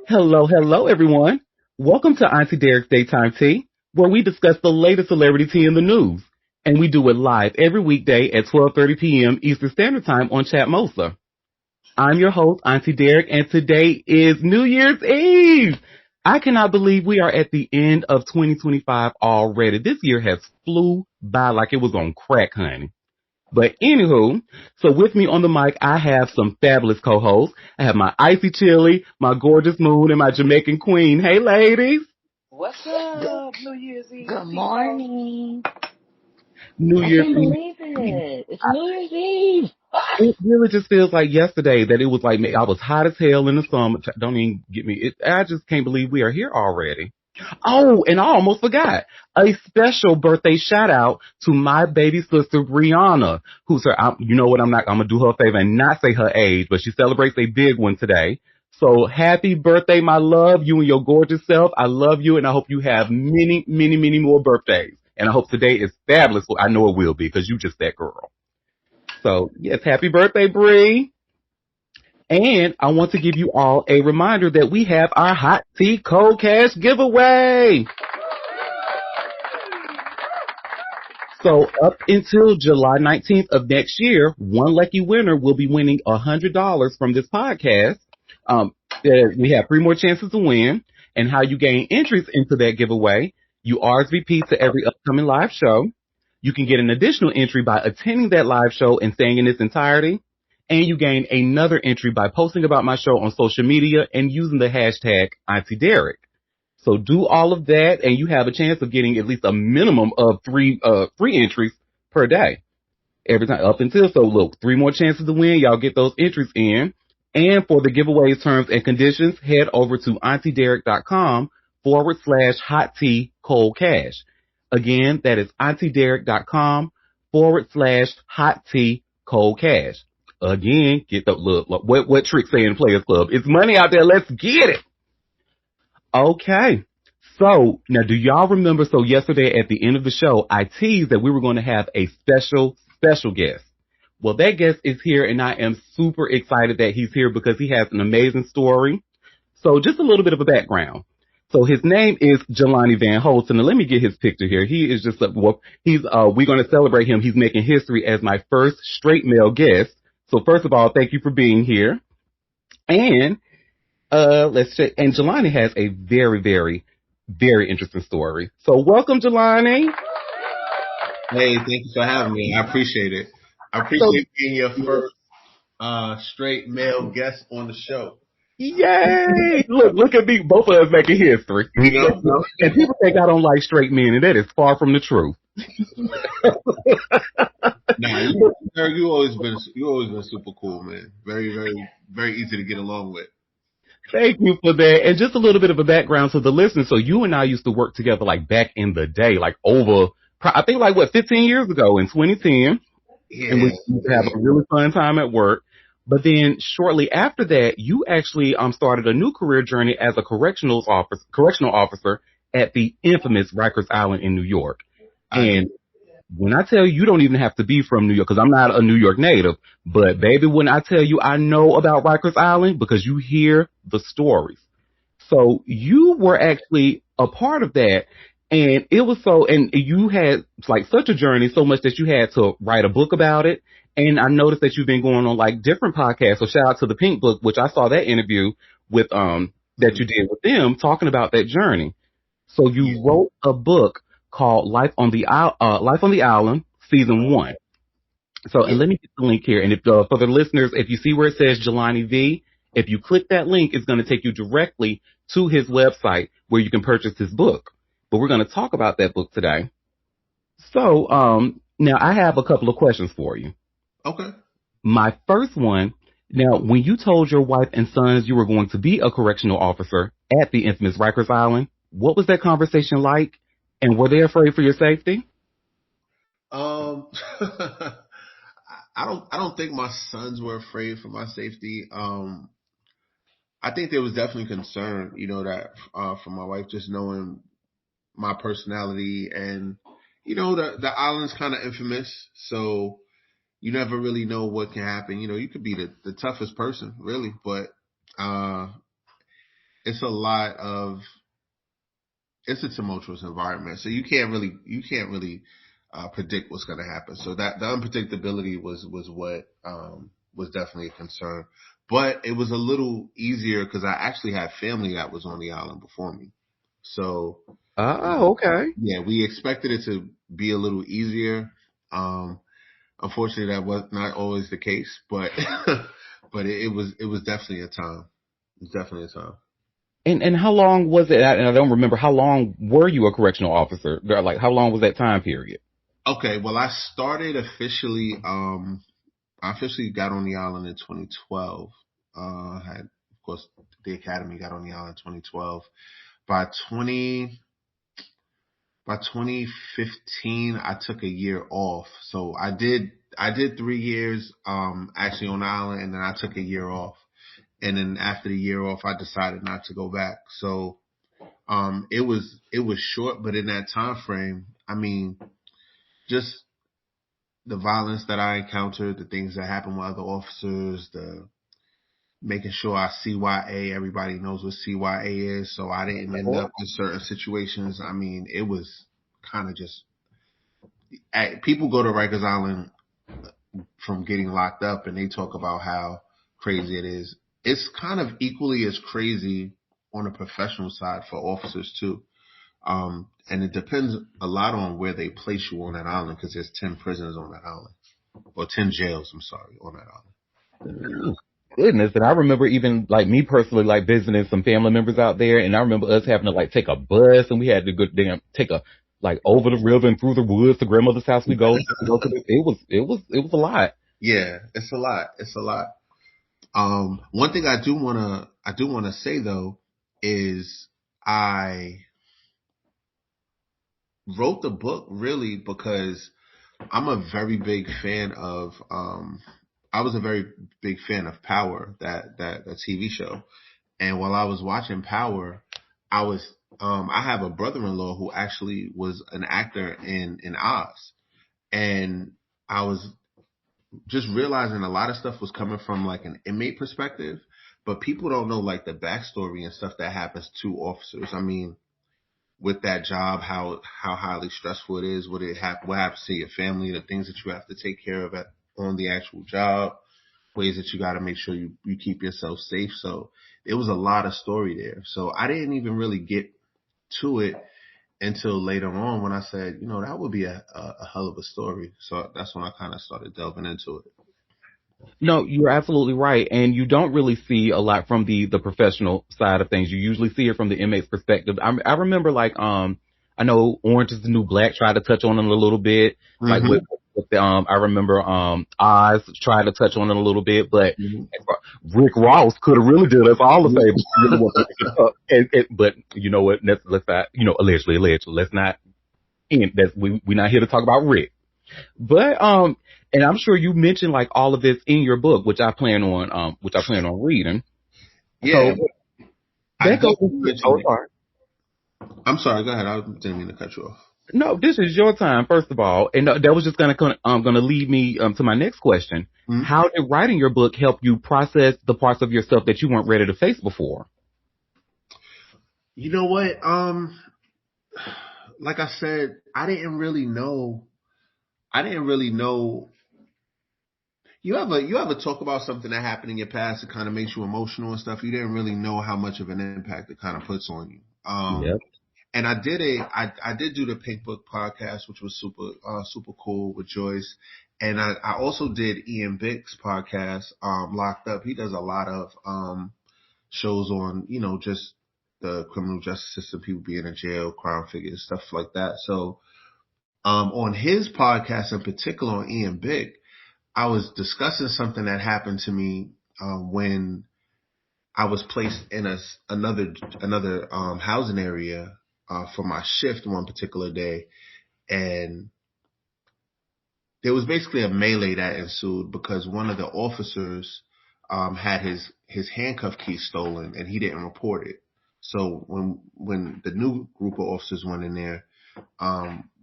Hello, hello, everyone. Welcome to Auntie Derek's Daytime Tea, where we discuss the latest celebrity tea in the news. And we do it live every weekday at 12:30 p.m. Eastern Standard Time on Chatmosa. I'm your host, Auntie Derek, and today is New Year's Eve. I cannot believe we are at the end of 2025 already. This year has flew by like it was on crack, honey. But anywho, so with me on the mic, I have some fabulous co-hosts. I have my icy chili, my gorgeous moon, and my Jamaican queen. Hey, ladies. What's Good, up, New Year's Eve good people? morning. New I Year's can't Eve. believe it. It's New Year's Eve. It really just feels like yesterday that it was like I was hot as hell in the summer. Don't even get me. I just can't believe we are here already. Oh, and I almost forgot a special birthday shout out to my baby sister Brianna, who's her. You know what? I'm gonna do her a favor and not say her age, but she celebrates a big one today. So happy birthday, my love, you and your gorgeous self. I love you, and I hope you have many, many, many more birthdays. And I hope today is fabulous. Well, I know it will be because you just that girl. So yes, happy birthday, Bree. And I want to give you all a reminder that we have our hot tea cold cash giveaway. So up until July 19th of next year, one lucky winner will be winning $100 from this podcast. We have three more chances to win, and how you gain entries into that giveaway. You RSVP to every upcoming live show. You can get an additional entry by attending that live show and staying in its entirety. And you gain another entry by posting about my show on social media and using the hashtag Auntie Derek. So do all of that, and you have a chance of getting at least a minimum of three free entries per day every time up until. So look, three more chances to win. Y'all get those entries in. And for the giveaway terms and conditions, head over to auntiederek.com/hot tea cold cash. Again, that is auntiederek.com/hot tea cold cash. Again, get the look. What trick say in Players Club? It's money out there. Let's get it. Okay. So now, do y'all remember? So yesterday at the end of the show, I teased that we were going to have a special guest. Well, that guest is here, and I am super excited that he's here because he has an amazing story. So just a little bit of a background. So his name is Jelani Van Holten, and let me get his picture here. He is just we're going to celebrate him. He's making history as my first straight male guest. So first of all, thank you for being here. And let's check. And Jelani has a very, very, very interesting story. So welcome, Jelani. Hey, thank you for having me. I appreciate it. I So appreciate being your first straight male guest on the show. yay! Look at me. Both of us making history. You know? And people think I don't like straight men, and that is far from the truth. Nah, you always been super cool, man. Very, very, very easy to get along with. Thank you for that. And just a little bit of a background to the listeners. So you and I used to work together like back in the day, like over, I think like what, 15 years ago in 2010. Yeah. And we used to have a really fun time at work. But then shortly after that, you actually started a new career journey as a correctional officer at the infamous Rikers Island in New York. And when I tell you, you don't even have to be from New York, because I'm not a New York native. But baby, when I tell you I know about Rikers Island, because you hear the stories. So you were actually a part of that. And it was and you had like such a journey, so much that you had to write a book about it. And I noticed that you've been going on like different podcasts. So shout out to the Pink Book, which I saw that interview with, that you did with them talking about that journey. So you wrote a book called Life on the Island, Season 1. So, and let me get the link here. And if for the listeners, if you see where it says Jelani V, if you click that link, it's going to take you directly to his website where you can purchase his book. But we're going to talk about that book today. So, now I have a couple of questions for you. Okay. My first one, now, when you told your wife and sons you were going to be a correctional officer at the infamous Rikers Island, what was that conversation like? And were they afraid for your safety? Um, I don't think my sons were afraid for my safety. I think there was definitely concern, that from my wife, just knowing my personality, and the island's kind of infamous, so you never really know what can happen. You could be the toughest person, really, but it's a lot of it's a tumultuous environment, so you can't really predict what's going to happen. So that the unpredictability was what was definitely a concern. But it was a little easier because I actually had family that was on the island before me. So Oh, okay. yeah, we expected it to be a little easier. Um, Unfortunately, that was not always the case, but but it was definitely a time. It was definitely a time. And how long was it? And I don't remember, how long were you a correctional officer? Like, how long was that time period? Okay, well, I started officially. I officially got on the island in 2012. Had of course the academy got on the island in 2012. By 20 by 2015, I took a year off. So I did 3 years actually on the island, and then I took a year off. And then after the year off, I decided not to go back. So it was short, but in that time frame, I mean, just the violence that I encountered, the things that happened with other officers, the making sure I CYA, everybody knows what CYA is, so I didn't end up in certain situations. I mean, it was kind of just people go to Rikers Island from getting locked up, and they talk about how crazy it is. It's kind of equally as crazy on the professional side for officers too. And it depends a lot on where they place you on that island, because there's 10 prisons on that island, or 10 jails. I'm sorry, on that island. Ooh, goodness. And I remember, even like me personally, like visiting some family members out there, and I remember us having to like take a bus, and we had to go damn take a like over the river and through the woods to grandmother's house. We go to it was a lot. Yeah, it's a lot. It's a lot. One thing I do wanna say though is I wrote the book really because I'm a very big fan of I was a very big fan of Power, that TV show. And while I was watching Power, I was I have a brother-in-law who actually was an actor in Oz. And I was just realizing a lot of stuff was coming from like an inmate perspective, but people don't know like the backstory and stuff that happens to officers. I mean, with that job, how highly stressful it is, what happens to your family, the things that you have to take care of on the actual job, ways that you got to make sure you keep yourself safe. So it was a lot of story there. So I didn't even really get to it until later on when I said, that would be a hell of a story. So that's when I kind of started delving into it. No, you're absolutely right. And you don't really see a lot from the professional side of things. You usually see it from the inmate's perspective. I remember like, I know Orange is the New Black tried to touch on it a little bit. Like Mm-hmm. with the, I remember, Oz tried to touch on it a little bit, but Mm-hmm. Rick Ross could have really did us all a favor. Really but you know what? Let's not, allegedly, let's not, we're not here to talk about Rick. But and I'm sure you mentioned like all of this in your book, which I plan on reading. Yeah, So I that goes definitely into, mentioned oh it. sorry. I'm sorry. Go ahead. I didn't mean to cut you off. No, this is your time, first of all. And that was just gonna lead me to my next question. Mhm. How did writing your book help you process the parts of yourself that you weren't ready to face before? You know what? Like I said, I didn't really know. I didn't really know. You ever talk about something that happened in your past that kind of makes you emotional and stuff? You didn't really know how much of an impact it kind of puts on you. Yep. And I did do the Pink Book podcast, which was super cool with Joyce. And I also did Ian Bick's podcast, Locked Up. He does a lot of shows on, just the criminal justice system, people being in jail, crime figures, stuff like that. So on his podcast in particular, on Ian Bick, I was discussing something that happened to me when I was placed in another housing area for my shift one particular day, and there was basically a melee that ensued because one of the officers had his handcuff key stolen and he didn't report it. So when the new group of officers went in there,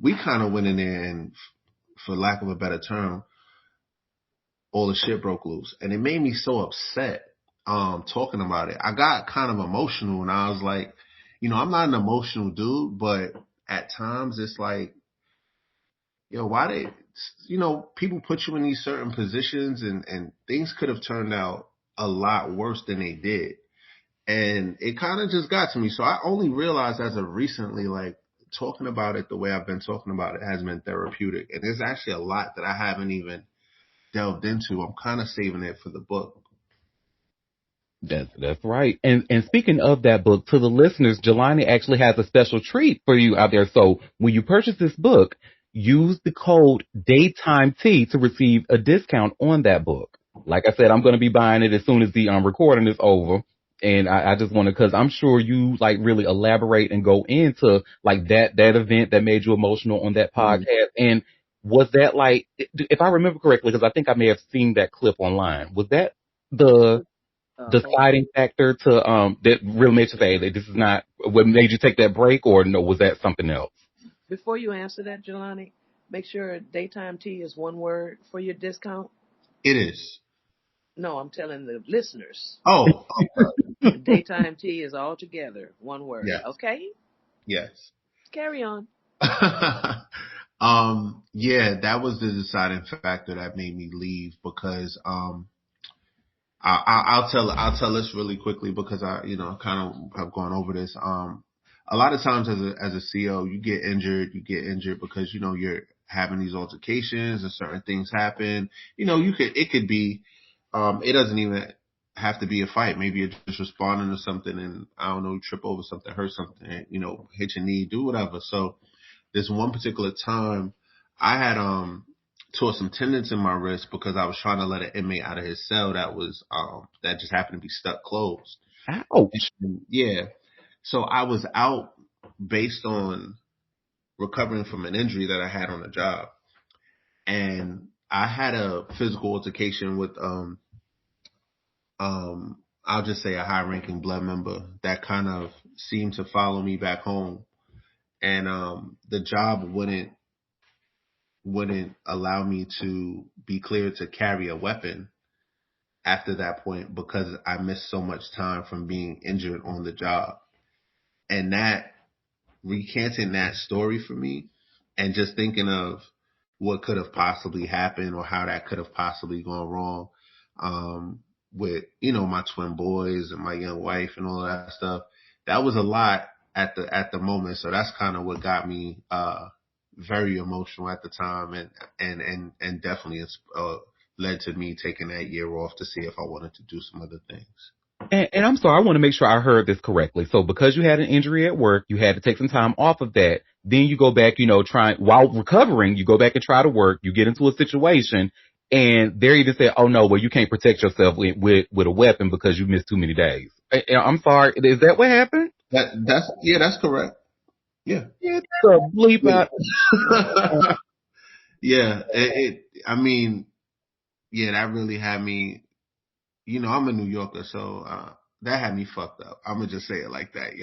we kind of went in there and, for lack of a better term, all the shit broke loose, and it made me so upset. talking about it. I got kind of emotional and I was like, I'm not an emotional dude, but at times it's like, why they, people put you in these certain positions and things could have turned out a lot worse than they did. And it kind of just got to me. So I only realized as of recently, like talking about it the way I've been talking about it has been therapeutic. And there's actually a lot that I haven't even delved into. I'm kind of saving it for the book. That's right. And speaking of that book, to the listeners, Jelani actually has a special treat for you out there. So when you purchase this book, use the code Daytime Tea to receive a discount on that book. Like I said, I'm going to be buying it as soon as the recording is over. And I just want to, because I'm sure you like really elaborate and go into like that event that made you emotional on that podcast. Mm-hmm. And was that like, if I remember correctly, because I think I may have seen that clip online, was that the deciding factor to that really made you say that this is not what made you take that break, or no, was that something else? Before you answer that, Jelani, make sure Daytime Tea is one word for your discount. It is. No, I'm telling the listeners. Oh. Daytime Tea is all together, one word. Yes. Okay? Yes. Carry on. Yeah, that was the deciding factor that made me leave because I'll tell this really quickly because I kind of have gone over this. A lot of times as a CEO, you get injured because you're having these altercations and certain things happen. It could be it doesn't even have to be a fight. Maybe you're just responding to something and I don't know, trip over something, hurt something, hit your knee, do whatever. So this one particular time I had tore some tendons in my wrist because I was trying to let an inmate out of his cell that just happened to be stuck closed. Ouch. And, yeah. So I was out based on recovering from an injury that I had on the job. And I had a physical altercation with I'll just say a high ranking blood member that kind of seemed to follow me back home. And the job wouldn't allow me to be cleared to carry a weapon after that point because I missed so much time from being injured on the job. And that recanting that story for me and just thinking of what could have possibly happened or how that could have possibly gone wrong with, my twin boys and my young wife and all that stuff. That was a lot at the moment. So that's kind of what got me very emotional at the time and definitely led to me taking that year off to see if I wanted to do some other things. And I'm sorry, I want to make sure I heard this correctly. So because you had an injury at work, you had to take some time off of that. Then you go back, while recovering, you go back and try to work. You get into a situation and they're either say, oh no, well, you can't protect yourself with a weapon because you missed too many days. I'm sorry. Is that what happened? That's correct. Yeah. It's a bleep out. Yeah. I mean, yeah, that really had me, I'm a New Yorker, so, that had me fucked up. I'm gonna just say it like that.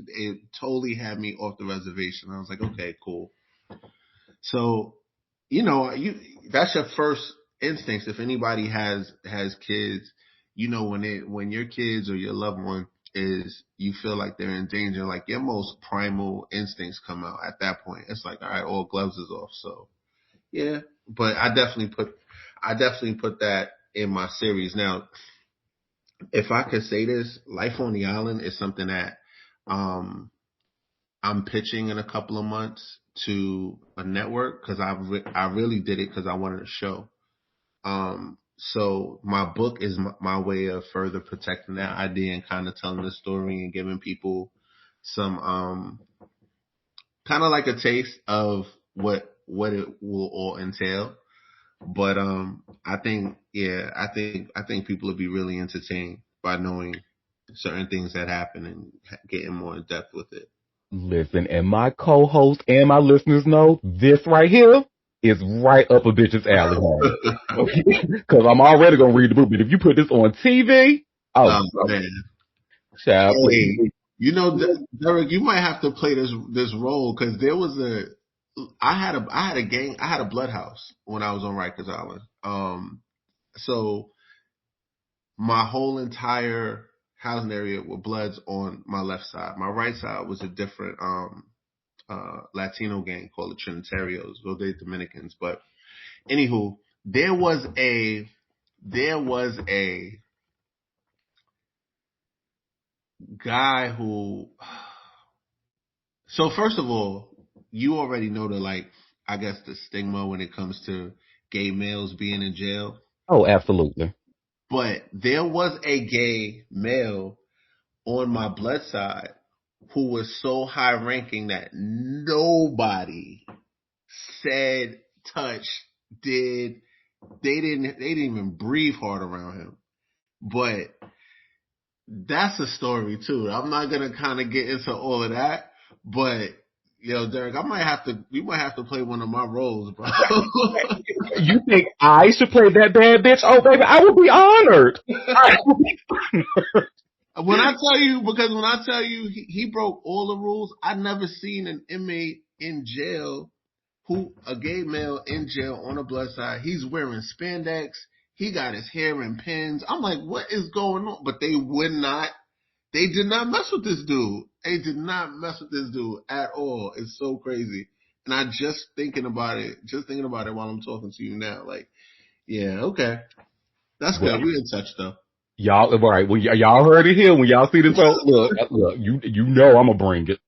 It totally had me off the reservation. I was like, okay, cool. So, that's your first instincts. If anybody has kids, when your kids or your loved one you feel like they're in danger, like your most primal instincts come out at that point. It's like, all right, all gloves is off. So yeah, but I definitely put that in my series. Now, if I could say this, Life on the Island is something that, I'm pitching in a couple of months to a network because I really did it because I wanted a show. So my book is my way of further protecting that idea and kind of telling the story and giving people some kind of like a taste of what it will all entail. But I think people will be really entertained by knowing certain things that happen and getting more in depth with it. Listen, and my co-host and my listeners know this right here is right up a bitch's alley. Because I'm already going to read the book, but if you put this on TV, oh man. Child, hey, Derek, you might have to play this role because there was I had a blood house when I was on Rikers Island. So my whole entire housing area were Bloods on my left side. My right side was a different Latino gang called the Trinitarios. Well, they're Dominicans, but anywho, there was a guy who. So first of all, you already know I guess the stigma when it comes to gay males being in jail. Oh, absolutely. But there was a gay male on my blood side who was so high ranking that nobody said, touched, did. They didn't even breathe hard around him. But that's a story too. I'm not gonna kind of get into all of that, but Derek, we might have to play one of my roles, bro. You think I should play that bad bitch? Oh, baby, I would be honored. When I tell you he broke all the rules, I've never seen an inmate in jail a gay male in jail on the blood side. He's wearing spandex. He got his hair in pins. I'm like, what is going on? But they did not mess with this dude. They did not mess with this dude at all. It's so crazy. And I just thinking about it while I'm talking to you now. Like, yeah, okay. That's good. We're in touch though. Y'all, all right. Well, y'all heard it here. When y'all see this, look, you know I'm gonna bring it.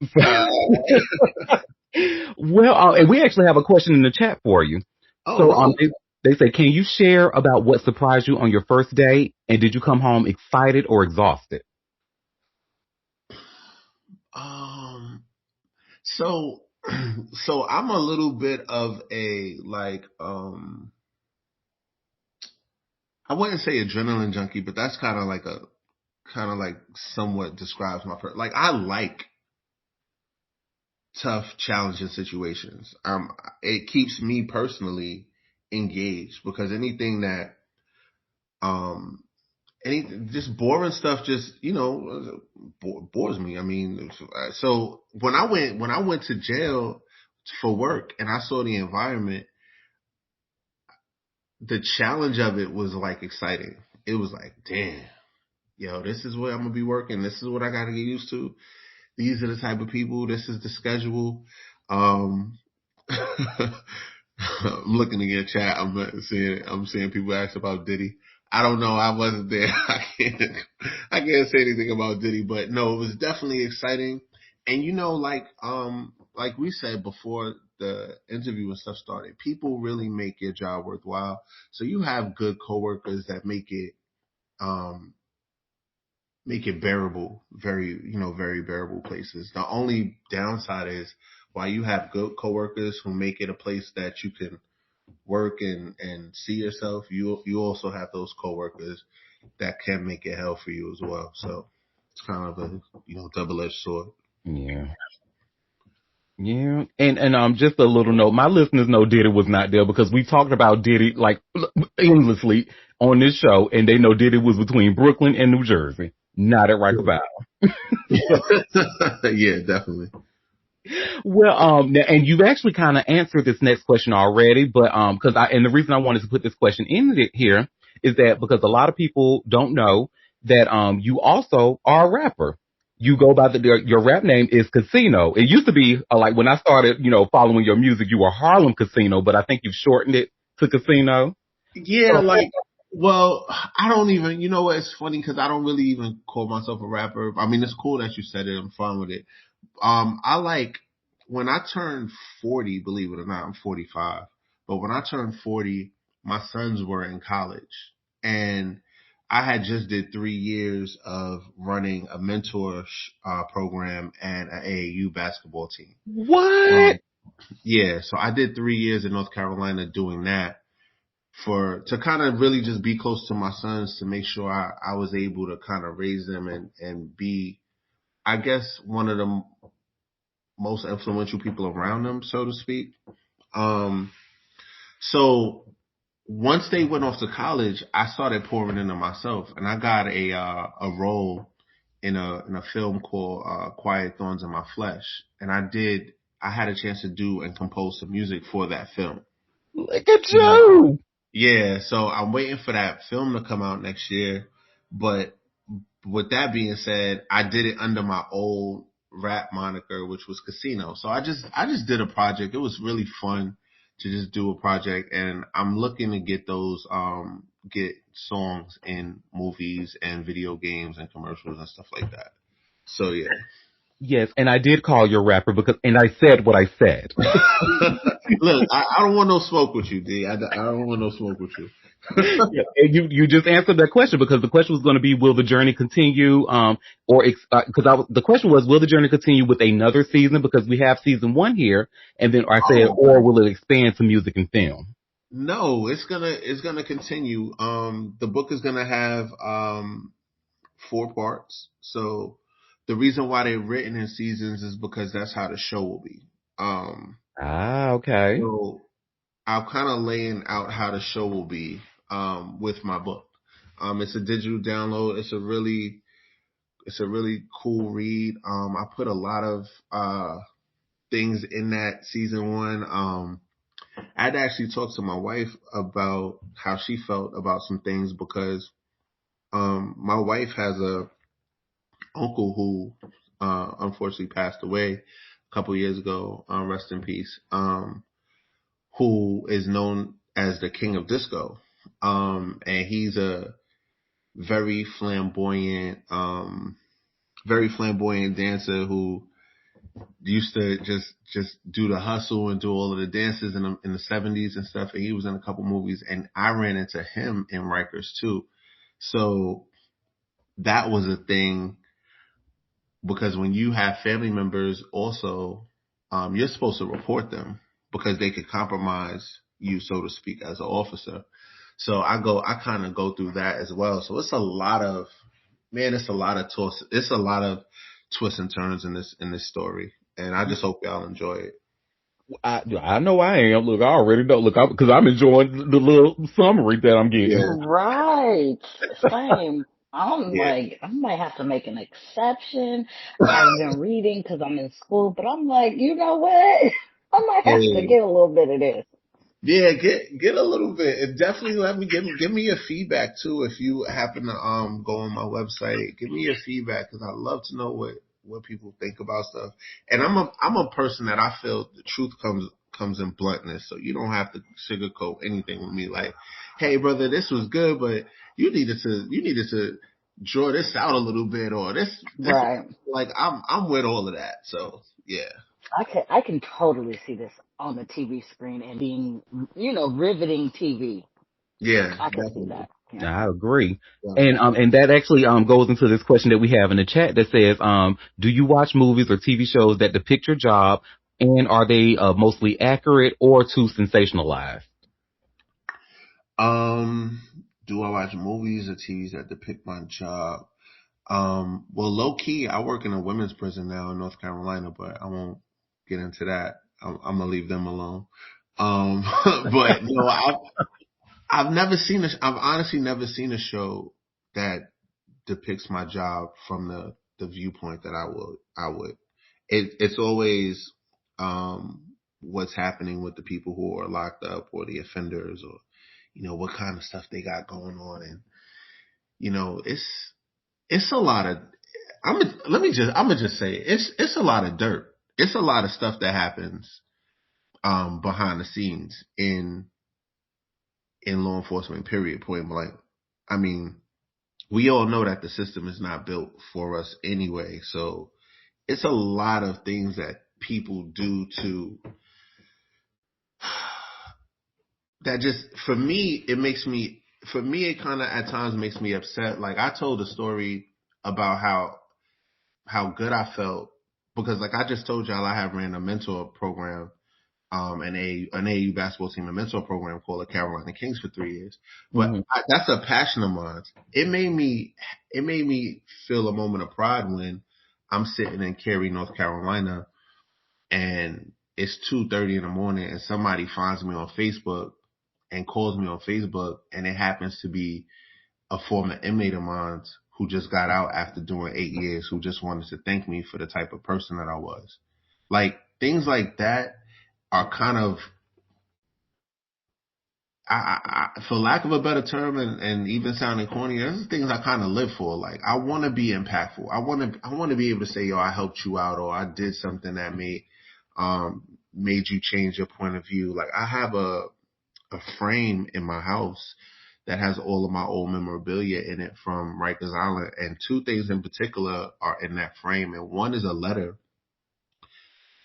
Well, and we actually have a question in the chat for you. Oh, So, wow. they say, can you share about what surprised you on your first date, and did you come home excited or exhausted? So I'm a little bit of a I wouldn't say adrenaline junkie, but that's kind of like somewhat describes my person. Like, I like tough, challenging situations. It keeps me personally engaged because anything that just boring stuff just bores me. I mean, so when I went to jail for work and I saw the environment, the challenge of it was like exciting. It was like, damn, this is where I'm gonna be working. This is what I got to get used to. These are the type of people. This is the schedule. I'm looking at your chat. I'm seeing people ask about Diddy. I don't know. I wasn't there. I can't say anything about Diddy, but no, it was definitely exciting. And like we said before the interview and stuff started, people really make your job worthwhile. So you have good coworkers that make it bearable, very bearable places. The only downside is while you have good coworkers who make it a place that you can work and see yourself, you also have those coworkers that can make it hell for you as well. So it's kind of a double-edged sword. Yeah. Yeah, and just a little note. My listeners know Diddy was not there because we talked about Diddy like endlessly on this show, and they know Diddy was between Brooklyn and New Jersey, not at Rikers Island. Yeah, definitely. Well, and you've actually kind of answered this next question already, but and the reason I wanted to put this question in here is that because a lot of people don't know that you also are a rapper. You go by your rap name is Casino. It used to be like when I started, following your music, you were Harlem Casino, but I think you've shortened it to Casino. Yeah, well, I don't even, what, it's funny because I don't really even call myself a rapper. I mean, it's cool that you said it. I'm fine with it. When I turned 40, believe it or not, I'm 45, but when I turned 40, my sons were in college and I had just did 3 years of running a mentor program and an AAU basketball team. What? Yeah. So I did 3 years in North Carolina doing that to kind of really just be close to my sons to make sure I was able to kind of raise them and be, I guess, one of the most influential people around them, so to speak. So once they went off to college, I started pouring into myself, and I got a role in a film called Quiet Thorns in My Flesh, and I had a chance to do and compose some music for that film. Look at you! Yeah, so I'm waiting for that film to come out next year. But with that being said, I did it under my old rap moniker, which was Casino. So I just did a project. It was really fun to just do a project, and I'm looking to get those get songs in movies and video games and commercials and stuff like that. So yeah. Yes, and I did call your rapper and I said what I said. Look, I don't want no smoke with you, D. I don't want no smoke with you. Yeah, and you just answered that question because the question was going to be, will the journey continue? The question was, will the journey continue with another season? Because we have season 1 here, and then I said, Oh, or will it expand to music and film? no, it's gonna continue. The book is gonna have 4 parts. So the reason why they're written in seasons is because that's how the show will be. Um, Ah, okay. so I'm kind of laying out how the show will be with my book. It's a digital download. It's a really cool read. I put a lot of things in that season 1. I'd actually talked to my wife about how she felt about some things because my wife has a uncle who unfortunately passed away a couple years ago. Rest in peace. Who is known as the King of Disco, and he's a very flamboyant, very flamboyant dancer who used to just do the hustle and do all of the dances in the 70s and stuff. And he was in a couple movies, and I ran into him in Rikers too. So that was a thing because when you have family members also, you're supposed to report them because they could compromise you, so to speak, as an officer. So I kind of go through that as well. So it's a lot of, man, it's a lot of twists and turns in this story. And I just hope y'all enjoy it. I know I am. Look, I already know. Look, because I'm enjoying the little summary that I'm getting. Yeah. Right. Same. I'm Yeah. like, I might have to make an exception. I haven't been reading because I'm in school, but I'm like, you know what? I might have to Hey. get a little bit of this. Yeah, get a little bit. And definitely let me give me your feedback too. If you happen to go on my website, give me your feedback because I love to know what people think about stuff. And I'm a person that I feel the truth comes in bluntness, so you don't have to sugarcoat anything with me. Like, hey brother, this was good, but you needed to draw this out a little bit, or this Right. like I'm with all of that. So yeah, I can totally see this on the TV screen and being, riveting TV. yeah, I can see definitely, that. Yeah. I agree. definitely. And that actually goes into this question that we have in the chat that says, do you watch movies or TV shows that depict your job, and are they mostly accurate or too sensationalized? Do I watch movies or TVs that depict my job? Well, low key, I work in a women's prison now in North Carolina, but I won't get into that. I'm gonna leave them alone. Um, but no, I've honestly never seen a show that depicts my job from the viewpoint that I would. It's always what's happening with the people who are locked up or the offenders or what kind of stuff they got going on, and it's a lot of I'm gonna just say it's a lot of dirt. It's a lot of stuff that happens behind the scenes in law enforcement, period, point blank. I mean, we all know that the system is not built for us anyway, so it's a lot of things that people do to that just for me it kind of at times makes me upset. Like I told a story about how good I felt because like I just told y'all I have ran a mentor program, an AAU basketball team, a mentor program called the Carolina Kings for 3 years. But Hmm. that's a passion of mine. It made me feel a moment of pride when I'm sitting in Cary, North Carolina, and it's 2:30 in the morning, and somebody finds me on Facebook and calls me on Facebook, and it happens to be a former inmate of mine who just got out after doing 8 years, who just wanted to thank me for the type of person that I was. Like things like that are kind of for lack of a better term, and even sounding corny, there's things I kind of live for. Like, I want to be impactful. I want to be able to say, yo, I helped you out, or I did something that made you change your point of view. Like, I have a frame in my house that has all of my old memorabilia in it from Rikers Island, and two things in particular are in that frame. And one is a letter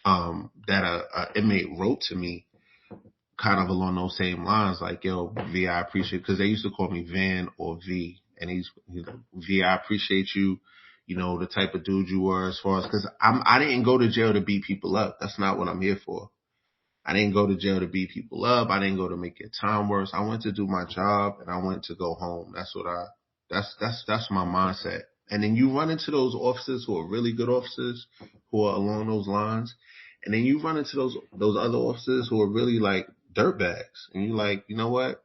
that a inmate wrote to me, kind of along those same lines, like, yo, V, I appreciate, because they used to call me Van or V, and he's like, V, I appreciate you, the type of dude you were, as far as, because I didn't go to jail to beat people up. That's not what I'm here for. I didn't go to jail to beat people up. I didn't go to make your time worse. I went to do my job, and I went to go home. That's my mindset. And then you run into those officers who are really good officers, who are along those lines, and then you run into those other officers who are really like dirtbags, and you're like, you know what?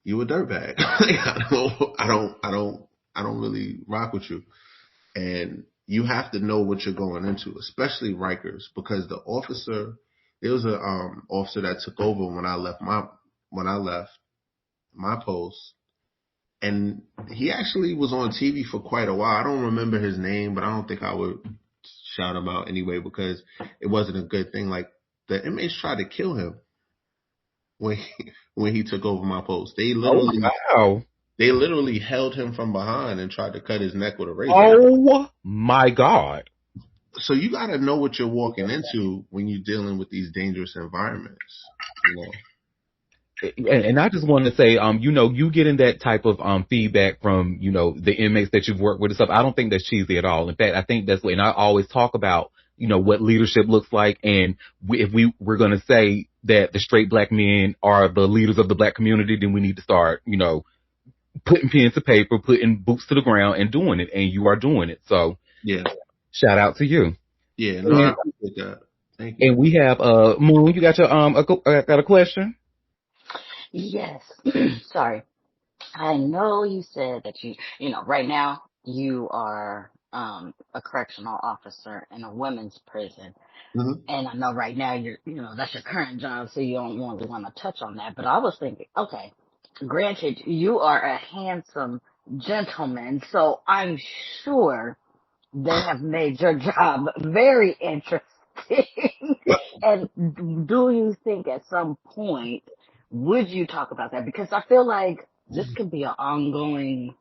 You a dirtbag. I don't really rock with you. And you have to know what you're going into, especially Rikers, because there was a officer that took over when I left my post, and he actually was on TV for quite a while. I don't remember his name, but I don't think I would shout him out anyway, because it wasn't a good thing. Like, the inmates tried to kill him when he took over my post. Oh, wow. They literally held him from behind and tried to cut his neck with a razor. Oh, my God. So you got to know what you're walking into when you're dealing with these dangerous environments. And I just want to say, you getting that type of feedback from, the inmates that you've worked with and stuff, I don't think that's cheesy at all. In fact, I think that's what, and I always talk about, what leadership looks like. And if we're going to say that the straight black men are the leaders of the black community, then we need to start, putting pen to paper, putting boots to the ground and doing it. And you are doing it. So yeah, shout out to you. Yeah, no, I appreciate that. Thank you. And we have, Moon, you got your, got a question? Yes. Sorry. I know you said that right now you are a correctional officer in a women's prison. Mm-hmm. And I know right now that's your current job, so you don't really want to touch on that. But I was thinking, okay, granted, you are a handsome gentleman, so I'm sure they have made your job very interesting. And do you think at some point would you talk about that? Because I feel like this could be an ongoing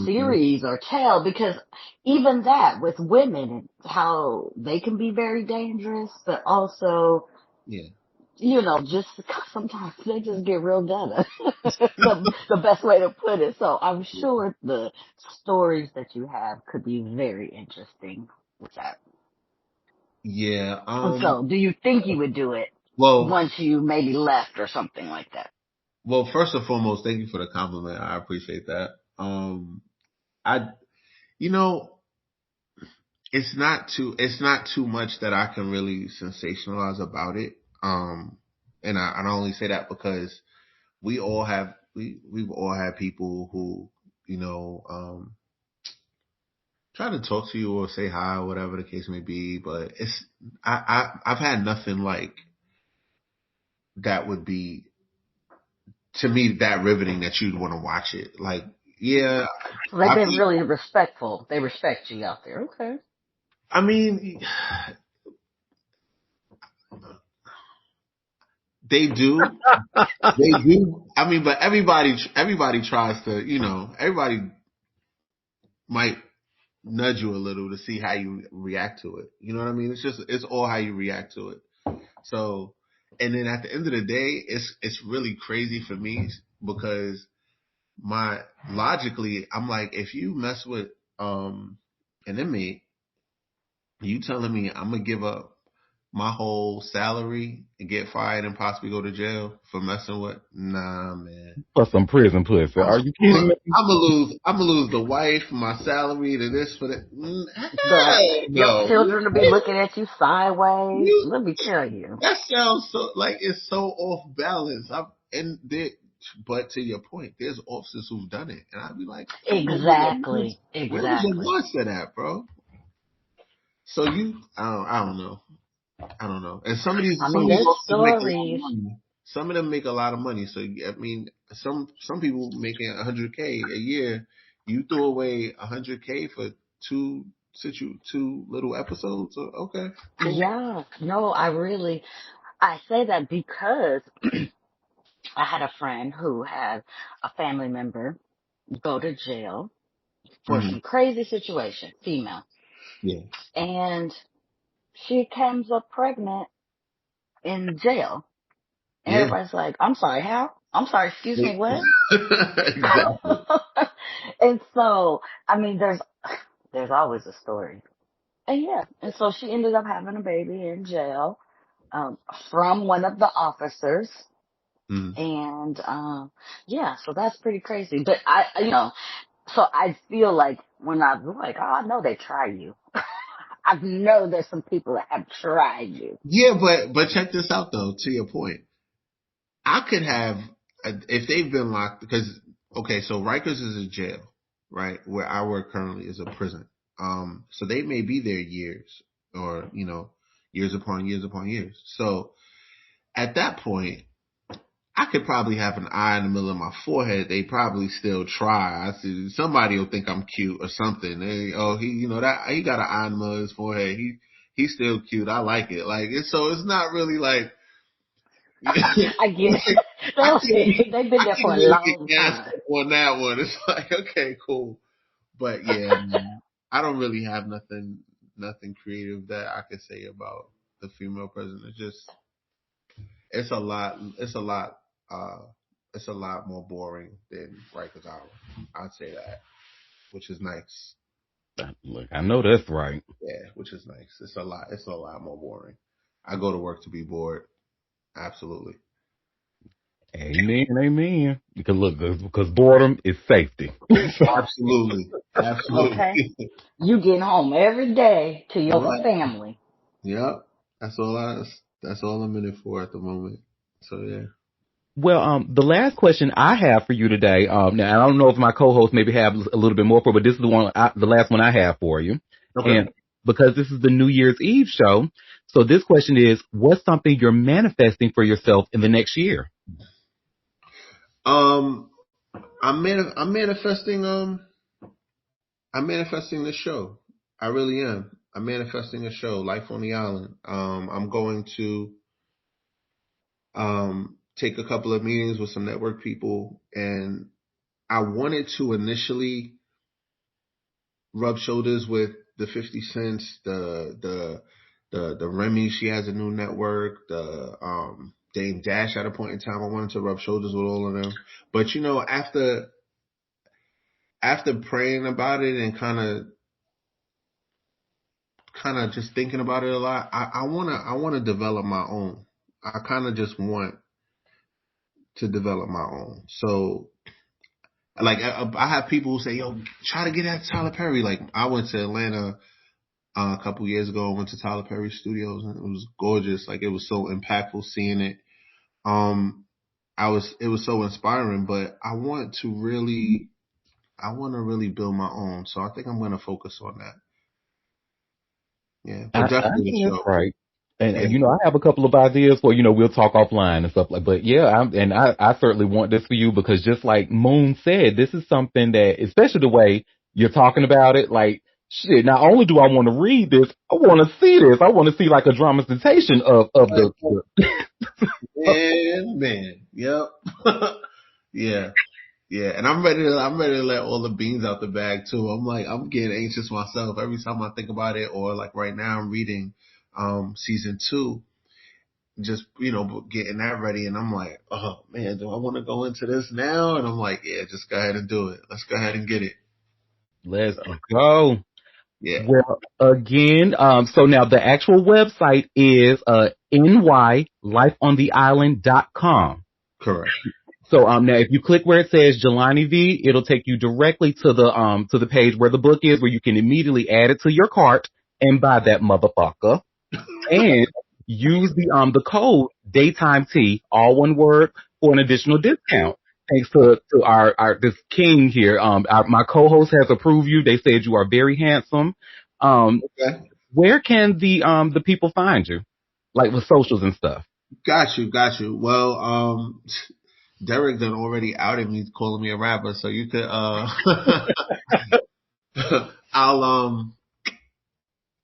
series or tale, because even that with women, how they can be very dangerous, but also, just sometimes they just get real ghetto. the best way to put it. So I'm sure the stories that you have could be very interesting with that. Yeah. So do you think you would do it once you maybe left or something like that? Well, first and foremost, thank you for the compliment. I appreciate that. It's not too much that I can really sensationalize about it. And I only say that because we've all had people who, try to talk to you or say hi or whatever the case may be, but I've had nothing like that would be, to me, that riveting that you'd want to watch it. Like, yeah. So they've been really respectful. They respect you out there. Okay. I mean, they do. They do. I mean, but everybody tries to, everybody might nudge you a little to see how you react to it. You know what I mean? It's all how you react to it. So, and then at the end of the day, it's really crazy for me because logically, I'm like, if you mess with an inmate, you telling me I'm gonna give up my whole salary and get fired and possibly go to jail for messing with? Nah, man. For some prison pussy. Are you kidding me? I'm gonna lose the wife, my salary, to this, for that. Your children will be looking at you sideways. Let me tell you. That sounds so like it's so off balance. But to your point, there's officers who've done it, and I'd be like, exactly. Where's your mindset at, bro? So I don't know. And some of these, there's stories. some of them make a lot of money. So I mean, some people making 100K a year. You throw away 100K for two little episodes. Okay, cool. Yeah, no, I say that because I had a friend who had a family member go to jail for Hmm. some crazy situation, female, Yeah, and she comes up pregnant in jail. And yeah, everybody's like, I'm sorry, how? I'm sorry, excuse me, what? exactly. And so, I mean, there's always a story. And yeah, and so she ended up having a baby in jail, from one of the officers. Mm. And, yeah, so that's pretty crazy. But so I feel like when I'm like, oh, I know they try you. I know there's some people that have tried you. Yeah, but check this out though. To your point, I could have if they've been locked because okay, so Rikers is a jail, right? Where I work currently is a prison. So they may be there years or years upon years upon years. So at that point, I could probably have an eye in the middle of my forehead. They probably still try. I see somebody will think I'm cute or something. That he got an eye in the middle of his forehead. He's still cute. I like it. Like so, it's not really like I get like, I can't they've been I there can't for a really get long gassed time. up on that one. It's like okay, cool. But yeah, man, I don't really have nothing creative that I could say about the female president. It's just it's a lot. Uh, it's a lot more boring than Rikers Island. I'd say that, which is nice. Look, I know that's right. Yeah, which is nice. It's a lot. It's a lot more boring. I go to work to be bored. Absolutely. Amen, amen. Because look, because boredom is safety. Absolutely. Okay. Absolutely. You getting home every day to your Yep. family. Yep. That's all I'm in it for at the moment. So yeah. Well, the last question I have for you today, now I don't know if my co-hosts maybe have a little bit more for, but this is the last one I have for you, Okay. and because this is the New Year's Eve show, so this question is: what's something you're manifesting for yourself in the next year? Um, I'm manifesting. I'm manifesting this show. I really am. I'm manifesting a show, Life on the Island. I'm going to take a couple of meetings with some network people, and I wanted to initially rub shoulders with the 50 Cents, the Remy. She has a new network. The Dame Dash at a point in time. I wanted to rub shoulders with all of them, but after praying about it and kind of just thinking about it a lot, I wanna develop my own. I kind of just want to develop my own. So like I have people who say, "Yo, try to get at Tyler Perry." Like I went to Atlanta a couple years ago. I went to Tyler Perry Studios and it was gorgeous. Like it was so impactful seeing it. Um, it was so inspiring. But I want to really build my own. So I think I'm going to focus on that. Yeah, but I definitely the know that's show. right. And Yeah. I have a couple of ideas for we'll talk offline and stuff like. But yeah, I certainly want this for you because just like Moon said, this is something that, especially the way you're talking about it, like shit. Not only do I want to read this, I want to see this. I want to see like a dramatization of the Man. Yep. Yeah. Yeah. And I'm ready to let all the beans out the bag too. I'm getting anxious myself every time I think about it, or like right now I'm reading season 2, just getting that ready, and I'm like, oh man, do I want to go into this now? And I'm like, yeah, just go ahead and do it. Let's go ahead and get it. let's So, go. yeah, Well, again, so now the actual website is nylifeontheisland.com. correct. So now if you click where it says Jelani V, it'll take you directly to the page where the book is, where you can immediately add it to your cart and buy that motherfucker. And use the code Daytime Tea, all one word, for an additional discount. Thanks to our this king here. My co-host has approved you. They said you are very handsome. Um, Okay. where can the people find you? Like with socials and stuff. Got you, got you. Well, Derek done already outed me calling me a rapper, so you could I'll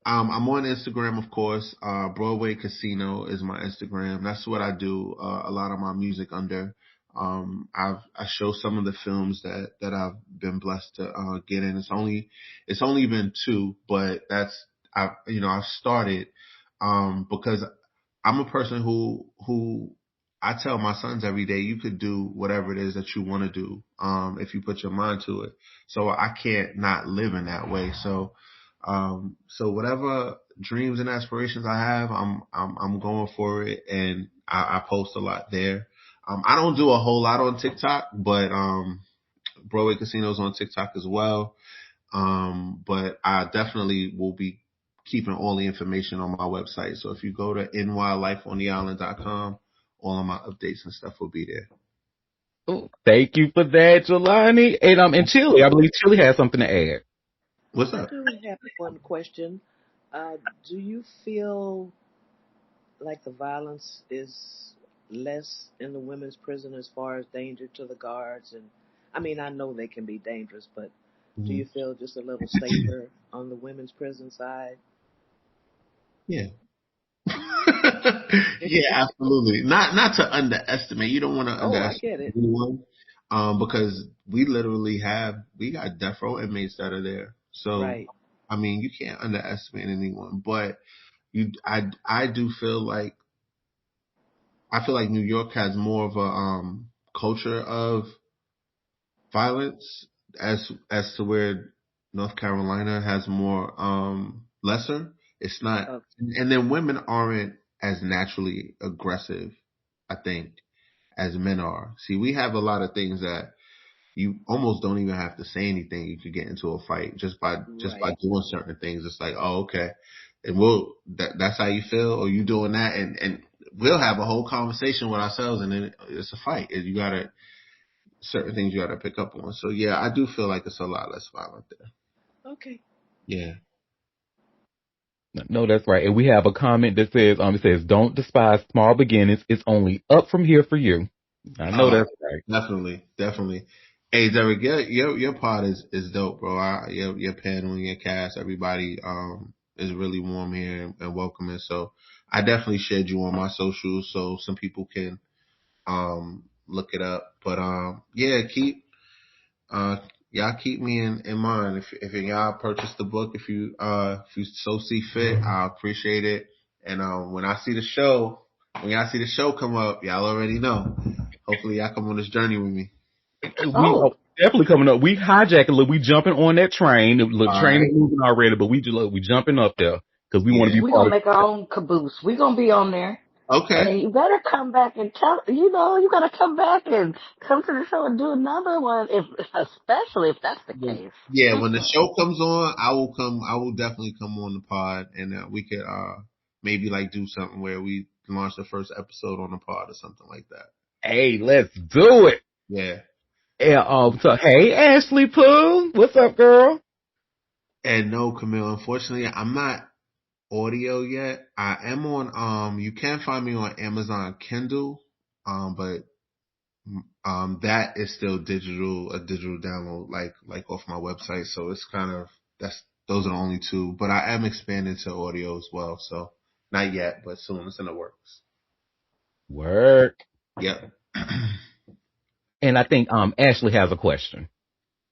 I'm on Instagram, of course. Broadway Casino is my Instagram. That's what I do a lot of my music under. I show some of the films that I've been blessed to get in. It's only been two, but I've started because I'm a person who I tell my sons every day, you could do whatever it is that you want to do if you put your mind to it. So I can't not live in that way. So whatever dreams and aspirations I have, I'm going for it, and I post a lot there. I don't do a whole lot on TikTok, but Broadway Casino's on TikTok as well. But I definitely will be keeping all the information on my website. So if you go to nylifeontheisland.com, all of my updates and stuff will be there. Ooh, thank you for that, Jelani. And Chili, I believe Chili has something to add. What's I up? do have one question. Do you feel like the violence is less in the women's prison as far as danger to the guards? And I mean, I know they can be dangerous, but do Mhm. you feel just a little safer on the women's prison side? Yeah. Yeah, absolutely. Not to underestimate. You don't want to Oh, I underestimate get it. anyone, because we got death row inmates that are there. So Right. I mean, you can't underestimate anyone. But I do feel like New York has more of a culture of violence as to where North Carolina has more lesser. It's not, Oh, and then women aren't as naturally aggressive, I think, as men are. See, we have a lot of things that you almost don't even have to say anything. You could get into a fight just by right. doing certain things. It's like, oh, okay, and that's how you feel, or you doing that, and we'll have a whole conversation with ourselves, and then it's a fight. And you gotta certain things you gotta pick up on. So yeah, I do feel like it's a lot less violent there. Okay. Yeah. No, that's right. And we have a comment that says, it says, don't despise small beginnings. It's only up from here for you. I know Uh, that's right. definitely, definitely. Hey, Derek, your pod is dope, bro. Your panel and your cast, everybody is really warm here and welcoming. So I definitely shared you on my socials so some people can look it up. But yeah, uh y'all keep me in mind. If y'all purchase the book, if you so see fit, I appreciate it. And when y'all see the show come up, y'all already know. Hopefully y'all come on this journey with me. We Oh, are definitely coming up. We hijacking. Look, we jumping on that train. The All train is right. moving already, but we jumping up there because we want to Yeah. be we part gonna of. make our own caboose. We gonna be on there. Okay. And you better come back and you gotta come back and come to the show and do another one, especially if that's the case. Yeah, when the show comes on, I will come. I will definitely come on the pod, and we could maybe like do something where we launch the first episode on the pod or something like that. Hey, let's do it. Yeah. Yeah. So hey, Ashley Pooh, what's up, girl? And no, Camille, unfortunately, I'm not audio yet. I am on. You can find me on Amazon Kindle, but that is still a digital download, like off my website. So it's kind of those are the only two. But I am expanding to audio as well. So not yet, but soon. It's in the works. Work. Yep. And I think Ashley has a question.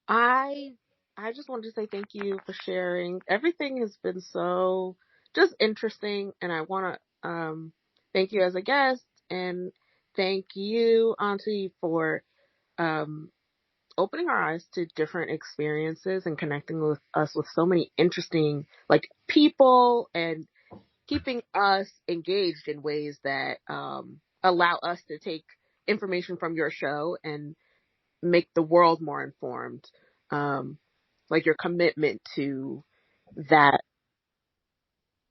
I I just wanted to say thank you for sharing. Everything has been so just interesting, and I want to thank you as a guest, and thank you, Auntie, for um opening our eyes to different experiences and connecting with us with so many interesting like people and keeping us engaged in ways that allow us to take information from your show and make the world more informed. Um, like your commitment to that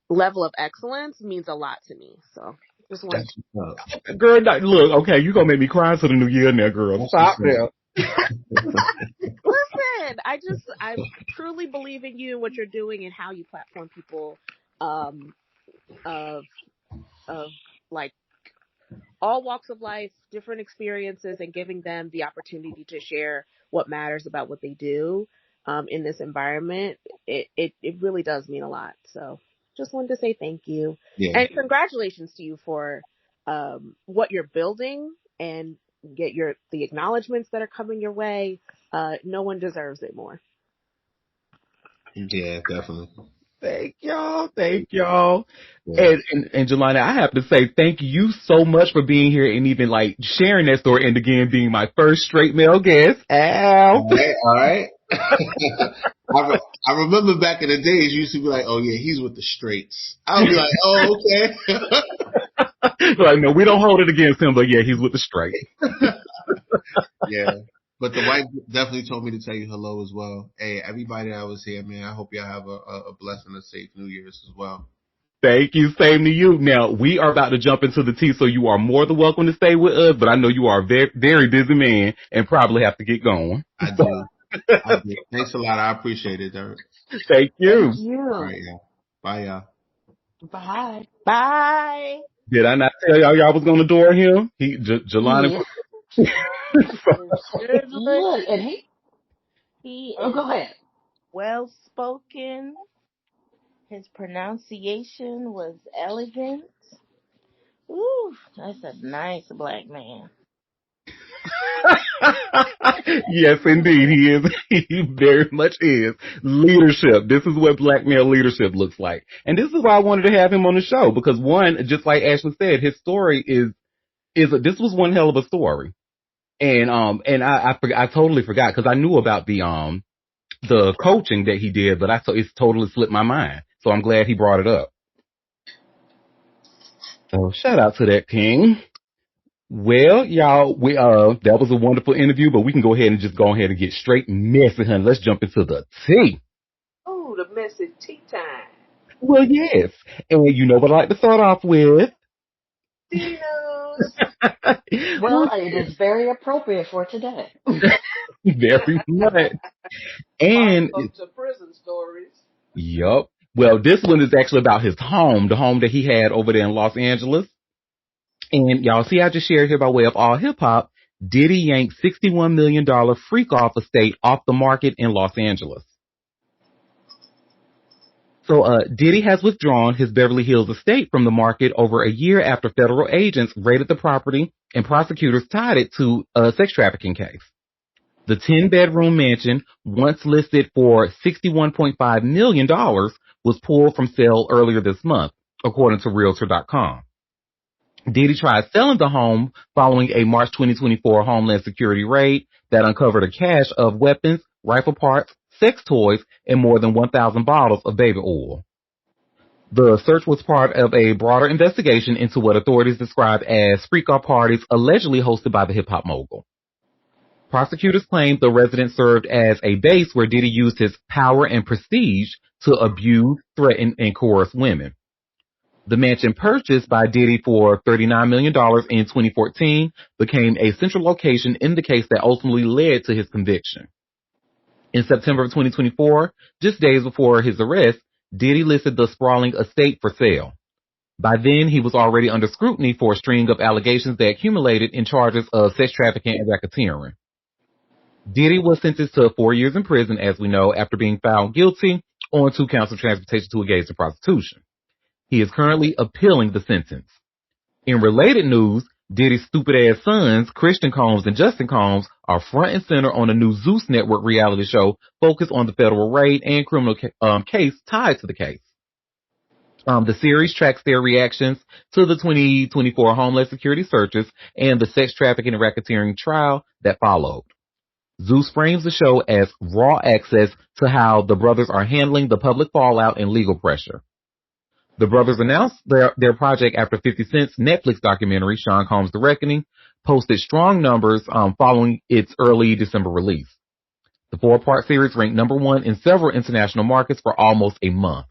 level of excellence means a lot to me. So just wanted That's what's up. Girl, look, okay, you gonna make me cry to the new year now, girl. That's Stop what's up. there. listen. I truly believe in you and what you're doing and how you platform people, um, of, of like all walks of life, different experiences, and giving them the opportunity to share what matters about what they do in this environment, it really does mean a lot. So just wanted to say thank you. Yeah. And congratulations to you for what you're building and get the acknowledgments that are coming your way. No one deserves it more. Yeah, definitely. Thank y'all. Thank y'all. Yeah. And Jelani, I have to say thank you so much for being here and even like sharing that story and again being my first straight male guest. Ow. All right. I remember back in the days, you used to be like, "Oh yeah, he's with the straights." I would be like, "Oh okay." Like, no, we don't hold it against him, but yeah, he's with the straight. Yeah. But the wife definitely told me to tell you hello as well. Hey, everybody that was here, man, I hope y'all have a blessed and a safe New Year's as well. Thank you. Same to you. Now, we are about to jump into the tea, so you are more than welcome to stay with us, but I know you are a very, very busy man and probably have to get going. I do. Thanks a lot. I appreciate it, Derek. Thank you. Thank you. All right, yeah. Bye, y'all. Bye. Bye. Did I not tell y'all was going to adore him? Jelani. Yeah. Look, and he oh, is go ahead. well spoken. His pronunciation was elegant. Ooh, that's a nice black man. Yes, indeed. He is. He very much is. Leadership. This is what black male leadership looks like. And this is why I wanted to have him on the show because one, just like Ashley said, his story this was one hell of a story. And I totally forgot because I knew about the coaching that he did, but it's totally slipped my mind. So I'm glad he brought it up. So shout out to that king. Well, y'all, that was a wonderful interview, but we can go ahead and just go ahead and get straight messy, honey. Let's jump into the tea. Oh, the messy tea time. Well, yes. And you know what I like to start off with? Tea news. Well, it is very appropriate for today. Very much. And, Follow up to prison stories. yup. Well, this one is actually about his home, the home that he had over there in Los Angeles. And y'all see, I just shared here by way of all hip hop, Diddy yanked $61 million freak off estate off the market in Los Angeles. So, Diddy has withdrawn his Beverly Hills estate from the market over a year after federal agents raided the property and prosecutors tied it to a sex trafficking case. The 10-bedroom mansion, once listed for $61.5 million, was pulled from sale earlier this month, according to Realtor.com. Diddy tried selling the home following a March 2024 Homeland Security raid that uncovered a cache of weapons, rifle parts, sex toys, and more than 1,000 bottles of baby oil. The search was part of a broader investigation into what authorities described as freak-off parties allegedly hosted by the hip-hop mogul. Prosecutors claimed the residence served as a base where Diddy used his power and prestige to abuse, threaten, and coerce women. The mansion purchased by Diddy for $39 million in 2014 became a central location in the case that ultimately led to his conviction. In September of 2024, just days before his arrest, Diddy listed the sprawling estate for sale. By then, he was already under scrutiny for a string of allegations that accumulated in charges of sex trafficking and racketeering. Diddy was sentenced to 4 years in prison, as we know, after being found guilty on 2 counts of transportation to engage in prostitution. He is currently appealing the sentence. In related news, Diddy's stupid-ass sons, Christian Combs and Justin Combs, are front and center on a new Zeus Network reality show focused on the federal raid and criminal case tied to the case. The series tracks their reactions to the 2024 Homeland Security searches and the sex trafficking and racketeering trial that followed. Zeus frames the show as raw access to how the brothers are handling the public fallout and legal pressure. The brothers announced their project after 50 Cent's Netflix documentary, Sean Combs' The Reckoning, posted strong numbers following its early December release. The 4-part series ranked number 1 in several international markets for almost a month.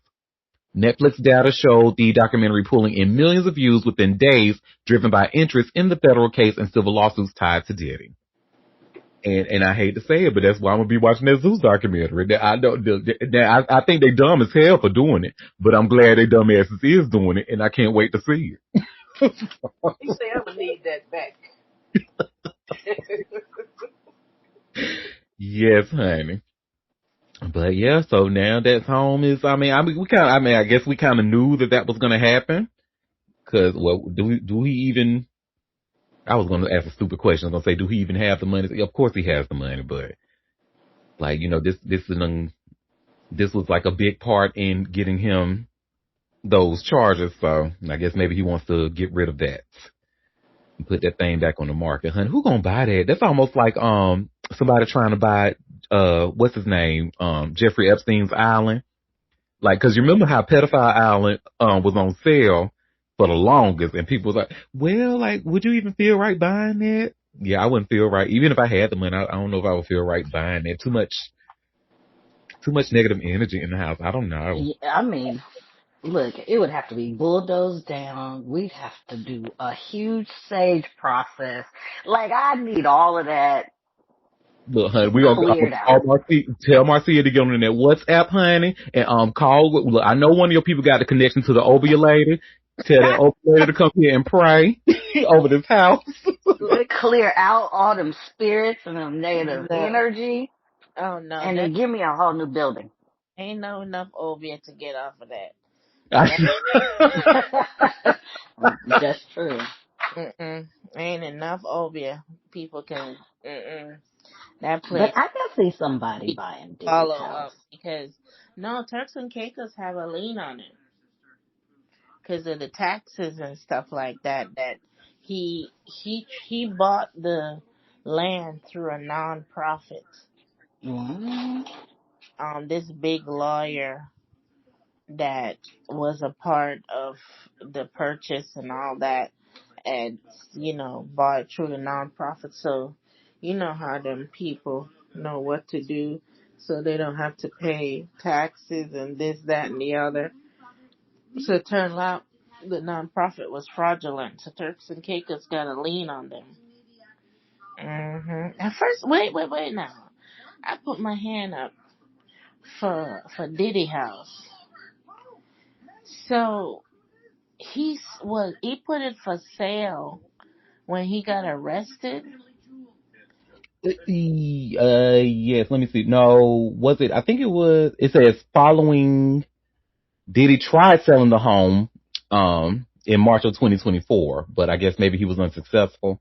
Netflix data showed the documentary pulling in millions of views within days, driven by interest in the federal case and civil lawsuits tied to Diddy. And I hate to say it, but that's why I'm gonna be watching that Zeus documentary. I think they dumb as hell for doing it, but I'm glad they dumb asses is doing it, and I can't wait to see it. He say I'm gonna need that back. Yes, honey. But yeah, so now that home is, I guess we kind of knew that was going to happen. Cause, well, do we even, I was going to ask a stupid question. I was going to say, do he even have the money? Of course he has the money, but like, this was like a big part in getting him those charges. So I guess maybe he wants to get rid of that and put that thing back on the market. Honey, who gonna buy that? That's almost like, somebody trying to buy, what's his name? Jeffrey Epstein's island. Like, cause you remember how Pedophile Island, was on sale for the longest, and people was like, well, like, would you even feel right buying that? Yeah, I wouldn't feel right. Even if I had the money, I don't know if I would feel right buying that. Too much negative energy in the house. I don't know. Yeah, I mean, look, it would have to be bulldozed down. We'd have to do a huge sage process. Like, I need all of that Look, honey, we gonna cleared call out. Tell Marcia to get on that WhatsApp, honey, and call. Look, I know one of your people got the connection to the Ovulator. Tell that Ovulator to come here and pray over this house. Clear out all them spirits and them negative No. energy, Oh no, and that then give me a whole new building. ain't no enough opiate to get off of that. That That's true. ain't enough opiate. People can that But place I can see somebody buying Diddy's follow house. up because no Turks and Caicos have a lien on it because of the taxes and stuff like that. That he bought the land through a non-profit. Mm. This big lawyer that was a part of the purchase and all that, and bought it through the non-profit. So you know how them people know what to do, so they don't have to pay taxes and this, that, and the other. So it turned out the non-profit was fraudulent. So Turks and Caicos got a lien on them. At first, wait now. I put my hand up for Diddy House. So he put it for sale when he got arrested. Yes, let me see. No, was it? I think it says following Diddy tried selling the home, in March of 2024, but I guess maybe he was unsuccessful.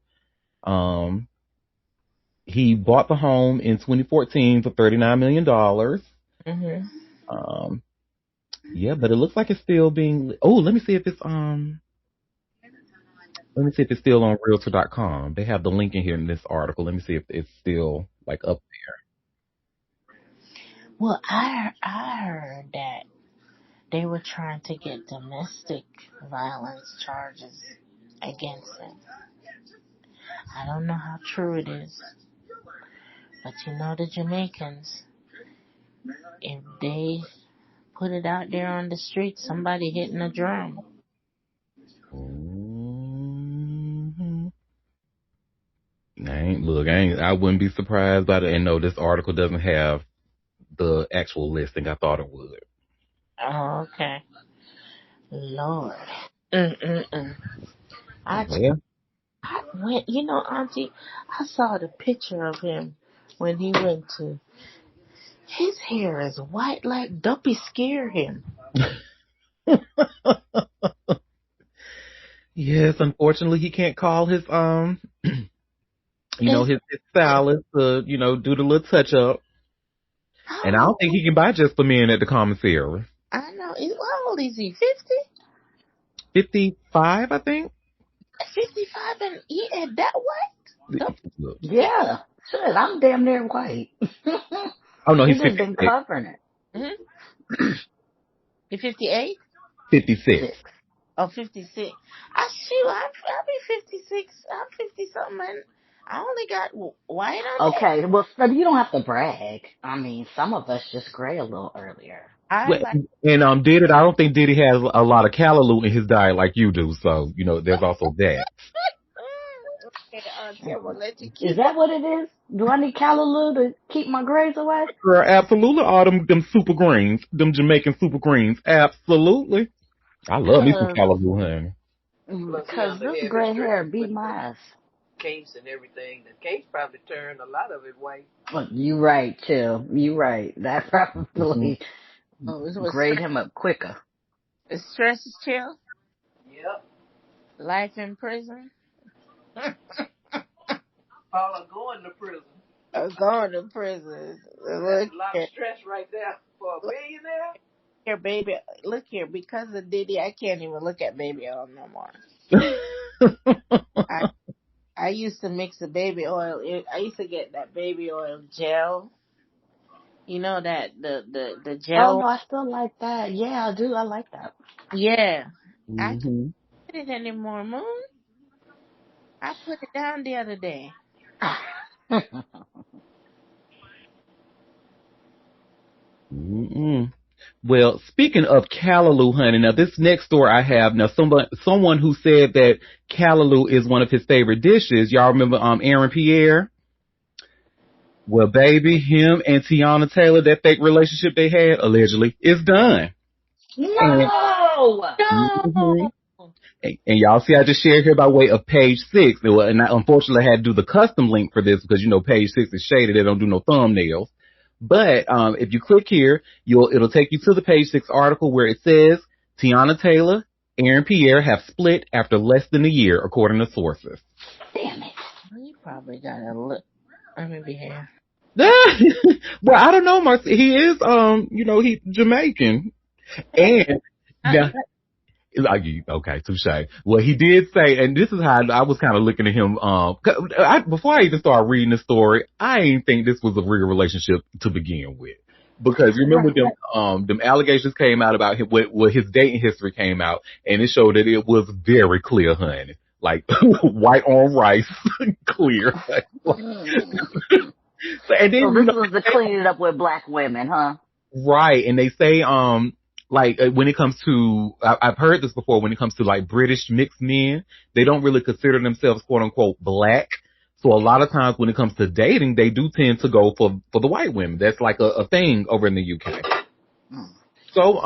Um, he bought the home in 2014 for $39 million. Mhm. Um, yeah, but it looks like it's still being, oh, let me see if it's still on realtor.com. They have the link in here in this article. Let me see if it's still like up. Well, I heard that they were trying to get domestic violence charges against him. I don't know how true it is, but the Jamaicans, if they put it out there on the street, somebody hitting a drum. Mhm. I wouldn't be surprised by it. And no, this article doesn't have the actual listing. I thought it would. Oh, okay. Lord. Mm-mm-mm. I, Well, I went, Auntie, I saw the picture of him when he went to, his hair is white like Duppy scare him. yes, unfortunately, he can't call his It's, his stylist to do the little touch up. And I how don't old? think he can buy just for men at the commissary. I know. How old is he? 50? 55, I think. 55 and he had that white? Duppy Look. scare. Yeah, shit, I'm damn near white. Oh no, He he's just been 58. covering it. Mm-hmm. He 58? 56. 6. Oh, 56. I'll be 56. I'm 50 something and I only got white on it. Okay, well, so you don't have to brag. I mean, some of us just gray a little earlier. I Well, like, and I don't think Diddy has a lot of callaloo in his diet like you do. So there's also that. okay, Auntie, I'm gonna let you Is keep on. that what it is? Do I need callaloo to keep my grays away? Girl, absolutely. All them super greens, them Jamaican super greens. Absolutely. I love me some Cause callaloo, honey. Plus, he Cause under this had his gray hair dread beat with my the ass. case and everything. The case probably turned a lot of it white. Well, you right, too. You right. That Mhm. probably Oh, it was grayed him up quicker. stress chill. Yep. Life in prison. Paula going to prison. Going to prison. That's Look a lot of here, stress right there for a look billionaire. here, baby. Look here, because of Diddy, I can't even look at baby oil no more. I I used to mix the baby oil. I used to get that baby oil gel. You know that the Oh gel. no, I still like that. Yeah, I do. I like that. Yeah, I can't Mhm. put it anymore, Moon. I put it down the other day. Mm-mm. Well, speaking of callaloo, honey, now this next story I have now, someone who said that callaloo is one of his favorite dishes. Y'all remember Aaron Pierre? Well, baby, him and Tiana Taylor, that fake relationship they had allegedly is done. And No. mhm. No. And y'all see, I just shared here by way of page 6. And I unfortunately had to do the custom link for this because page 6 is shaded; they don't do no thumbnails. But if you click here, it'll take you to the page 6 article where it says Tiana Taylor, Aaron Pierre have split after less than a year, according to sources. Damn it. You probably got a look. Let me be here. Well, I don't know, Marcy. He is, he's Jamaican, and now okay, touche. Well, he did say, and this is how I was kind of looking at him. Before I even started reading the story, I didn't think this was a real relationship to begin with, because you remember Right. them allegations came out about him, what his dating history came out, and it showed that it was very clear, honey, like white on rice, clear. Mm. So, and So then this was to clean it up with black women, huh? right, and they say like when it comes to I've heard this before, when it comes to like British mixed men, they don't really consider themselves quote unquote black. So a lot of times when it comes to dating, they do tend to go for the white women. That's like a thing over in the UK. Mm. So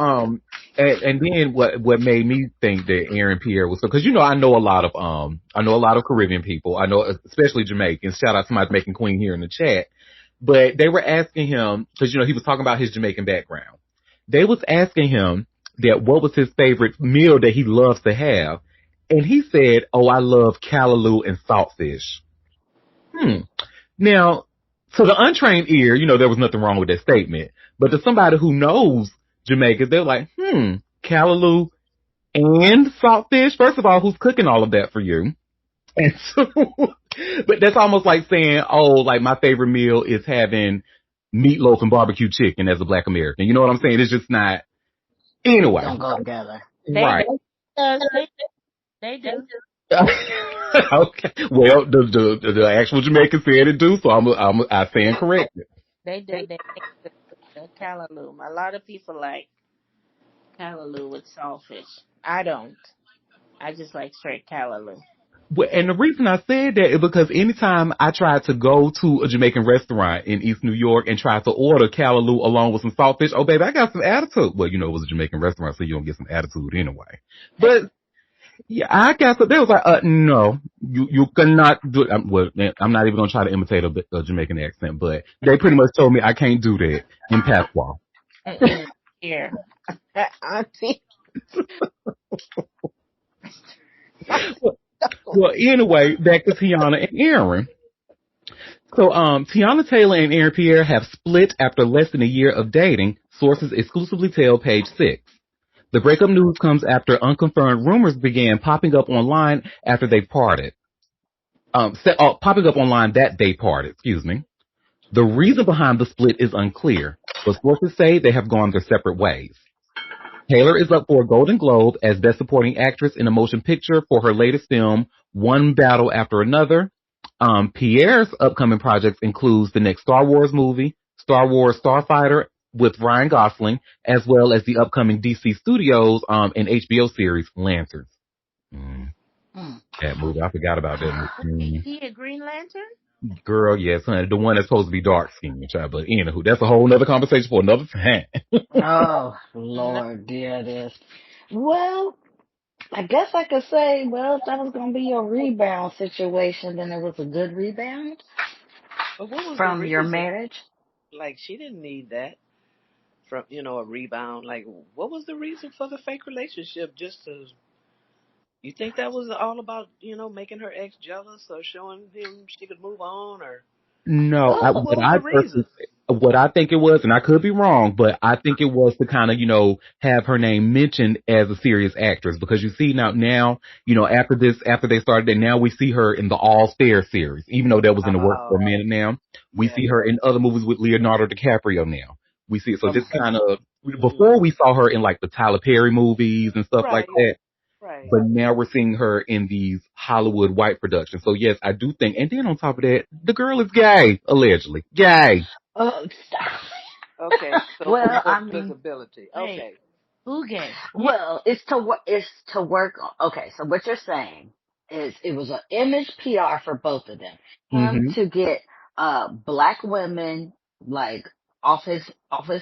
and then what made me think that Aaron Pierre was, because I know a lot of Caribbean people. I know especially Jamaicans. Shout out to my Jamaican queen here in the chat. But they were asking him, because he was talking about his Jamaican background. They was asking him that what was his favorite meal that he loves to have, and he said, "Oh, I love callaloo and saltfish." Now, to the untrained ear, there was nothing wrong with that statement. But to somebody who knows Jamaica, they're like, callaloo and saltfish. First of all, who's cooking all of that for you? And so, but that's almost like saying, oh, like my favorite meal is having meatloaf and barbecue chicken as a black American. You know what I'm saying? It's just not. It Anyway, don't go together. They right. does they do. Okay. Well, the actual Jamaican said it do, so I stand corrected. They do. They make the callaloo. A lot of people like callaloo with saltfish. I don't. I just like straight callaloo. Well, and the reason I said that is because anytime I try to go to a Jamaican restaurant in East New York and try to order callaloo along with some saltfish, oh baby, I got some attitude. Well, it was a Jamaican restaurant, so you don't get some attitude anyway. But yeah, I got some. They was like, no, you cannot do it. I'm not even gonna try to imitate a Jamaican accent, but they pretty much told me I can't do that in patois. Mm-mm. Here, Auntie. Well, anyway, back to Tiana and Aaron. So, Tiana Taylor and Aaron Pierre have split after less than a year of dating. Sources exclusively tell Page 6. The breakup news comes after unconfirmed rumors began popping up online after they parted. Popping up online that they parted, excuse me. The reason behind the split is unclear, but sources say they have gone their separate ways. Taylor is up for a Golden Globe as Best Supporting Actress in a Motion Picture for her latest film, One Battle After Another. Pierre's upcoming projects includes the next Star Wars movie, Star Wars Starfighter with Ryan Gosling, as well as the upcoming DC Studios and HBO series Lanterns. Mm. That movie, I forgot about that movie. He a Green Lantern? Girl, yes, honey, the one that's supposed to be dark skinned, child. But anywho, that's a whole nother conversation for another time. Oh, No. Lord, dear this. Well, I guess I could say, well, if that was going to be your rebound situation, then it was a good rebound But what was the from your reason? marriage. Like she didn't need that from a rebound. Like what was the reason for the fake relationship? Just to you think that was all about making her ex jealous or showing him she could move on or No, what? Oh, What was the reason? what I think it was, and I could be wrong, but I think it was to kind of, have her name mentioned as a serious actress because you see now, after they started that, now we see her in the All Fair series, even though that was in the works for a Oh, minute now. We yeah. see her in other movies with Leonardo DiCaprio now. We see it. So this okay. kind of, Mm. before we saw her in like the Tyler Perry movies and stuff like Right, that. right. But now we're seeing her in these Hollywood white productions. So yes, I do think. And then on top of that, the girl is gay, allegedly. Gay. Stop. Okay, so for Well, more I mean, visibility. Wait, Okay. who gay? well, it's to work on. Okay, so what you're saying is it was an image PR for both of them. Him Mhm. to get black women like off his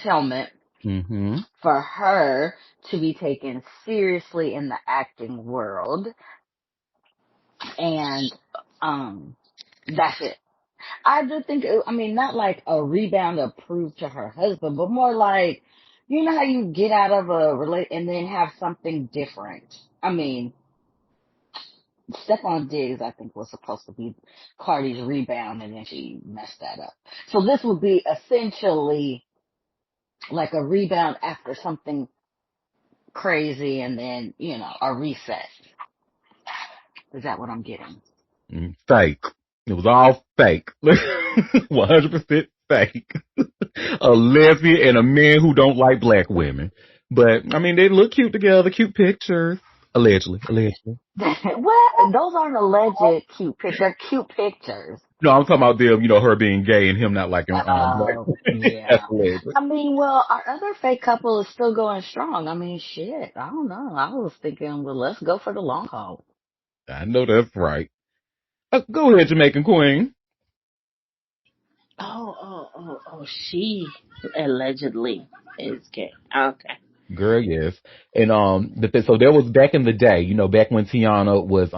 helmet, Mhm. for her to be taken seriously in the acting world, and that's it. I do think, I mean, not like a rebound to prove to her husband, but more like, you know how you get out of a and then have something different. I mean, Stephon Diggs, I think, was supposed to be Cardi's rebound, and then she messed that up. So this would be essentially like a rebound after something crazy, and then, a reset. Is that what I'm getting? Fake. It was all fake. 100% fake. A lesbian and a man who don't like black women. But I mean, they look cute together. Cute pictures. Allegedly. Allegedly. Well, those aren't alleged cute pictures. They're cute pictures. No, I'm talking about them. Her being gay and him not liking black. Oh, That's yeah. alleged. I mean, well, our other fake couple is still going strong. I mean, shit. I don't know. I was thinking, well, let's go for the long haul. I know that's right. Go ahead, Jamaican Queen. She allegedly is gay. Okay. Girl, yes. And so there was back in the day, back when Tiana was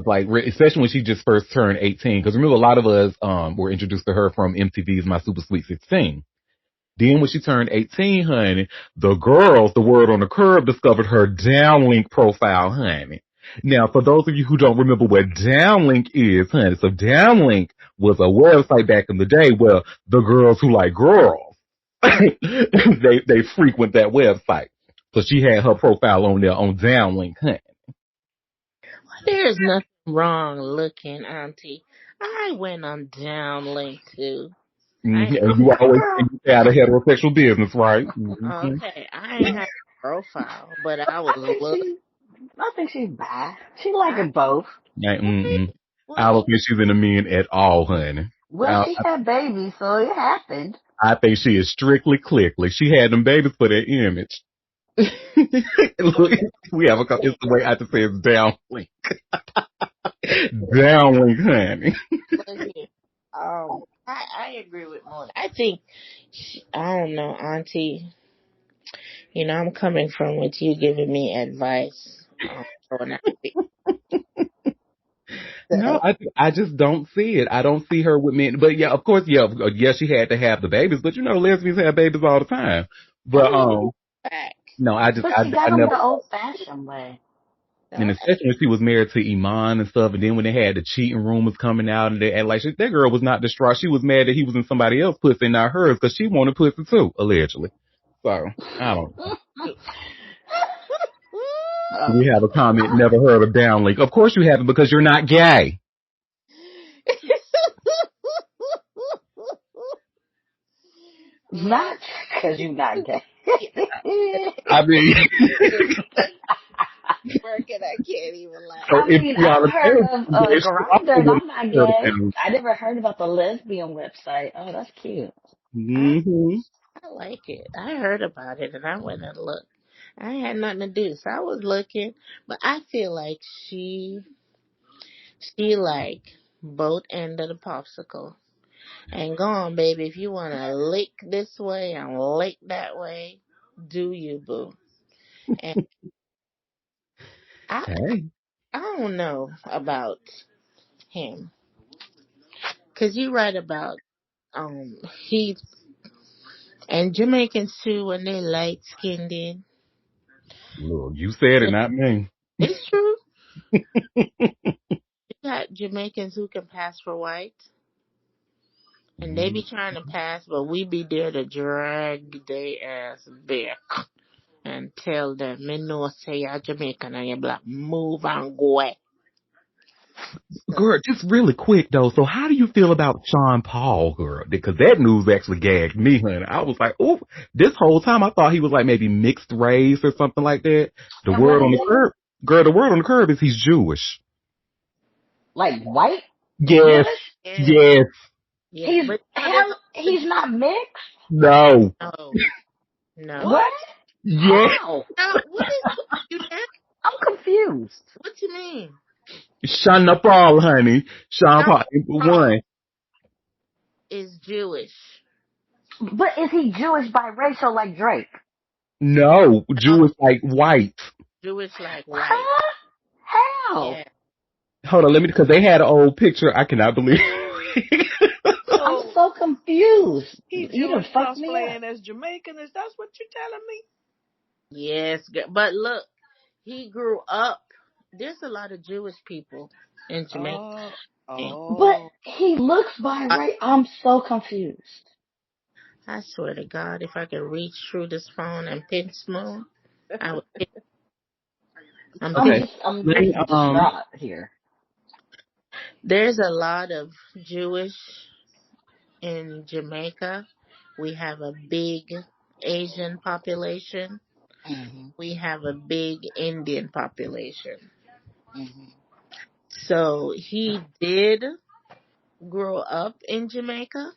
like, especially when she just first turned 18. Because remember, a lot of us were introduced to her from MTV's My Super Sweet 16. Then when she turned 18, honey, the girls, the word on the curb, discovered her downlink profile, honey. Now, for those of you who don't remember what downlink is, honey, so downlink was a website back in the day where the girls who like girls, they frequent that website. So she had her profile on there on downlink, honey. There's nothing wrong looking, Auntie. I went on downlink too. I And you always Girl, and you had a heterosexual business, right? Mm-hmm. okay. I ain't have a profile, but I I was think look. she, I think she's bi. She like I it both. Like, wait, I don't wait. think she's into men at all, honey. Well, she had babies, so it happened. I think she is strictly clickly. She had them babies for their image. Look, we have it's the way I have to say it's downlink. Downlink, honey. Look here. I agree with Mona. I think I don't know, Auntie. I'm coming from with you giving me advice on going out. No, So, I just don't see it. I don't see her with men. But yeah, of course, yeah, she had to have the babies. But lesbians have babies all the time. But oh, back. no, But she I got them never. the old-fashioned way. And Okay. especially when she was married to Iman and stuff, and then when they had the cheating rumors coming out, and like that girl was not distraught. She was mad that he was in somebody else's pussy, not hers, because she wanted pussy too, allegedly. So I don't know. Oh, We have a comment. Never heard of downlink. Of course you haven't, because you're not gay. not because you're not gay. I mean, Working, I can't even so I laugh. if mean, you I've are heard of gay, she Grinder, also and would I'm not have heard of gay. downlink. I never heard about the lesbian website. Oh, that's cute. I, Mm-hmm. I like it. I heard about it and I went and looked. I had nothing to do, so I was looking. But I feel like she like both end of the popsicle. And go on, baby. If you want to lick this way and lick that way, do you, boo. And I Hey, I don't know about him because you write about he and Jamaicans too when they light skinned. look, you said it, Yeah, not me. it's true. You got Jamaicans who can pass for white, and they Mm. be trying to pass, but we be there to drag their ass back and tell them, "Me no say you're Jamaican and you're black. Move and go away." So Girl, just really quick though. So, how do you feel about Sean Paul, girl? Because that news actually gagged me, honey. I was like, oh, this whole time I thought he was like maybe mixed race or something like that. The What word on is the he? curb, girl. The word on the curb is he's Jewish. Like white Yes, Jewish? yeah, yes, yeah, He's but there's hell. a He's not mixed. no, no, no. What? yes. How? Now, what is with you now? I'm confused. What you mean? Sean Paul, honey. Sean Sean Paul, Paul one. is Jewish. But is he Jewish biracial like Drake? No, No, Jewish like white. Jewish like white. Huh? How? Yeah. Hold on, let me, because they had an old picture. I cannot believe. I'm So so confused. he You done Jewish fucked me up. cosplaying as Jamaican? Is that what you're telling me? Yes, but look, he grew up. There's a lot of Jewish people in Jamaica. Oh, But oh. he looks I, biracial. I'm so confused. I swear to God, if I could reach through this phone and pinch Smooth, I would. I'm I'm Okay, pinching. just I'm let me, just distraught here. There's a lot of Jewish in Jamaica. We have a big Asian population. Mhm. We have a big Indian population. Mhm. So he did grow up in Jamaica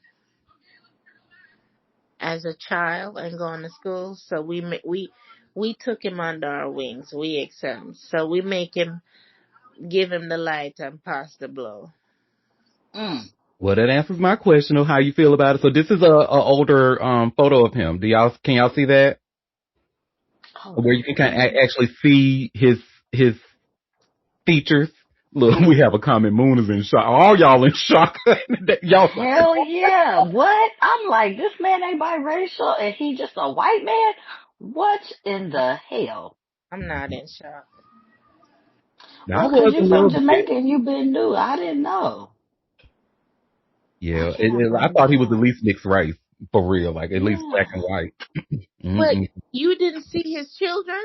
as a child and going to school. So we took him under our wings. We accept him. So we make him give him the light and pass the blow. Mm. well, that answers my question of how you feel about it. So this is a older photo of him. Can y'all see that? Hold Where you on. can kind of actually see his features. Look, we have a comment. Moon is in shock. All y'all in shock. Y'all like, Hell yeah. What? I'm like, this man ain't biracial and he just a white man? What in the hell? I'm not in shock. I Well, 'cause was a you from little bit. Jamaica and you been new. I didn't know. Why Yeah, can't I I bring thought that he was at up? least mixed race for real, like at least black and Yeah. white. But Mm-mm. you didn't see his children?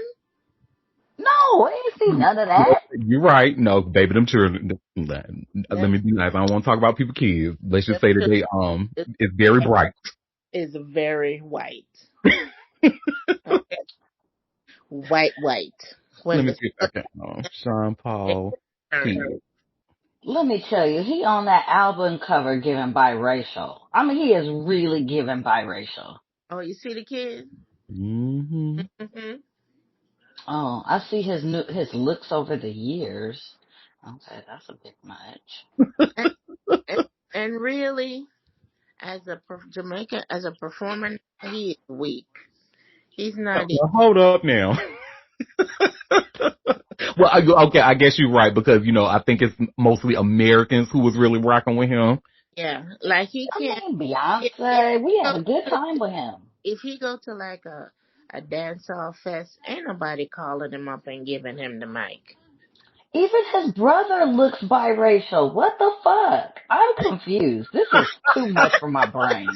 No, I ain't see none of that. You're right. No, baby, them children. Let Them, me be nice. I don't want to talk about people kids. Let's them just say that children they it's very bright. is very white. Okay? White. Let When me the see if I can. Sean sun Paul turned. kid. Let me tell you, he on that album cover giving biracial. I mean, he is really giving biracial. Oh, you see the kid? Mm-hmm. Hmm. Oh, I see his looks over the years. Okay, that's a bit much. And, and and really, Jamaican as a performer, he is weak. He's not. Well, hold up now. Well, okay, I guess you're right because I think it's mostly Americans who was really rocking with him. Yeah, like he I can't. mean, If Beyonce, we he had go a good to, time with him. if he go to like a dance hall fest, ain't nobody calling him up and giving him the mic. Even his brother looks biracial. What the fuck? I'm confused. This is too much for my brain.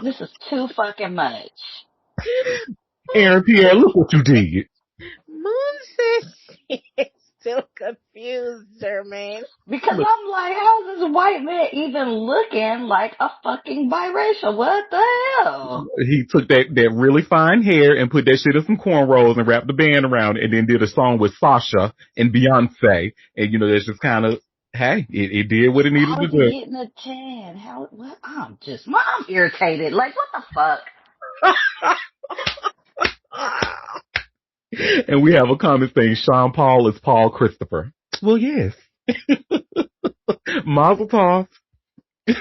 This is too fucking much. Aaron Pierre, look what you did. Moon says she is still confused, Jermaine. Because Look, I'm like, how's this white man even looking like a fucking biracial? What the hell? he took that really fine hair and put that shit in some cornrows and wrapped the band around it and then did a song with Sasha and Beyonce. And that's just kind of, hey, it did what it needed How to is he do. getting a tan? How, what? I'm irritated. Like, what the fuck? And we have a comment saying Sean Paul is Paul Christopher. Well, yes. Mazel tov. Let's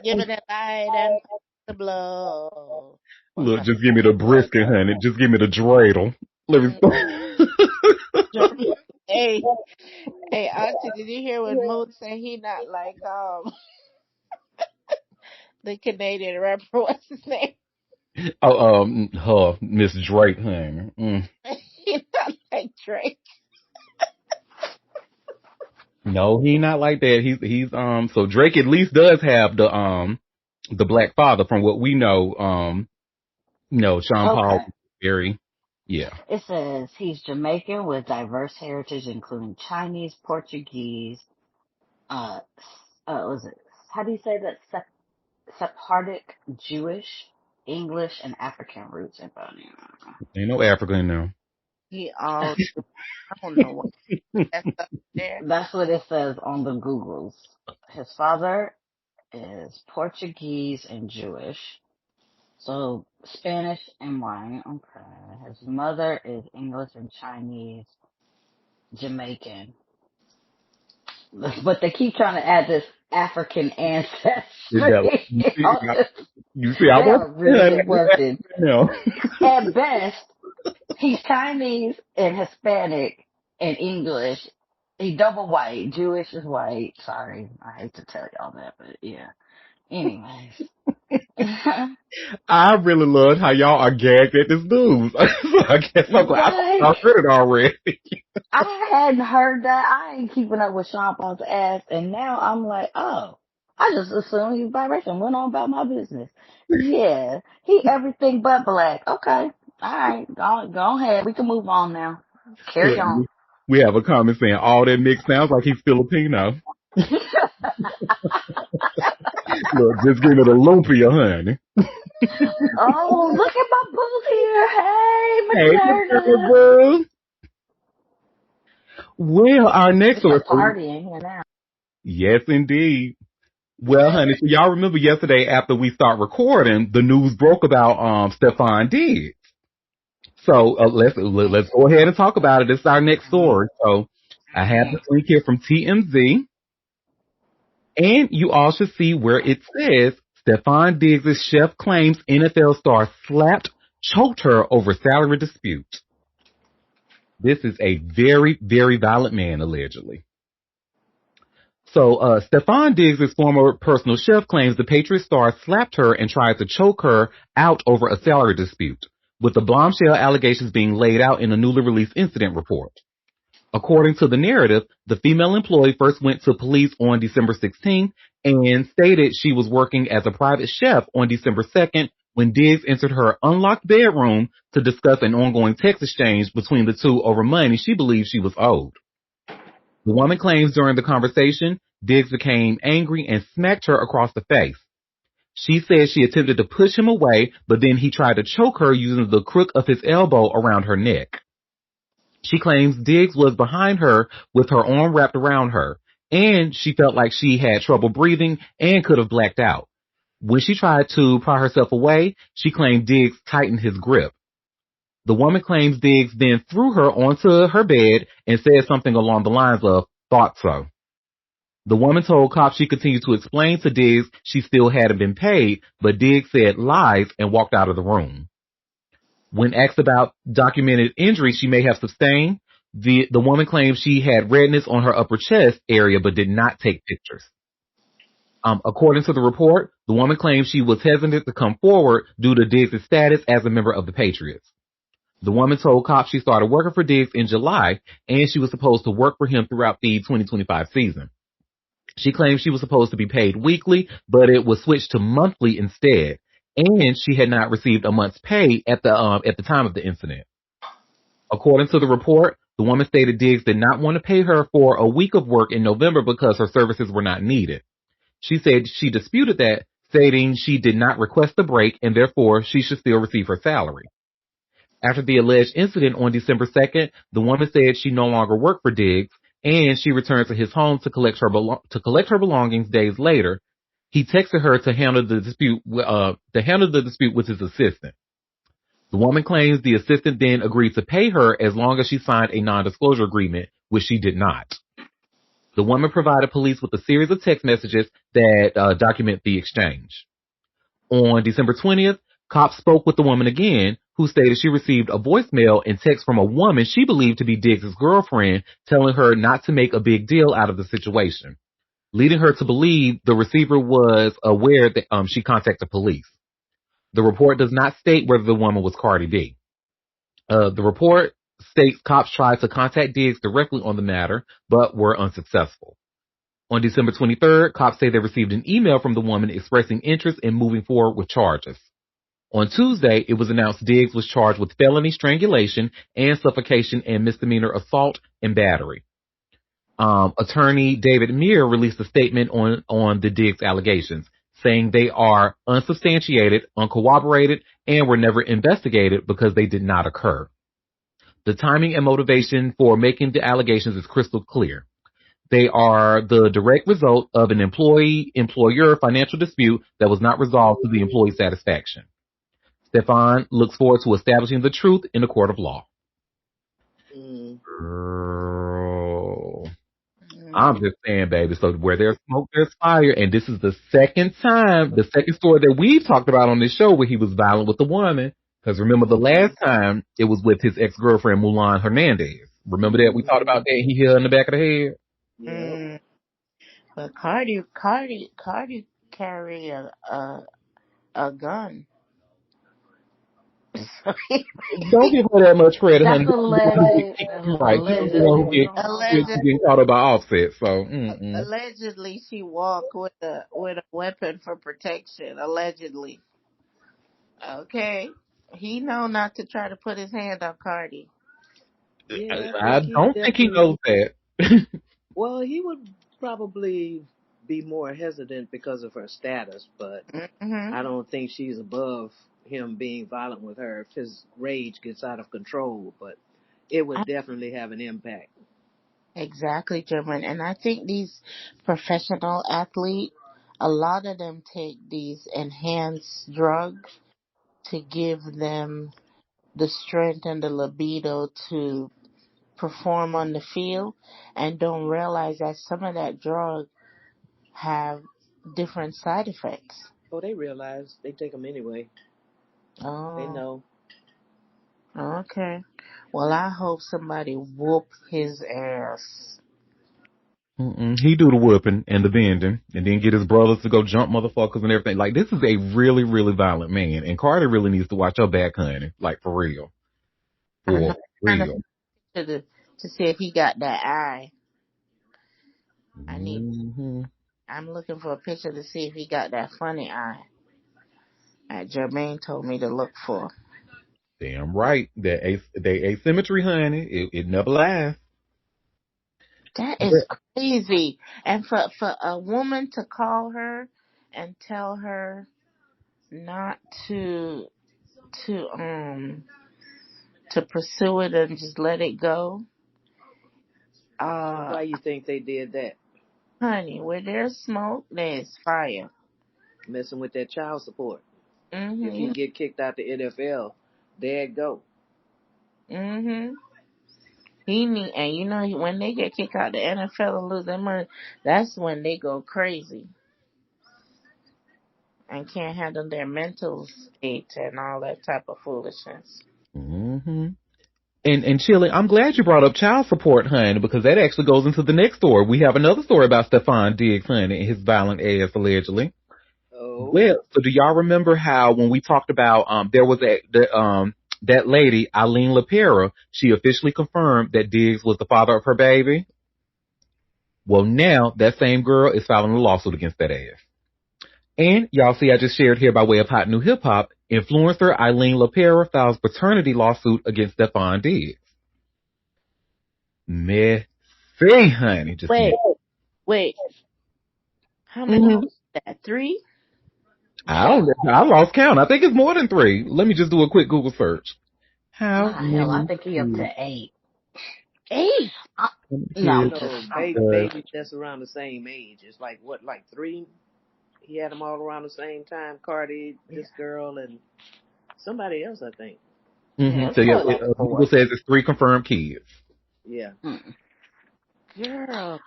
give it a light and pass the blow. What Look, kind just give me the of was brisket, honey. Just give me the dreidel. Let me. that? Hey, hey, Auntie, did you hear what Moon said? He not like the Canadian rapper. What's his name? Oh, her Miss Drake, honey. He not like Drake. No, he not like that. He's. So Drake at least does have the black father from what we know. Sean Paul Okay. very, yeah. It says he's Jamaican with diverse heritage, including Chinese, Portuguese, uh, was it, how do you say that? Sephardic, Jewish, English, and African roots in Bonnie. Ain't no Africa in there. He all I don't know what that's up there. That's what it says on the Googles. His father is Portuguese and Jewish. So Spanish and white. Okay. His mother is English and Chinese, Jamaican. But they keep trying to add this African Is that ancestry. you see? I They was are really working. no. At best, he's Chinese and Hispanic and English. He double white. Jewish is white. Sorry. I hate to tell y'all that, but yeah. Anyways. I really loved how y'all are gagged at this news. So I guess I'm glad Right? I heard it already. I hadn't heard that. I ain't keeping up with Sean Paul's ass, and now I'm like, oh, I just assumed he's biracial. Went on about my business. Yeah, he everything but black. Okay, all right, go ahead. We can move on now. Carry Look, on. we have a comment saying all that mix sounds like he's Filipino. Look, just give it a lumpia, honey. Oh, look at my boo here. Hey, Hey, Materna. boo. Well, our next It's a source. party in here now. Yes, indeed. Well, honey, so y'all remember yesterday after we start recording, the news broke about Stefan Diggs. So let's go ahead and talk about it. It's our next story. So I have this link here from TMZ, and you all should see where it says Stefan Diggs' chef claims NFL star slapped, choked her over salary dispute. This is a very, very violent man, allegedly. So, Stefan Diggs' former personal chef claims the Patriots star slapped her and tried to choke her out over a salary dispute, with the bombshell allegations being laid out in a newly released incident report. According to the narrative, the female employee first went to police on December 16th and stated she was working as a private chef on December 2nd when Diggs entered her unlocked bedroom to discuss an ongoing text exchange between the two over money she believed she was owed. The woman claims during the conversation, Diggs became angry and smacked her across the face. She said she attempted to push him away, but then he tried to choke her using the crook of his elbow around her neck. She claims Diggs was behind her with her arm wrapped around her, and she felt like she had trouble breathing and could have blacked out. When she tried to pry herself away, she claimed Diggs tightened his grip. The woman claims Diggs then threw her onto her bed and said something along the lines of, "Thought so." The woman told cops she continued to explain to Diggs she still hadn't been paid, but Diggs said lies and walked out of the room. When asked about documented injuries she may have sustained, the woman claimed she had redness on her upper chest area but did not take pictures. According to the report, the woman claims she was hesitant to come forward due to Diggs' status as a member of the Patriots. The woman told cops she started working for Diggs in July, and she was supposed to work for him throughout the 2025 season. She claimed she was supposed to be paid weekly, but it was switched to monthly instead, and she had not received a month's pay at the time of the incident. According to the report, the woman stated Diggs did not want to pay her for a week of work in November because her services were not needed. She said she disputed that, stating she did not request the break and therefore she should still receive her salary. After the alleged incident on December 2nd, the woman said she no longer worked for Diggs and she returned to his home to collect her belongings days later. He texted her to handle the dispute with his assistant. The woman claims the assistant then agreed to pay her as long as she signed a non-disclosure agreement, which she did not. The woman provided police with a series of text messages that document the exchange. On December 20th, Cops spoke with the woman again, who stated she received a voicemail and text from a woman she believed to be Diggs' girlfriend, telling her not to make a big deal out of the situation, leading her to believe the receiver was aware that she contacted police. The report does not state whether the woman was Cardi B. The report states cops tried to contact Diggs directly on the matter, but were unsuccessful. On December 23rd, cops say they received an email from the woman expressing interest in moving forward with charges. On Tuesday, it was announced Diggs was charged with felony strangulation and suffocation and misdemeanor assault and battery. Attorney David Meir released a statement on the Diggs allegations, saying they are unsubstantiated, uncorroborated, and were never investigated because they did not occur. The timing and motivation for making the allegations is crystal clear. They are the direct result of an employee-employer financial dispute that was not resolved to the employee's satisfaction. Stefan looks forward to establishing the truth in the court of law. Mm. Girl. I'm just saying, baby. So where there's smoke, there's fire. And this is the second story that we've talked about on this show where he was violent with the woman. Because remember the last time it was with his ex-girlfriend, Mulan Hernandez. Remember that? We talked about that. He hit her in the back of the head. Yep. But Cardi carry a gun. So Don't give her that much credit, honey. That's alleged. Right. She's the one who Allegedly. We don't know. getting caught up by Offset. So, allegedly she walked with a weapon for protection. Allegedly. Okay. He know not to try to put his hand on Cardi. Yeah, I I think he don't think he knows definitely. that. Well, he would probably be more hesitant because of her status, but Mm-hmm. I don't think she's above him being violent with her if his rage gets out of control. But it would definitely have an impact. Exactly, German. And I think these professional athletes, a lot of them take these enhanced drugs to give them the strength and the libido to perform on the field and don't realize that some of that drug have different side effects. Oh, they realize they take them anyway. They Oh, know. okay. Well, I hope somebody whoop his ass. He do the whooping and the bending, and then get his brothers to go jump motherfuckers and everything. Like this is a really, really violent man, and Carter really needs to watch her back, honey. Like for real, I know. for Trying real. to see if he got that eye. I need. hmm I'm looking for a picture to see if he got that funny eye that Jermaine told me to look for. Damn right. They asymmetry, honey. It never lies. That is crazy. And for a woman to call her and tell her not to to um to pursue it and just let it go. Why you think they did that? Honey, where there's smoke, there's fire. Messing with that child support. If he Mhm. get kicked out the NFL, there it go. Mhm. He need, and you know when they get kicked out the NFL and lose their money, that's when they go crazy and can't handle their mental state and all that type of foolishness. hmm And Chili, I'm glad you brought up child support, honey, because that actually goes into the next story. We have another story about Stephon Diggs, honey, and his violent ass allegedly. Oh, Well, so do y'all remember how when we talked about there was that lady Eileen LaPera, she officially confirmed that Diggs was the father of her baby. Well, now that same girl is filing a lawsuit against that ass. And y'all see, I just shared here by way of hot new hip hop, influencer Eileen LaPera files paternity lawsuit against Stephon Diggs. Messy, honey, just Wait, messy. wait, how many hmm is that? 3? I lost count. I think it's more than 3. Let me just do a quick Google search. How My hell, I many think he up to kids 8. 8? No, no, just does baby that's around the same age. It's like what, like three? He had them all around the same time. Cardi, yeah. this girl, and somebody else, I think. Yeah, it's So yeah, more like Google 4. says it's 3 confirmed kids. Yeah. Mm. girl?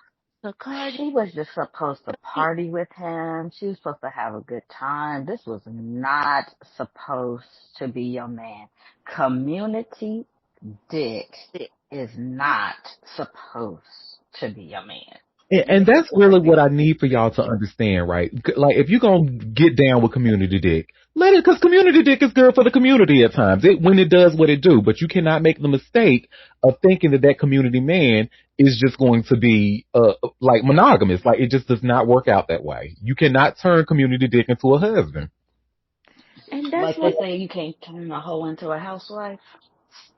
So Cardi, She was just supposed to party with him. She was supposed to have a good time. This was not supposed to be your man. Community dick is not supposed to be your man. And that's really what I need for y'all to understand, right? Like, if you're going to get down with community dick, let it, because community dick is good for the community at times, when it does what it do. But you cannot make the mistake of thinking that that community man is just going to be, like, monogamous. Like, it just does not work out that way. You cannot turn community dick into a husband. and that's Like they what say, you can't turn a hoe into a housewife.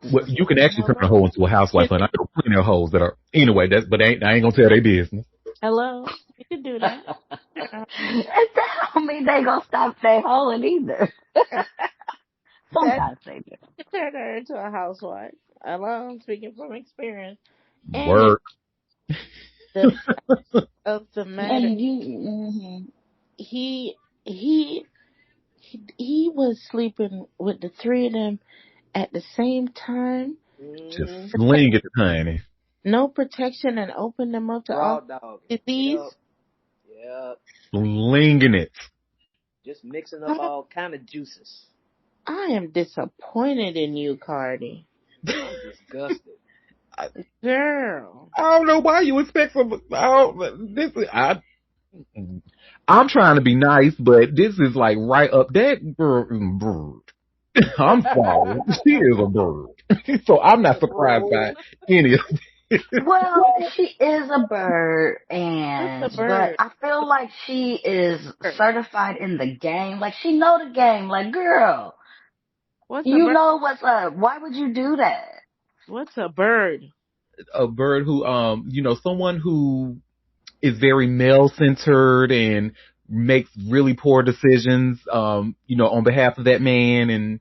This Well, is you what can we actually know turn a right hoe now. into a housewife, and I know plenty of hoes that are, anyway, but I ain't going to tell their business. hello. You can do that. Uh, And that don't mean they gonna stop their hoeing either. that Sometimes they do. can turn her into a housewife. Hello, I'm speaking from experience. And Work. the fact of the matter, And you, mm-hmm. he he he was sleeping with the three of them at the same time. Just Mm-hmm. sling it, honey. No protection and open them up to Raw all dog. disease. Yep. Yep. Slinging it. Just mixing up all kind of juices. I am disappointed in you, Cardi. I'm disgusted. Girl. I don't know why you expect some. I'm trying to be nice, but this is like right up that bird. I'm sorry, she is a bird, so I'm not surprised by any of this. Well, she is a bird, What's a but bird? I feel like she is Bird. certified in the game. Like she know the game. Like girl, What's a you bird? know what's up. Why would you do that? What's a bird? A bird who, someone who is very male centered and makes really poor decisions, on behalf of that man. And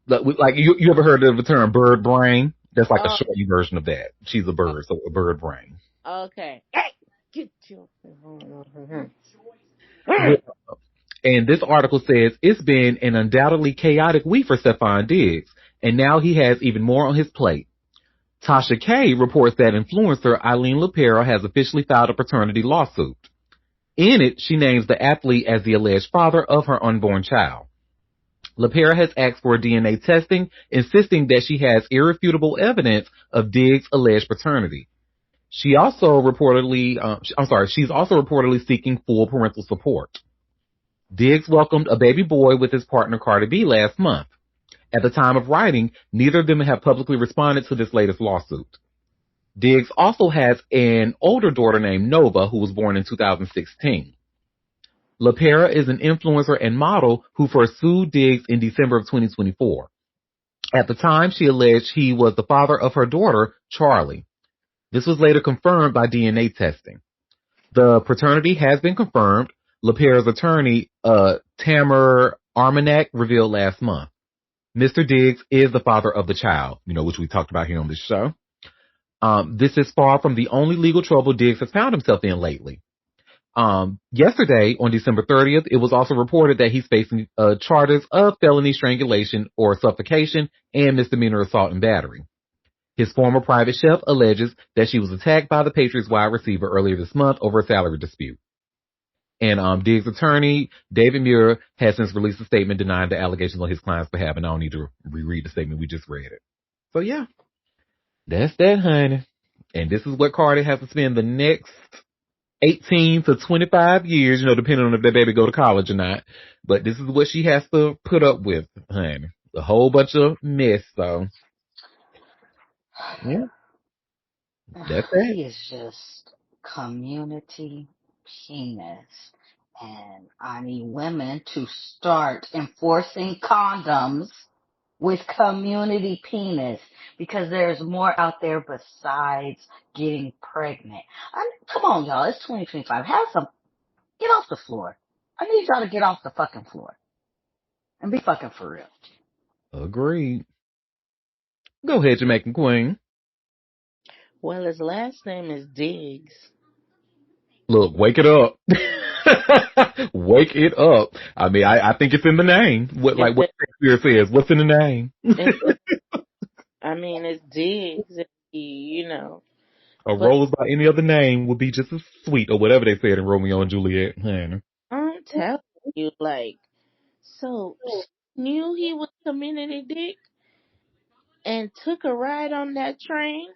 like you ever heard of the term bird brain? That's like a Oh, shortened version of that. She's a bird, so a bird brain. okay. Hey, get you. Well, and this article says it's been an undoubtedly chaotic week for Stephon Diggs, and now he has even more on his plate. Tasha K reports that influencer Eileen LaPera has officially filed a paternity lawsuit. In it, she names the athlete as the alleged father of her unborn child. LaPera has asked for DNA testing, insisting that she has irrefutable evidence of Diggs' alleged paternity. She's also reportedly seeking full parental support. Diggs welcomed a baby boy with his partner Cardi B last month. At the time of writing, neither of them have publicly responded to this latest lawsuit. Diggs also has an older daughter named Nova, who was born in 2016. LaPera is an influencer and model who first sued Diggs in December of 2024. At the time, she alleged he was the father of her daughter, Charlie. This was later confirmed by DNA testing. The paternity has been confirmed. LaPera's attorney, Tamer Armanek, revealed last month. Mr. Diggs is the father of the child, which we talked about here on this show. This is far from the only legal trouble Diggs has found himself in lately. Yesterday, on December 30th, it was also reported that he's facing charges of felony strangulation or suffocation and misdemeanor assault and battery. His former private chef alleges that she was attacked by the Patriots wide receiver earlier this month over a salary dispute. And Diggs' attorney, David Muir, has since released a statement denying the allegations on his client's behalf, and I don't need to reread the statement. We just read it. So, yeah, that's that, honey. And this is what Cardi has to spend the next 18 to 25 years, depending on if that baby go to college or not. But this is what she has to put up with, honey. A whole bunch of mess, so, yeah, that's that. He is just community penis. And I need women to start enforcing condoms with community penis because there's more out there besides getting pregnant. Come on, y'all. It's 2025. Get off the floor. I need y'all to get off the fucking floor and be fucking for real. Agreed. Go ahead, Jamaican Queen. Well, his last name is Diggs. Look, wake it up. Wake it up. I mean, I think it's in the name. What Shakespeare says, what's in the name? I mean, it's Diggs. A But rose by any other name would be just as sweet, or whatever they said in Romeo and Juliet. Honey. I'm telling you, like, so she knew he was community dick and took a ride on that train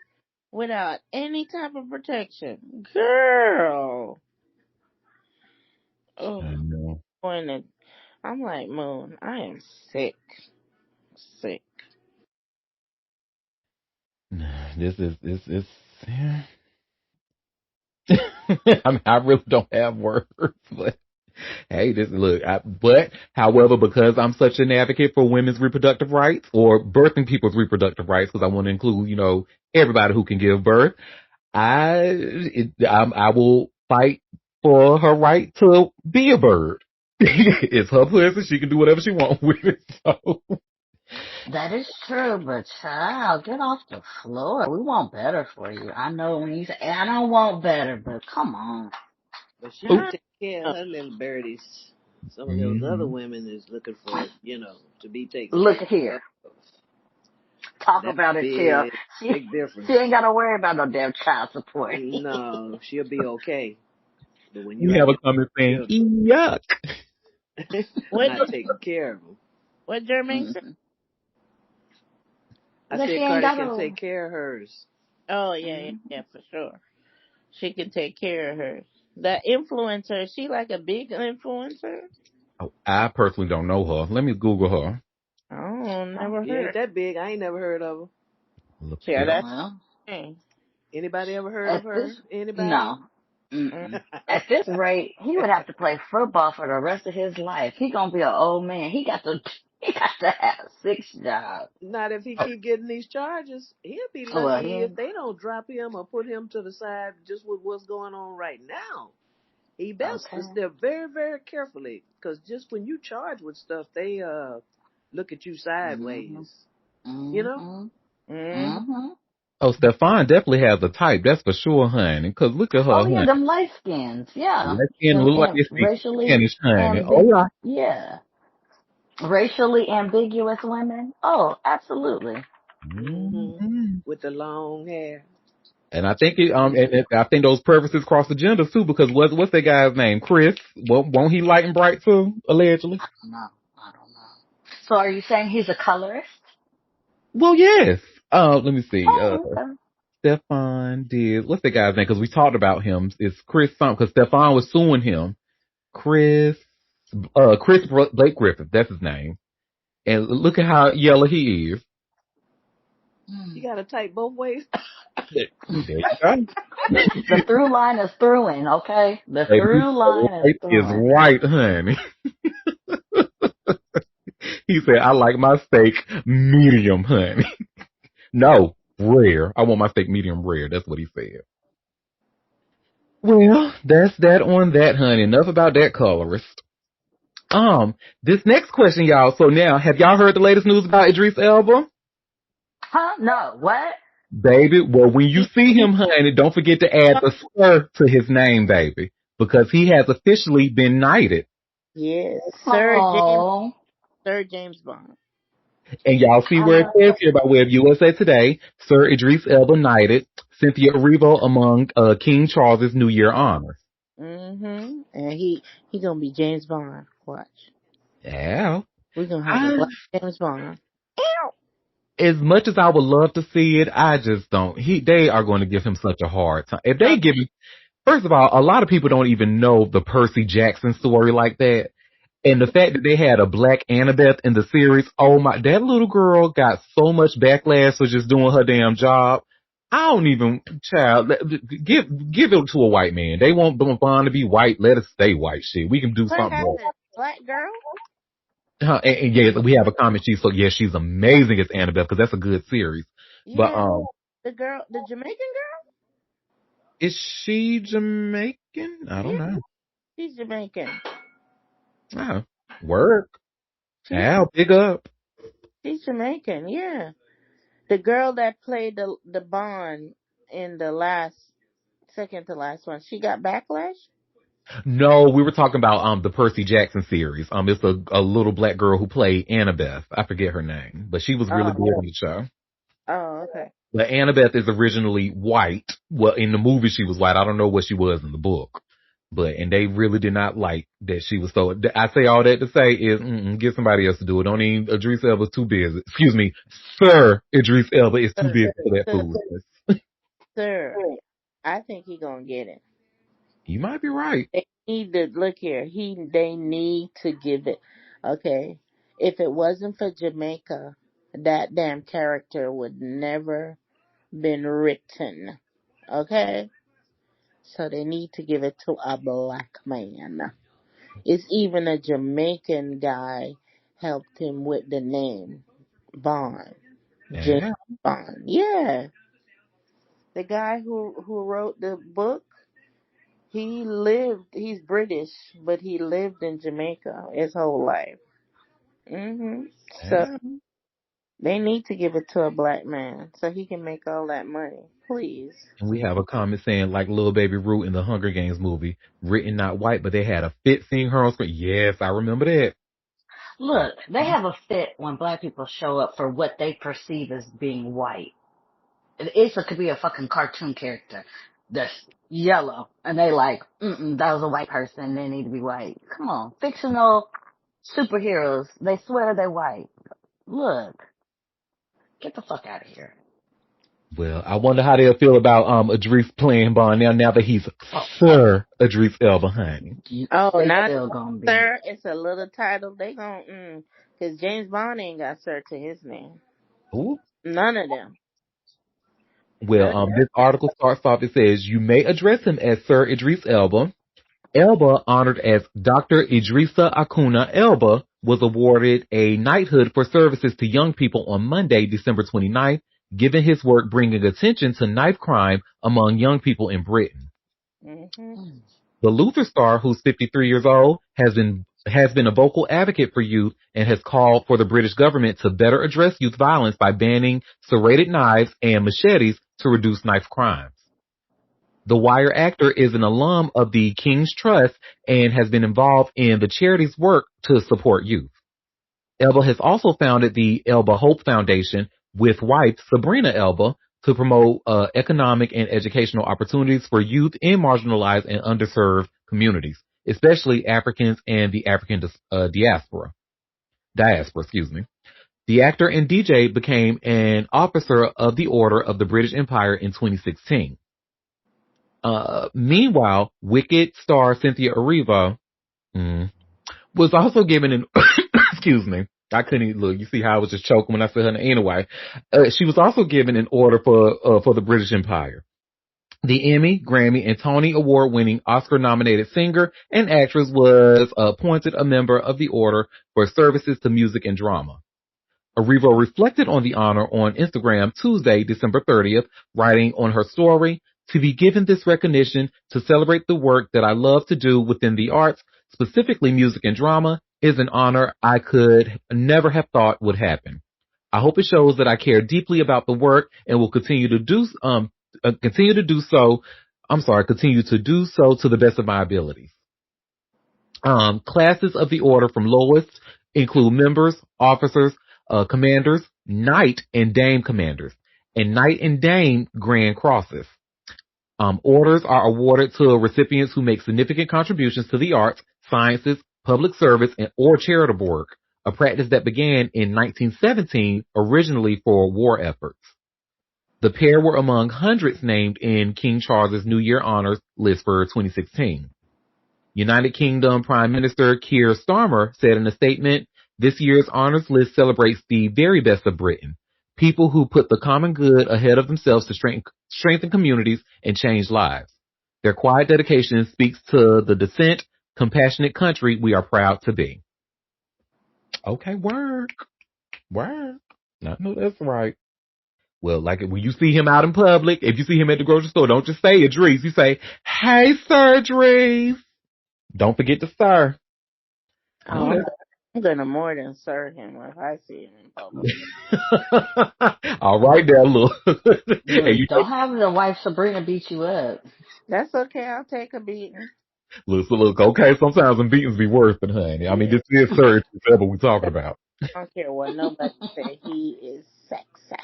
without any type of protection. Girl. I Oh, know. going to, I'm like, Moon, I am sick. Sick. This is. Yeah. I mean, I really don't have words, but hey, this look. But however, because I'm such an advocate for women's reproductive rights or birthing people's reproductive rights, because I want to include, everybody who can give birth, I will fight for her right to be a bird. It's her pussy; she can do whatever she wants with it. So, That is true, but child, get off the floor. We want better for you. I know when you say, I don't want better, but come on. But she ooh, can take care of her little birdies. Some of those other mhm. women is looking for, to be taken Look care at here. of. Talk That's about it, chill. big, She, big she difference. ain't got to worry about no damn child support. No, she'll be okay. But when you We out have a here comment saying, children, "Yuck." What, not taking care of them, what Jermaine said? Mm-hmm. I That she said ain't Cardi got can to. take care of hers. Oh, yeah, yeah, Mm-hmm. yeah, for sure. She can take care of her. That influencer, is she like a big influencer? Oh, I personally don't know her. Let me Google her. Oh, never She ain't heard. that big. I ain't never heard of her. Look Yeah, it. that's Well, the thing. Anybody ever heard of at this, her? Anybody? no. Mm-mm. At this rate, he would have to play football for the rest of his life. He gonna be an old man. He got to, he got to have 6 jobs. Not if he keep getting these charges. He'll be Well, lucky if he, they don't drop him or put him to the side just with what's going on right now. He best to okay. step very, very carefully because just when you charge with stuff, they look at you Mm-hmm. sideways. You know? Mm-hmm. Mm-hmm. Mm-hmm. Oh, Stefan definitely has a type. That's for sure, honey. Cause look at her, Oh yeah, honey. them light skins. Yeah. Light skin Them look like they speak racially Spanish, honey. Oh, ambig, yeah. yeah. Racially ambiguous women. Oh, absolutely. Mhm. hmm With the long hair. And I think I think those preferences cross the genders too. Because what's that guy's name? Chris. Won't he light and bright too? Allegedly. No, I don't know. So are you saying he's a colorist? Well, yes. Let me see. Oh, okay. Stefan did. What's that guy's name? Because we talked about him. It's Chris something. Because Stefan was suing him. Chris. Blake Griffith. That's his name. And look at how yellow he is. You Hmm. got to type both ways. There you go. The through line is throughing, okay? The Baby, through line is right is throughing. right, honey. He said, I like my steak medium, honey. No, rare. I want my steak medium rare. That's what he said. Well, that's that on that, honey. Enough about that colorist. This next question, y'all. So now, have y'all heard the latest news about Idris Elba? Huh? No, what? Baby, well, when you see him, honey, don't forget to add the sir to his name, baby, because he has officially been knighted. Yes, Oh, Sir James Bond. And y'all see where it uh, says here by way of USA Today, Sir Idris Elba knighted Cynthia Erivo among King Charles's New Year honors. Mm-hmm. And he gonna be James Bond. Watch. Yeah. We're gonna have a I, black James Bond. Ow! as much as I would love to see it, I just don't. They are going to give him such a hard time. If they give him, first of all, a lot of people don't even know the Percy Jackson story like that. And the fact that they had a black Annabeth in the series, oh my, that little girl got so much backlash for just doing her damn job. I don't even, child, give it to a white man. They want Bond to be white. Let us stay white. Shit, we can do What something else. happened? Black girl? And yes, we have a comment. Yes, she's amazing as Annabeth because that's a good series. But Yeah, the girl, the Jamaican girl. is she Jamaican? I don't Yeah, know. she's Jamaican. Oh, work. She's Al, big up. she's Jamaican. Yeah, the girl that played the Bond in the last second to last one. She got backlash. No, we were talking about the Percy Jackson series. It's a little black girl who played Annabeth. I forget her name, but she was really Oh, good in the show. oh, okay. But Annabeth is originally white. Well, in the movie she was white. I don't know what she was in the book. But, and they really did not like that she was so, I say all that to say is, get somebody else to do it. Don't even, Idris Elba's too busy. Excuse me, Sir Idris Elba is too Sir, busy for that sir, foolishness. sir, I think he gonna get it. You might be right. They need to look here. They need to give it. Okay, if it wasn't for Jamaica, that damn character would never been written. Okay, so they need to give it to a black man. It's even a Jamaican guy helped him with the name Bond, James Yeah. Bond. Yeah, the guy who wrote the book. He lived. He's British, but he lived in Jamaica his whole life. So Yeah. they need to give it to a black man so he can make all that money. Please. And we have a comment saying, like Little Baby Ruth in the Hunger Games movie, written not white, but they had a fit seeing her on screen. Yes, I remember that. Look, they have a fit when black people show up for what they perceive as being white. It could be a fucking cartoon character that's yellow, and they like, that was a white person, they need to be white. Come on, fictional superheroes, they swear they're white. Look, get the fuck out of here. Well, I wonder how they'll feel about Idris playing Bond now that he's Oh, Sir Idris Elba, honey. Oh, they not still gonna be. sir. It's a little title. They gon' because James Bond ain't got sir to his name. Ooh. None of them. Well, this article starts off, it says, you may address him as Sir Idris Elba. Elba, honored as Dr. Idrissa Acuna Elba, was awarded a knighthood for services to young people on Monday, December 29th, given his work bringing attention to knife crime among young people in Britain. Mm-hmm. The Luther star, who's 53 years old, has been a vocal advocate for youth and has called for the British government to better address youth violence by banning serrated knives and machetes to reduce knife crimes. The Wire actor is an alum of the King's Trust and has been involved in the charity's work to support youth. Elba has also founded the Elba Hope Foundation with wife Sabrina Elba to promote economic and educational opportunities for youth in marginalized and underserved communities, especially Africans and the African diaspora. Excuse me. The actor and DJ became an officer of the Order of the British Empire in 2016. Meanwhile, Wicked star Cynthia Erivo was also given an excuse me. I couldn't even look. You see how I was just choking when I said her name anyway. She was also given an order for the British Empire. The Emmy, Grammy, and Tony Award-winning Oscar-nominated singer and actress was appointed a member of the Order for Services to Music and Drama. Arrivo reflected on the honor on Instagram Tuesday, December 30th, writing on her story, to be given this recognition to celebrate the work that I love to do within the arts, specifically music and drama, is an honor I could never have thought would happen. I hope it shows that I care deeply about the work and will continue to do so to the best of my abilities. Classes of the order from lowest include members, officers, commanders, knight and dame commanders, and knight and dame grand crosses. Orders are awarded to recipients who make significant contributions to the arts, sciences, public service, or charitable work, a practice that began in 1917, originally for war efforts. The pair were among hundreds named in King Charles's New Year honors list for 2016. United Kingdom Prime Minister Keir Starmer said in a statement, this year's honors list celebrates the very best of Britain, people who put the common good ahead of themselves to strengthen communities and change lives. Their quiet dedication speaks to the decent, compassionate country we are proud to be. Okay, word. I know that's right. Well, like when you see him out in public, if you see him at the grocery store, don't just say Idris. You say, hey, Sir Idris. Don't forget to sir. Oh, I'm gonna more than serve him if I see him in public. All right, there, look. And you Don't have the wife Sabrina beat you up. That's okay. I'll take a beating. look. Okay, sometimes them beatings be worse than honey. I mean, this is surgery. Whatever we talking about. I don't care what nobody say. He is sexy.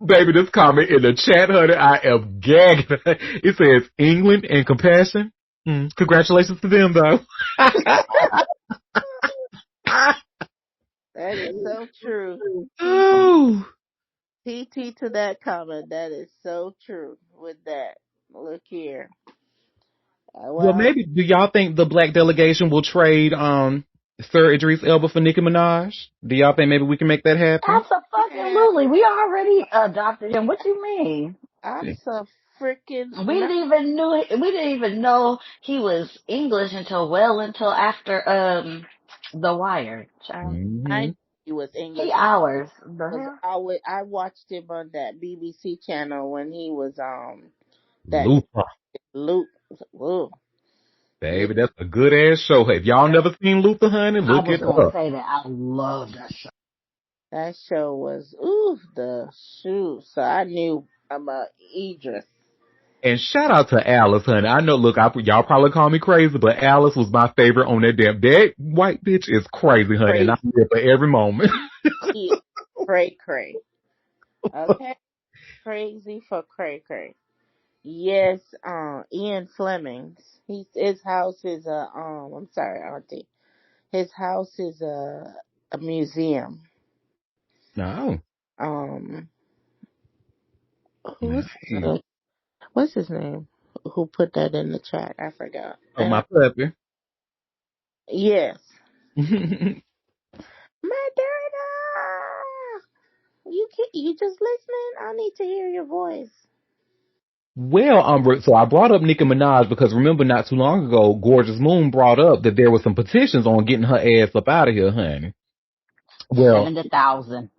Baby, this comment in the chat, honey, I am gagging. It says England and compassion. Congratulations to them, though. That is so true. Oh. TT to that comment. That is so true with that. Look here. Well, Well, maybe, do y'all think the black delegation will trade Sir Idris Elba for Nicki Minaj? Do y'all think maybe we can make that happen? yeah, Absolutely. We already adopted him. What you mean? I'm so freaking We not. didn't even know he was English until after The Wire. Child. I Mm-hmm. knew he was He English ours. The because hell? I watched him on that BBC channel when he was that Luther. Luke. Whoa, Baby, that's a good ass show. If y'all that, never seen Luther, honey, I look was it gonna up. say that. I love that show. that show was the shoot. So I knew about Idris. And shout out to Alice, honey. I know, look, y'all probably call me crazy, but Alice was my favorite on that damn. That white bitch is crazy, honey, and Crazy, I'm here for every moment. he is cray. Okay, crazy for cray. Yes, Ian Fleming's. His house is a I'm sorry, Auntie. His house is a museum. No. Um, who's Nice. what's his name? Who put that in the chat? I forgot. Oh, my puppy. Yes, Moderna. You just listening? I need to hear your voice. Well, so I brought up Nicki Minaj because remember not too long ago, Gorgeous Moon brought up that there were some petitions on getting her ass up out of here, honey. Well, 70,000.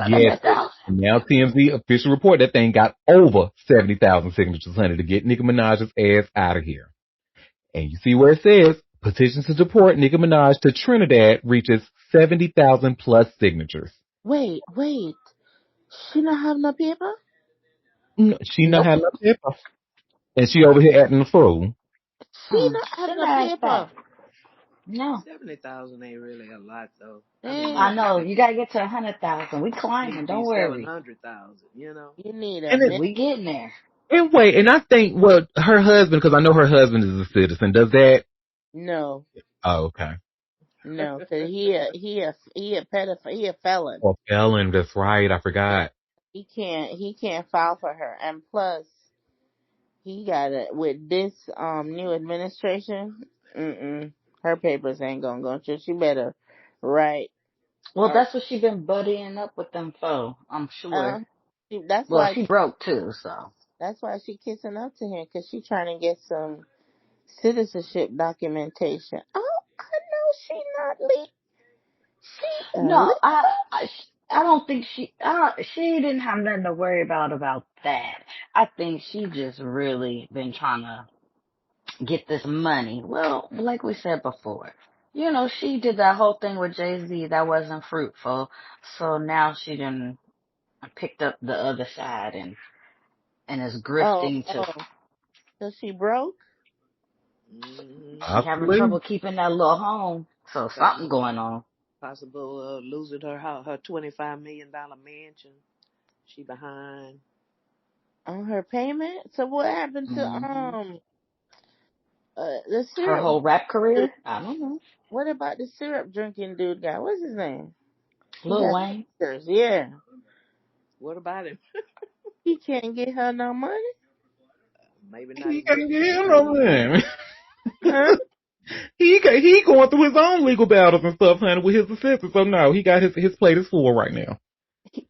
yes. 70,000. Now TMZ official report that thing got over 70,000 signatures, honey, to get Nicki Minaj's ass out of here. And you see where it says petitions to deport Nicki Minaj to Trinidad reaches 70,000 plus signatures. Wait. She not have no paper? No, she not Nope. had no paper. And she over here acting a fool. She not have Send no that ass paper. back. No. 70,000 ain't really a lot though. I mean, Hey, I know. You gotta get to 100,000. We climbing. need to be Don't worry. 700,000. You know. you need a And it, minute. We getting there. and wait, and I think, well, her husband, because I know her husband is a citizen, does that? No, Oh, okay. no, cause he a pedophile. He a felon. Well, Ellen, that's right. I forgot. He can't file for her. And plus, he got it with this new administration. Her papers ain't gonna go through. She better write. Well, that's what she been buddying up with them for, I'm Uh, sure. that's Well, why she broke too, so. she kissing up to him because she trying to get some citizenship documentation. Oh, I know she not legal. She No, illegal. I don't think she didn't have nothing to worry about that. I think she just really been trying to get this money. Well, like we said before, she did that whole thing with Jay-Z that wasn't fruitful. So now she done picked up the other side and is Oh, grifting to, so she broke. she having trouble Possibly. keeping that little home. So something Possible, going on. possible losing her house, her $25 million mansion. She behind. On her payment. So what happened to Hmm the Her syrup whole rap dude? career? I don't know. What about the syrup drinking dude guy? What's his name? He Lil got Wayne? sisters. Yeah, What about him? he can't get her no money. Maybe not He as much can't as get he him should. no man. Huh? He going through his own legal battles and stuff, honey, with his assistants. So no, he got his plate is full right now.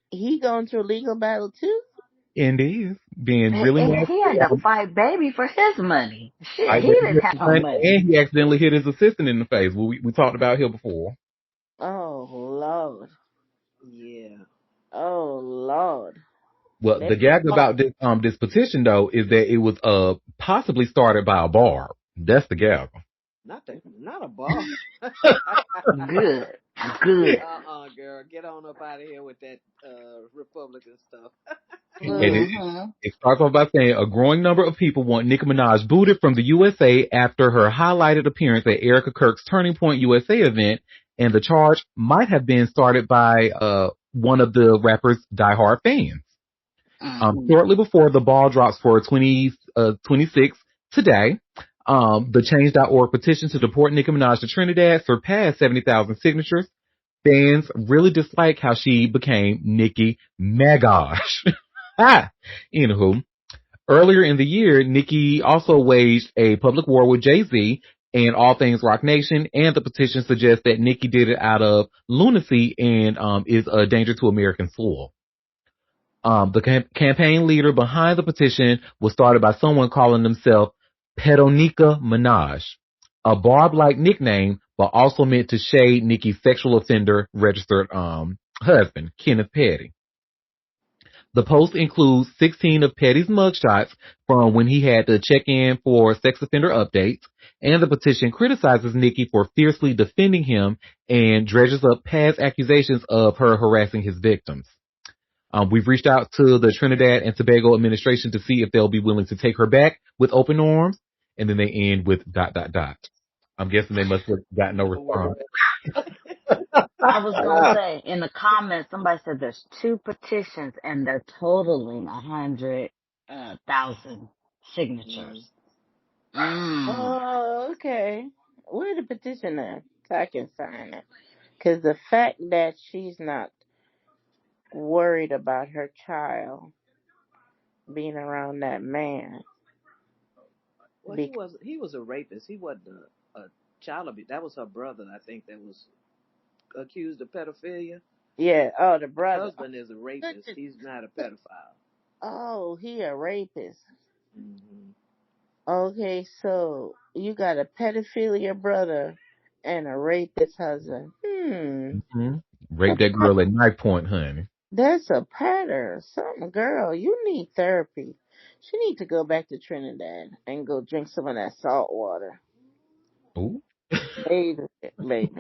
He going through legal battle too. And he is being really And he had to nasty. fight baby for his money. Shit, I he bet didn't have no money. and he accidentally hit his assistant in the face. We talked about him before. Oh Lord. Yeah. Oh Lord. Well, They the gag about this petition though is that it was possibly started by a bar. That's the gag. Not a bar. Good. Good. Girl, get on up out of here with that Republican stuff. And look. it starts off by saying a growing number of people want Nicki Minaj booted from the USA after her highlighted appearance at Erica Kirk's Turning Point USA event, and the charge might have been started by one of the rapper's diehard fans. Mm-hmm. Shortly before the ball drops for 26 today, the Change.org petition to deport Nicki Minaj to Trinidad surpassed 70,000 signatures. Fans really dislike how she became Nicki Minaj. Anywho, earlier in the year, Nicki also waged a public war with Jay-Z and All Things Rock Nation, and the petition suggests that Nicki did it out of lunacy and is a danger to American soil. The campaign leader behind the petition was started by someone calling themselves Pedonica Minaj, a Barb-like nickname, but also meant to shade Nicki's sexual offender registered husband, Kenneth Petty. The post includes 16 of Petty's mugshots from when he had to check in for sex offender updates, and the petition criticizes Nicki for fiercely defending him and dredges up past accusations of her harassing his victims. We've reached out to the Trinidad and Tobago administration to see if they'll be willing to take her back with open arms, and then they end with ... I'm guessing they must have got no No word. response. I was gonna say in the comments, somebody said there's two petitions and they're totaling 100,000 Mm. signatures. Mm. Oh, okay. Where the petition at? So I can sign it. Because the fact that she's not worried about her child being around that man. Well, Because, he was a rapist. He wasn't a child abuse. That was her brother, I think, that was accused of pedophilia. yeah, oh, the Her brother. husband is a Look rapist. at- He's not a pedophile. Oh, he a rapist. Hmm. Okay, so you got a pedophilia brother and a rapist husband. Hmm. Rape that girl at knife point, honey. That's a pattern. Some girl, you need therapy. She need to go back to Trinidad and go drink some of that salt water. Ooh. Bathe in it, baby.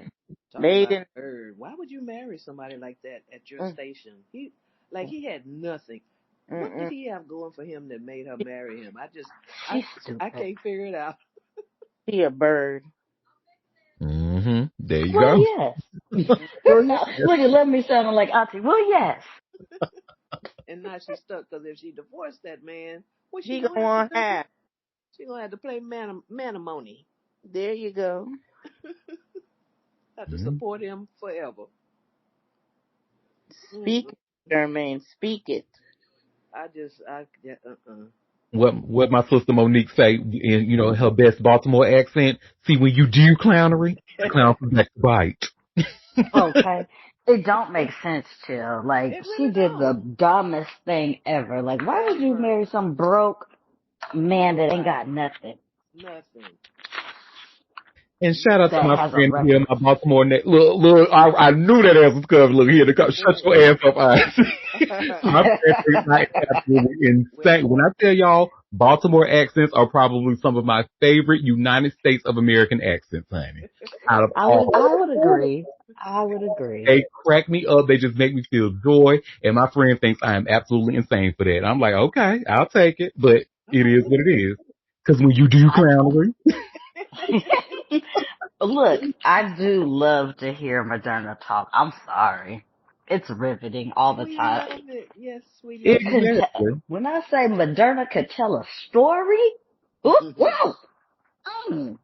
Talk Bathe about in bird. Why would you marry somebody like that at your mm, station? He had nothing. What did mm. he have going for him that made her marry him? I She's I stupid. can't figure it out. He a bird. There you Well, go. yes. Well, yeah. Look, it let me sounding like Auntie. Well, yes. And now she's stuck because if she divorced that man, what she He gonna gonna have to want do? half. She gonna have to play manimony. There you go. Have to Mhm. support him forever. Speak Mm-mm. it, Jermaine. Speak it. Yeah, What my sister Monique say in her best Baltimore accent. See, when you do clownery, the clown comes back to bite. Okay. It don't make sense, Chill. Like, it she really did don't. the dumbest thing ever. Like, why would you Ever. marry some broke man that ain't got Nobody. nothing Nothing. And shout out to Nothing. that my has a friend here, record? my Baltimore neck. Look, I knew that ass was coming. Look here, shut your ass up, eyes. My friend thinks I am absolutely Well, insane. When I tell y'all, Baltimore accents are probably some of my favorite United States of American accents, honey. Out of I all, would agree. I would agree. they crack me up. They just make me feel joy. And my friend thinks I am absolutely insane for that. I'm like, okay, I'll take it, but it is what it is. Because when you do I clownery, look. I do love to hear Moderna talk. I'm sorry. It's riveting all the we time. love it. Yes, we love it. Could exactly. when I say Moderna could tell a story, ooh, ooh, mm,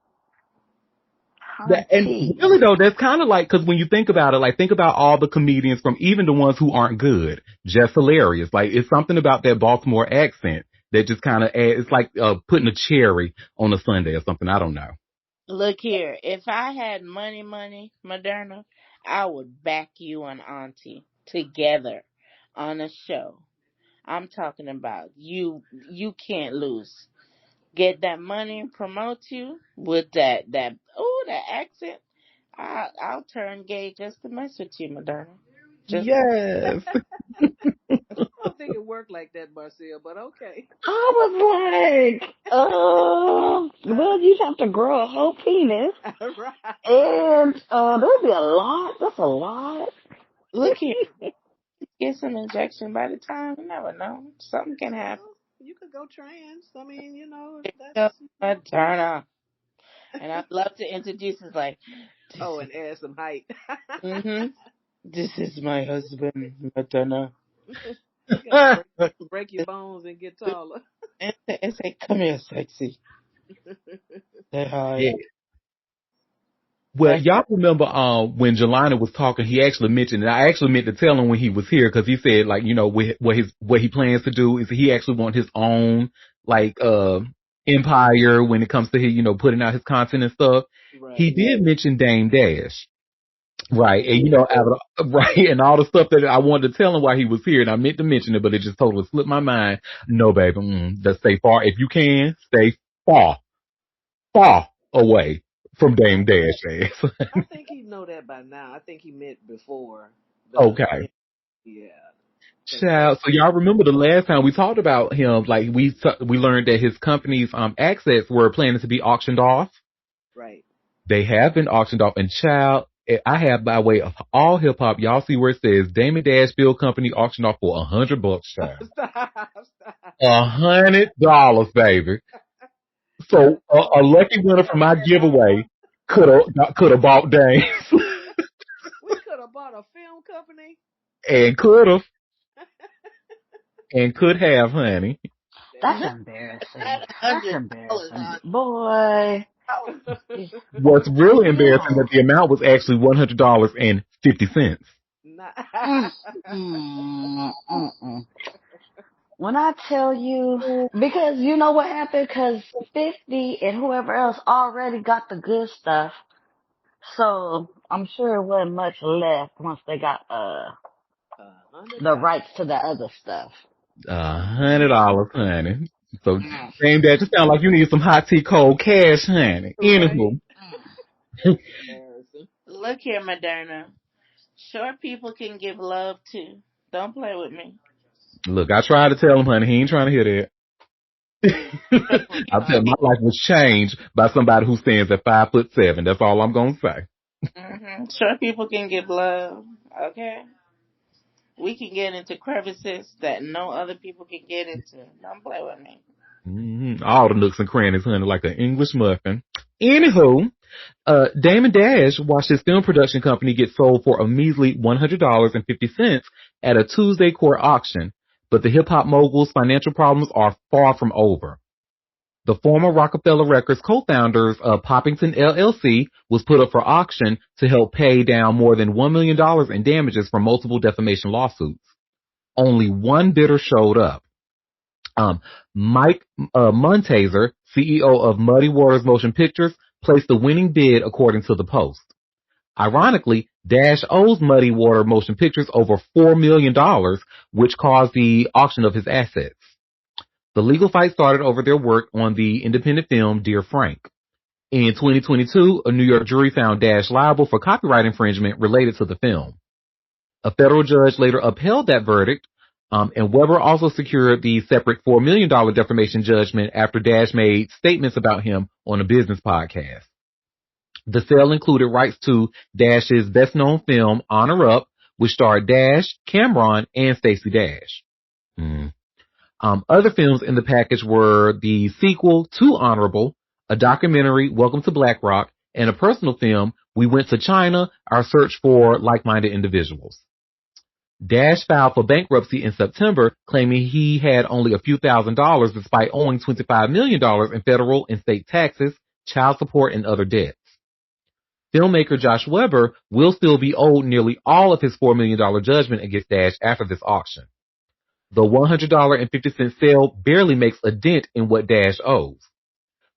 And Hunty. really though, that's kind of like, cause when you think about it, like think about all the comedians from even the ones who aren't good, just hilarious. Like it's something about that Baltimore accent that just kind of it's like putting a cherry on a Sunday or something. I don't know. Look here. If I had money, Moderna, I would back you and Auntie together on a show. I'm talking about you. You can't lose. Get that money and promote you with that accent. I'll turn gay just to mess with you, Moderna. Just Yes. I don't think it worked like that, Marcel, but okay. I was like, well, you'd have to grow a whole penis, Right. and there'd be a lot. That's a lot. look here. Get some injection by the time. You never know. Something can happen. Well, you could go trans. I mean, Go, that's. Moderna. And I'd love to introduce it like, this Oh, is, and add some height. this is my husband, Moderna. You gotta break your bones and get taller. And say, come here, sexy. Say hi. Yeah. Well, That's y'all remember when Jelena was talking, he actually mentioned, and I actually meant to tell him when he was here because he said like, you know, what he plans to do is he actually want his own like empire when it comes to his, you know, putting out his content and stuff. He Right. did mention Dame Dash. Right. And you Ooh. know, right, and all the stuff that I wanted to tell him while he was here, and I meant to mention it, but it just totally slipped my mind. No, baby, just stay far. If you can, stay far, far away from Dame Dash ass. I think he know that by now. I think he meant before Okay. yeah. Cause Child, so y'all remember the last time we talked about him, like we learned that his company's assets were planning to be auctioned off. right. They have been auctioned off, and child, I have by way of all hip hop, y'all see where it says Damon Dash Bill Company auctioned off for $100, child. Stop. $100, baby. So a lucky winner from my giveaway could have bought Dame We could have bought a film company. and could have and could have, honey. That's Damn. embarrassing. that That's $100 embarrassing. on Boy. house. What's really embarrassing No. that the amount was actually $100.50. Nah. Mm, When I tell you, because you know what happened? Because 50 and whoever else already got the good stuff. So I'm sure it wasn't much left once they got the $100. rights to the other stuff. $100, honey. So, Mm, Dame Dash, it sound like you need some hot tea cold cash, honey. Right. Anywho, That's embarrassing. Look here, Moderna. Short people can give love too. Don't play with me. look, I tried to tell him, honey, he ain't trying to hear that. I tell him my life was changed by somebody who stands at 5'7". That's all I'm gonna say. Short people can give love. Okay? We can get into crevices that no other people can get into. Don't play with me. All the nooks and crannies, honey, like an English muffin. Anywho, Damon Dash watched his film production company get sold for a measly $100.50 at a Tuesday court auction, but the hip hop mogul's financial problems are far from over. The former Rockefeller Records co-founders of Poppington LLC was put up for auction to help pay down more than $1 million in damages from multiple defamation lawsuits. Only one bidder showed up. Mike Muntaser, CEO of Muddy Waters Motion Pictures, placed the winning bid according to the Post. Ironically, Dash owes Muddy Water Motion Pictures over $4 million, which caused the auction of his assets. The legal fight started over their work on the independent film Dear Frank. In 2022, a New York jury found Dash liable for copyright infringement related to the film. A federal judge later upheld that verdict, and Weber also secured the separate $4 million defamation judgment after Dash made statements about him on a business podcast. The sale included rights to Dash's best-known film, Honor Up, which starred Dash, Cameron, and Stacey Dash. Other films in the package were the sequel to Honorable, a documentary, Welcome to Black Rock, and a personal film, We Went to China, Our Search for Like-Minded Individuals. Dash filed for bankruptcy in September, claiming he had only a few $1,000 despite owing $25 million in federal and state taxes, child support, and other debts. Filmmaker Josh Weber will still be owed nearly all of his $4 million judgment against Dash after this auction. The $100.50 sale barely makes a dent in what Dash owes.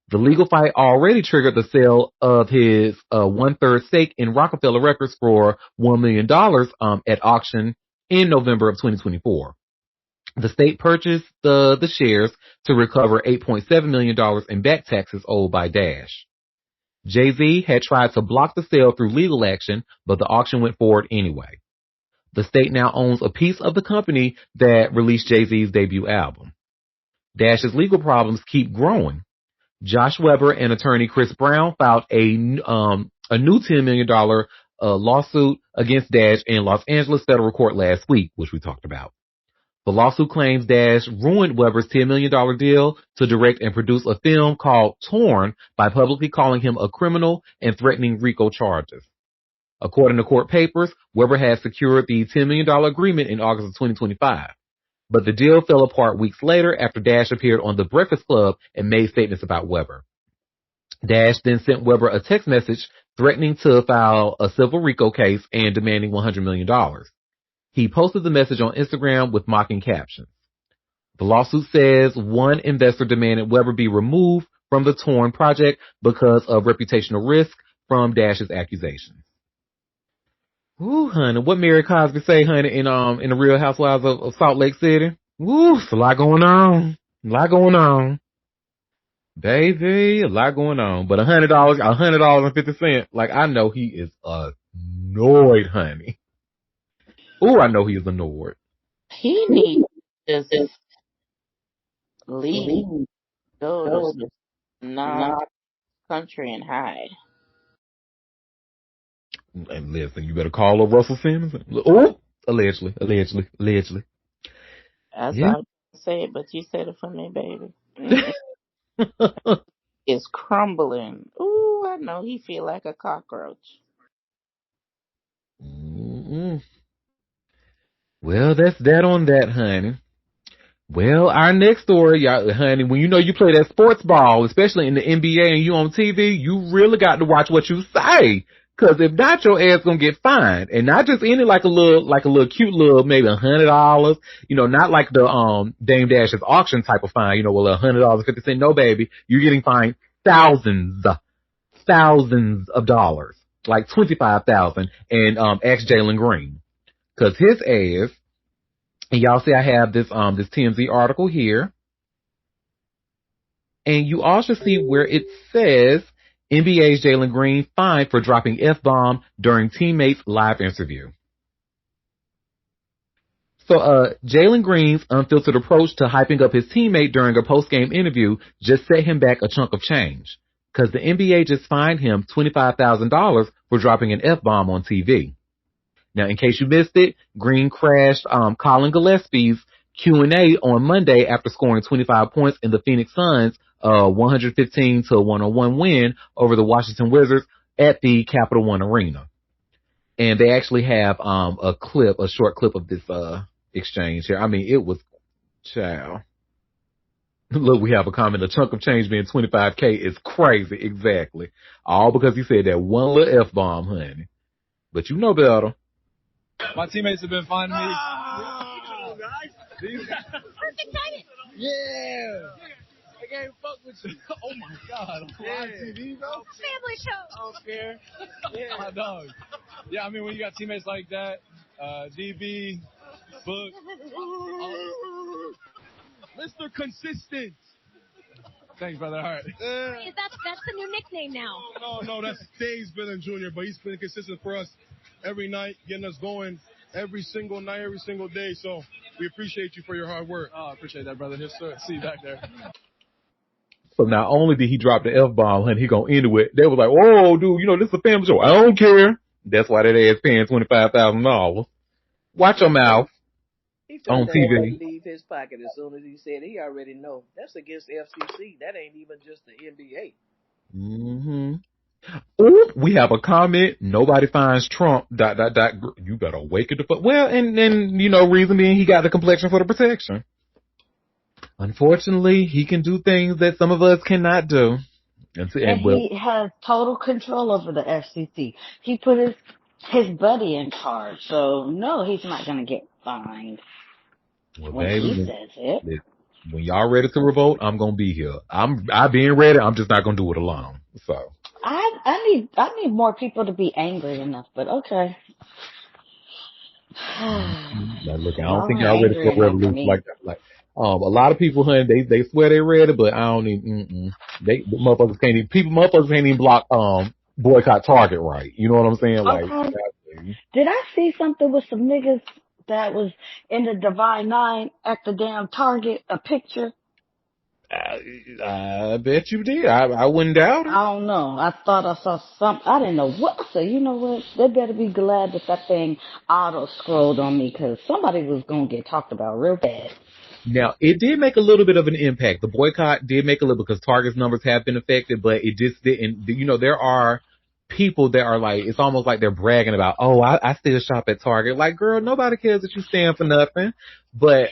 The legal fight already triggered the sale of his one-third stake in Rockefeller Records for $1 million at auction in November of 2024. The state purchased the shares to recover $8.7 million in back taxes owed by Dash. Jay-Z had tried to block the sale through legal action, but the auction went forward anyway. The state now owns a piece of the company that released Jay-Z's debut album. Dash's legal problems keep growing. Josh Weber and attorney Chris Brown filed a new $10 million lawsuit against Dash in Los Angeles federal court last week, which we talked about. The lawsuit claims Dash ruined Weber's $10 million deal to direct and produce a film called Torn by publicly calling him a criminal and threatening RICO charges. According to court papers, Weber had secured the $10 million agreement in August of 2025. But the deal fell apart weeks later after Dash appeared on The Breakfast Club and made statements about Weber. Dash then sent Weber a text message threatening to file a civil RICO case and demanding $100 million. He posted the message on Instagram with mocking captions. The lawsuit says one investor demanded Weber be removed from the torn project because of reputational risk from Dash's accusations. Ooh, honey, what Mary Cosby say, honey, in the Real Housewives of Salt Lake City? Ooh, it's a lot going on. A lot going on. Baby, a lot going on. But $100.50, like I know he is annoyed, honey. Ooh, I know he is annoyed. He needs to just leave, go to non country and hide. And listen, you better call up Russell Simmons. Ooh, allegedly. That's Yeah. all I can say, but you said it for me, baby. It's crumbling. Ooh, I know he feel like a cockroach. Mm-mm. Well, that's that on that, honey. Well, our next story, y'all, honey, when you know you play that sports ball, especially in the NBA and you on TV, you really got to watch what you say. Cause if not, your ass gonna get fined. And not just any like a little cute little, maybe $100, not like the, Dame Dash's auction type of fine, well, $100, 50 cents. No, baby, you're getting fined thousands of dollars, like 25,000. And, ask Jalen Green. Cause his ass, and y'all see I have this TMZ article here. And you also see where it says NBA's Jalen Green fined for dropping F-bomb during teammates' live interview. So Jalen Green's unfiltered approach to hyping up his teammate during a post-game interview just set him back a chunk of change. Because the NBA just fined him $25,000 for dropping an F-bomb on TV. Now, in case you missed it, Green crashed Colin Gillespie's Q&A on Monday after scoring 25 points in the Phoenix Suns' 115-101 win over the Washington Wizards at the Capital One Arena. And they actually have a short clip of this exchange here. I mean, it was, child. Look, we have a comment. A chunk of change being $25K is crazy. Exactly. All because he said that one little F-bomb, honey. But you know better. My teammates have been finding me. Perfect timing. Yeah. I can't fuck with you. Oh my God. Yeah. TV, bro. Family show. I don't care. Yeah. My dog. Yeah, I mean, when you got teammates like that, DB, Book, Mr. Consistent. Thanks, brother. All right. That's the new nickname now. No, that's Dave's been in Junior, but he's been consistent for us every night, getting us going every single night, every single day. So we appreciate you for your hard work. Oh, I appreciate that, brother. Yes, sir. See you back there. So not only did he drop the F-bomb, honey, he gonna end it with, they was like, whoa, dude, this is a family show. I don't care. That's why that ass paying $25,000. Watch your mouth. He On felt TV. that leave his pocket as soon as he said he already know. That's against the FCC. That ain't even just the NBA. Mm-hmm. Ooh, we have a comment. Nobody finds Trump. ... You better wake it the fuck. Well, and reason being he got the complexion for the protection. Unfortunately, he can do things that some of us cannot do. And he has total control over the FCC. He put his buddy in charge. So no, he's not gonna get fined. Well, when baby, he says it. When y'all ready to revolt, I'm gonna be here. I being ready, I'm just not gonna do it alone. So I need more people to be angry enough, but okay. Now, look, I don't think y'all ready for a revolution like that. Like, a lot of people, honey, they swear they ready, but I don't even. Motherfuckers can't even block boycott Target right. You know what I'm saying? Okay. Like, did I see something with some niggas that was in the Divine Nine at the damn Target? A picture. I bet you did. I wouldn't doubt it. I don't know. I thought I saw something. I didn't know what. So you know what? They better be glad that thing auto scrolled on me because somebody was gonna get talked about real bad. Now, it did make a little bit of an impact. The boycott did make a little because Target's numbers have been affected, but it just didn't. There are people that are like, it's almost like they're bragging about, oh, I still shop at Target. Like, girl, nobody cares that you stand for nothing. But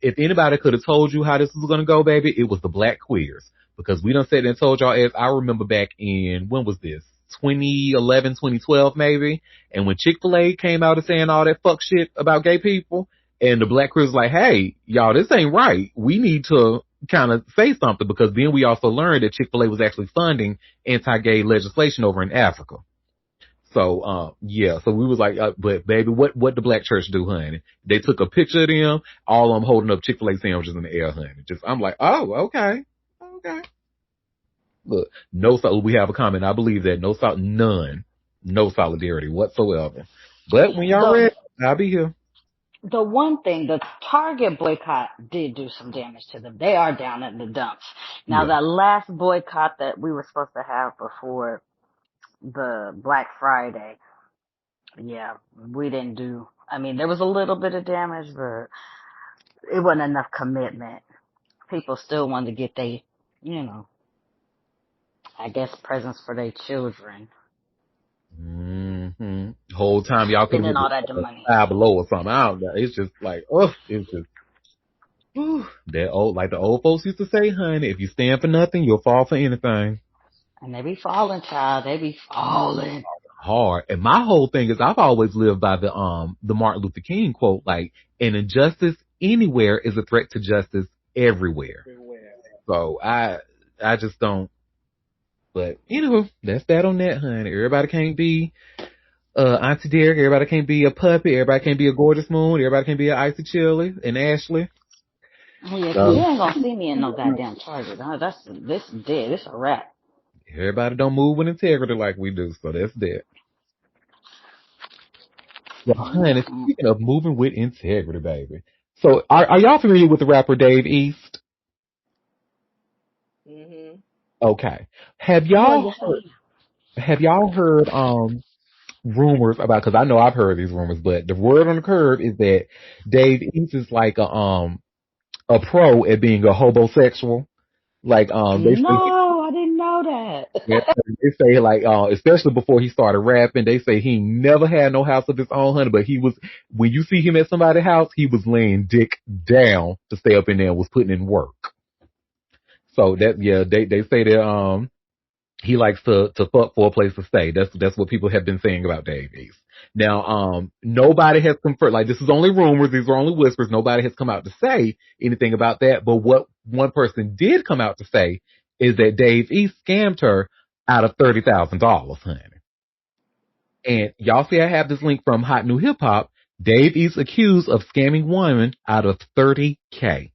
if anybody could have told you how this was gonna go, baby, it was the black queers. Because we done said and told y'all, as I remember back in, when was this? 2011, 2012 maybe. And when Chick-fil-A came out and saying all that fuck shit about gay people, and the black queers was like, hey, y'all, this ain't right. We need to kind of say something, because then we also learned that Chick-fil-A was actually funding anti-gay legislation over in Africa. So, yeah, so we was like, but baby, what the black church do, honey? They took a picture of them, all of them holding up Chick-fil-A sandwiches in the air, honey. Just, I'm like, oh, okay. Okay. Look, no, we have a comment. I believe that none, no solidarity whatsoever. But when y'all The ready, I'll be here. the one thing, the Target boycott did do some damage to them. They are down in the dumps. Now, Yeah. that last boycott that we were supposed to have before the Black Friday, yeah, we didn't do, I mean, there was a little bit of damage, but it wasn't enough commitment. People still wanted to get they, you know, I guess presents for their children. Whole time y'all could have Spending went all with that money. Five Below or something. I don't know. It's just like, oh, it's just that old, like the old folks used to say, honey, if you stand for nothing, you'll fall for anything. And they be falling, child. They be falling. Hard. And my whole thing is, I've always lived by the Martin Luther King quote, like, an injustice anywhere is a threat to justice everywhere. So I just don't. But anyway, that's that on that, honey. Everybody can't be Auntie Derek. Everybody can't be a puppy. Everybody can't be a gorgeous moon. Everybody can't be an icy chili and Ashley. Oh, yeah, 'cause you So ain't gonna see me in no goddamn Target. This dead. This a wrap. everybody don't move with integrity like we do. So that's that. Well, honey, Mm-mm. speaking of moving with integrity, baby. So are y'all familiar with the rapper Dave East? Mhm. Okay. Well, yes, I Have y'all heard rumors about, because I know I've heard these rumors, but the word on the curb is that Dave East is like a pro at being a hobosexual. Like they am. say No, I didn't know yeah, that. they say like especially before he started rapping, they say he never had no house of his own, honey, but he was, when you see him at somebody's house, he was laying dick down to stay up in there and was putting in work. So that, yeah, they say that he likes to fuck for a place to stay. That's what people have been saying about Dave East. Now, nobody has confirmed, like, this is only rumors, these are only whispers, nobody has come out to say anything about that, but what one person did come out to say is that Dave East scammed her out of $30,000, honey. And y'all see I have this link from Hot New Hip Hop. Dave East accused of scamming women out of $30K.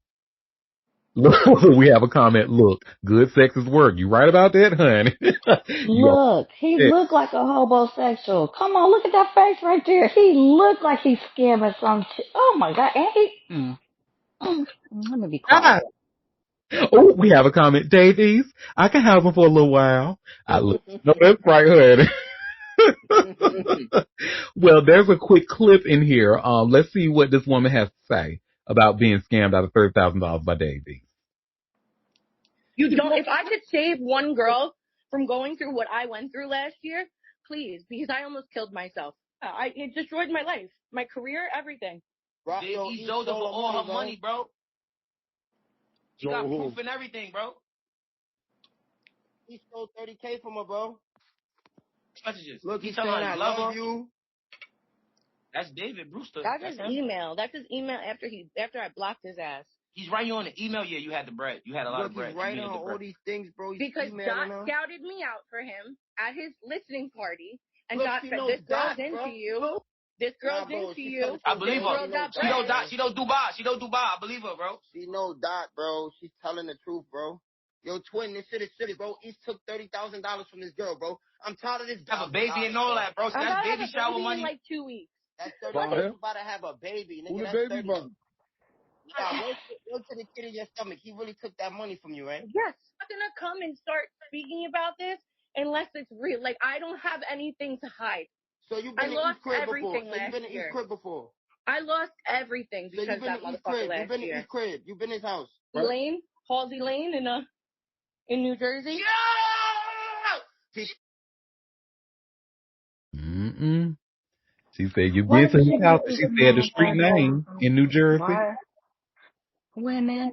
Look, we have a comment. Look, good sex is work. You right about that, honey? you are. Look, he looked like a homosexual. Come on, look at that face right there. He looked like he's scamming some Oh my god, and he, let me be quiet. Ah. Oh, we have a comment. Dave East, I can have him for a little while. No, that's right, honey. Well, there's a quick clip in here. Let's see what this woman has to say about being scammed out of $30,000 by Dave East. You don't. If I could save one girl from going through what I went through last year, please, because I almost killed myself. It destroyed my life, my career, everything. Bro, he sold her for all her money, bro. She got proof and everything, bro. He stole 30K from her, bro. Messages. Look, He's he's telling saying her, I love you. That's David Brewster. That's That's his him. email. That's his email after I blocked his ass. He's writing you on the email. Yeah, you had the bread. You had a lot Look, of bread. he's writing her all these things, bro. He's Because emailing Dot her. scouted me out for him at his listening party, and Look, Dot she said, knows "This girl's Dot, into bro. you. This girl's bro, into she's you. telling I you, believe This her. girl got She know bread." Dot. She know Dubai. She know Dubai. I believe her, bro. She know Dot, bro. She's telling the truth, bro. Yo, twin, this shit is silly, bro. East took $30,000 from this girl, bro. I'm tired of this. Have a baby and all that, bro. So I'm that's about to have baby a shower baby money. in like 2 weeks. That's 30. You about to have a baby, nigga. Who the That's baby 30. brother? Nah, word to the kid in your stomach. He really took that money from you, right? Yes. I'm not gonna come and start speaking about this unless it's real. Like, I don't have anything to hide. So you've I been in lost East Crib before. everything So you've been last in year. East Crib before. I lost everything So because you've been that in East motherfucker Crib. last You've been in year. East Crib. You've been in his house. Elaine, Halsey Lane in New Jersey. Yeah! Mm-mm. She said, you've Why been to does his she house. get And she this said the street motherfucker? name in New Jersey. Why? Women,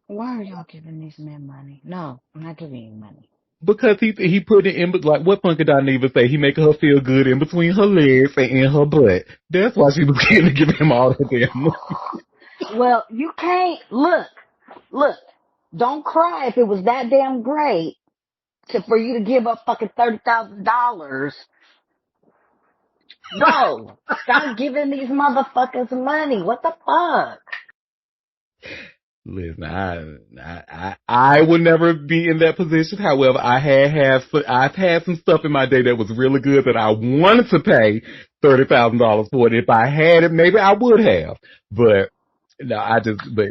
why are y'all giving these men money? No, I'm not giving you money. Because he put it in, like, what Punky Dot even say? He making her feel good in between her legs and in her butt. That's why she was getting to give him all that damn money. Well, you can't, look, don't cry if it was that damn great for you to give up fucking $30,000. No, stop giving these motherfuckers money. What the fuck? Listen, I would never be in that position. However, I've had some stuff in my day that was really good that I wanted to pay $30,000 for it. If I had it, maybe I would have. But no, but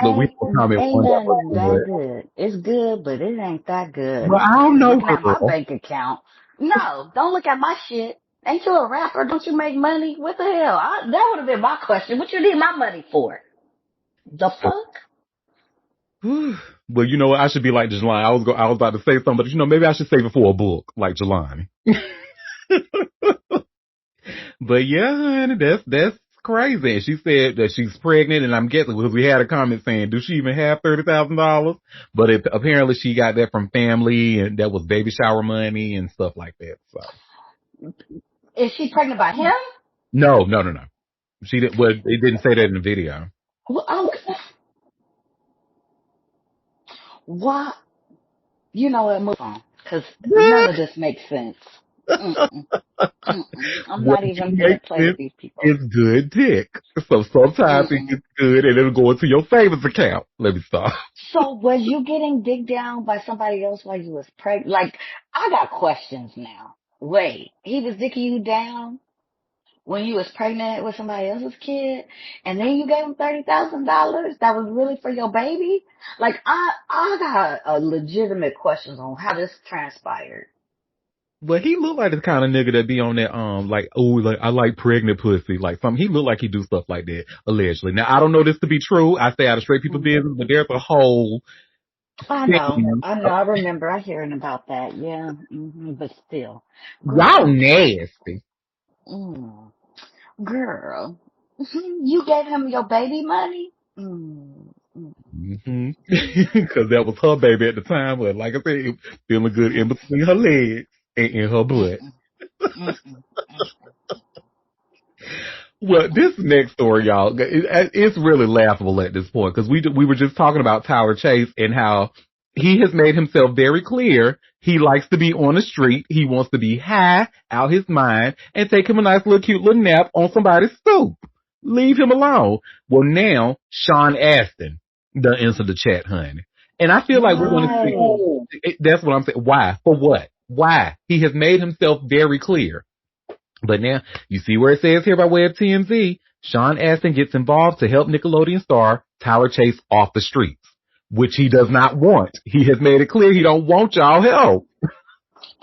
look, we don't comment Ain't one nothing that but good. It's good, but it ain't that good. well, I don't know, Looking at my girl. bank account. No, don't look at my shit. Ain't you a rapper? Don't you make money? What the hell? That would have been my question. What you need my money for? The fuck? Well, you know what? I should be like Jelani. I was about to say something, but maybe I should save it for a book, like Jelani. But yeah, honey, that's crazy. And she said that she's pregnant, and I'm guessing because we had a comment saying, "Do she even have $30,000?" But apparently, she got that from family, and that was baby shower money and stuff like that. So, Is she pregnant by him? no. She didn't. Well, it didn't say that in the video. Well, what? You know what? Move on, because none of this makes sense. Mm-mm. I'm What not even you finna make play with sense these people. is good dick. So sometimes it Mm-mm. gets good, and it'll go into your savings account. Let me stop. So was you getting digged down by somebody else while you was pregnant? Like, I got questions now. Wait, he was dicking you down when you was pregnant with somebody else's kid, and then you gave him $30,000 that was really for your baby? Like, I got a legitimate questions on how this transpired. But he looked like the kind of nigga that be on that, like, oh, like, I like pregnant pussy. Like, something. He looked like he do stuff like that, allegedly. Now, I don't know this to be true. I stay out of straight people business, but there's a whole thing. I remember I hearing about that. Yeah, but still, Y'all girl, nasty. mm, girl, you gave him your baby money. Mm-hmm. Cause that was her baby at the time, but like I said, feeling good in between her legs and in her butt. Mm-mm. Well, this next story, y'all, it's really laughable at this point because we were just talking about Tyler Chase and how he has made himself very clear. He likes to be on the street. He wants to be high out his mind and take him a nice little cute little nap on somebody's stoop. Leave him alone. Well, now Sean Astin done answered the chat, honey, and I feel like we're going to Why? see. That's what I'm saying. Why? For what? Why? He has made himself very clear. But now, you see where it says here by way of TMZ, Sean Astin gets involved to help Nickelodeon star Tyler Chase off the streets, which he does not want. He has made it clear he don't want y'all help.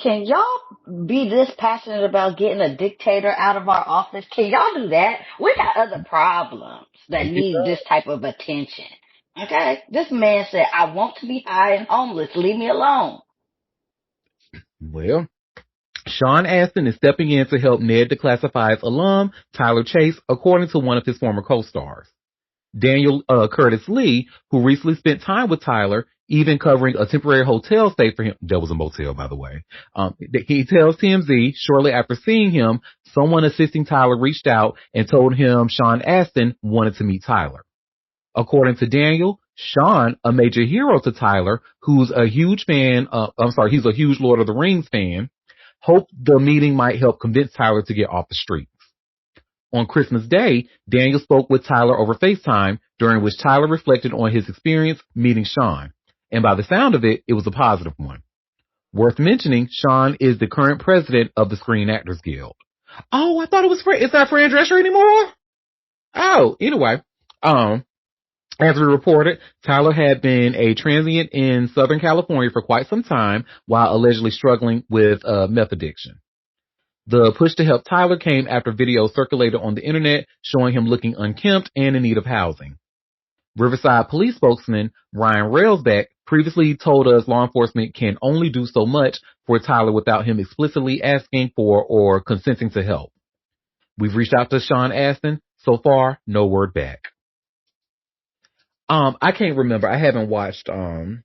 Can y'all be this passionate about getting a dictator out of our office? Can y'all do that? We got other problems that need this type of attention. Okay? This man said, I want to be high and homeless. Leave me alone. Well, Sean Astin is stepping in to help Ned Declassified's alum, Tyler Chase, according to one of his former co-stars. Daniel Curtis Lee, who recently spent time with Tyler, even covering a temporary hotel stay for him. That was a motel, by the way. He tells TMZ shortly after seeing him, someone assisting Tyler reached out and told him Sean Astin wanted to meet Tyler. According to Daniel, Sean, a major hero to Tyler, who's a huge fan, he's a huge Lord of the Rings fan, hoped the meeting might help convince Tyler to get off the streets. On Christmas Day, Daniel spoke with Tyler over FaceTime, during which Tyler reflected on his experience meeting Sean. And by the sound of it, it was a positive one. Worth mentioning, Sean is the current president of the Screen Actors Guild. Oh, I thought it was it's not Fran Drescher anymore? Oh, anyway, as we reported, Tyler had been a transient in Southern California for quite some time while allegedly struggling with meth addiction. The push to help Tyler came after videos circulated on the internet showing him looking unkempt and in need of housing. Riverside police spokesman Ryan Railsback previously told us law enforcement can only do so much for Tyler without him explicitly asking for or consenting to help. We've reached out to Sean Astin. So far, no word back. I can't remember. I haven't watched the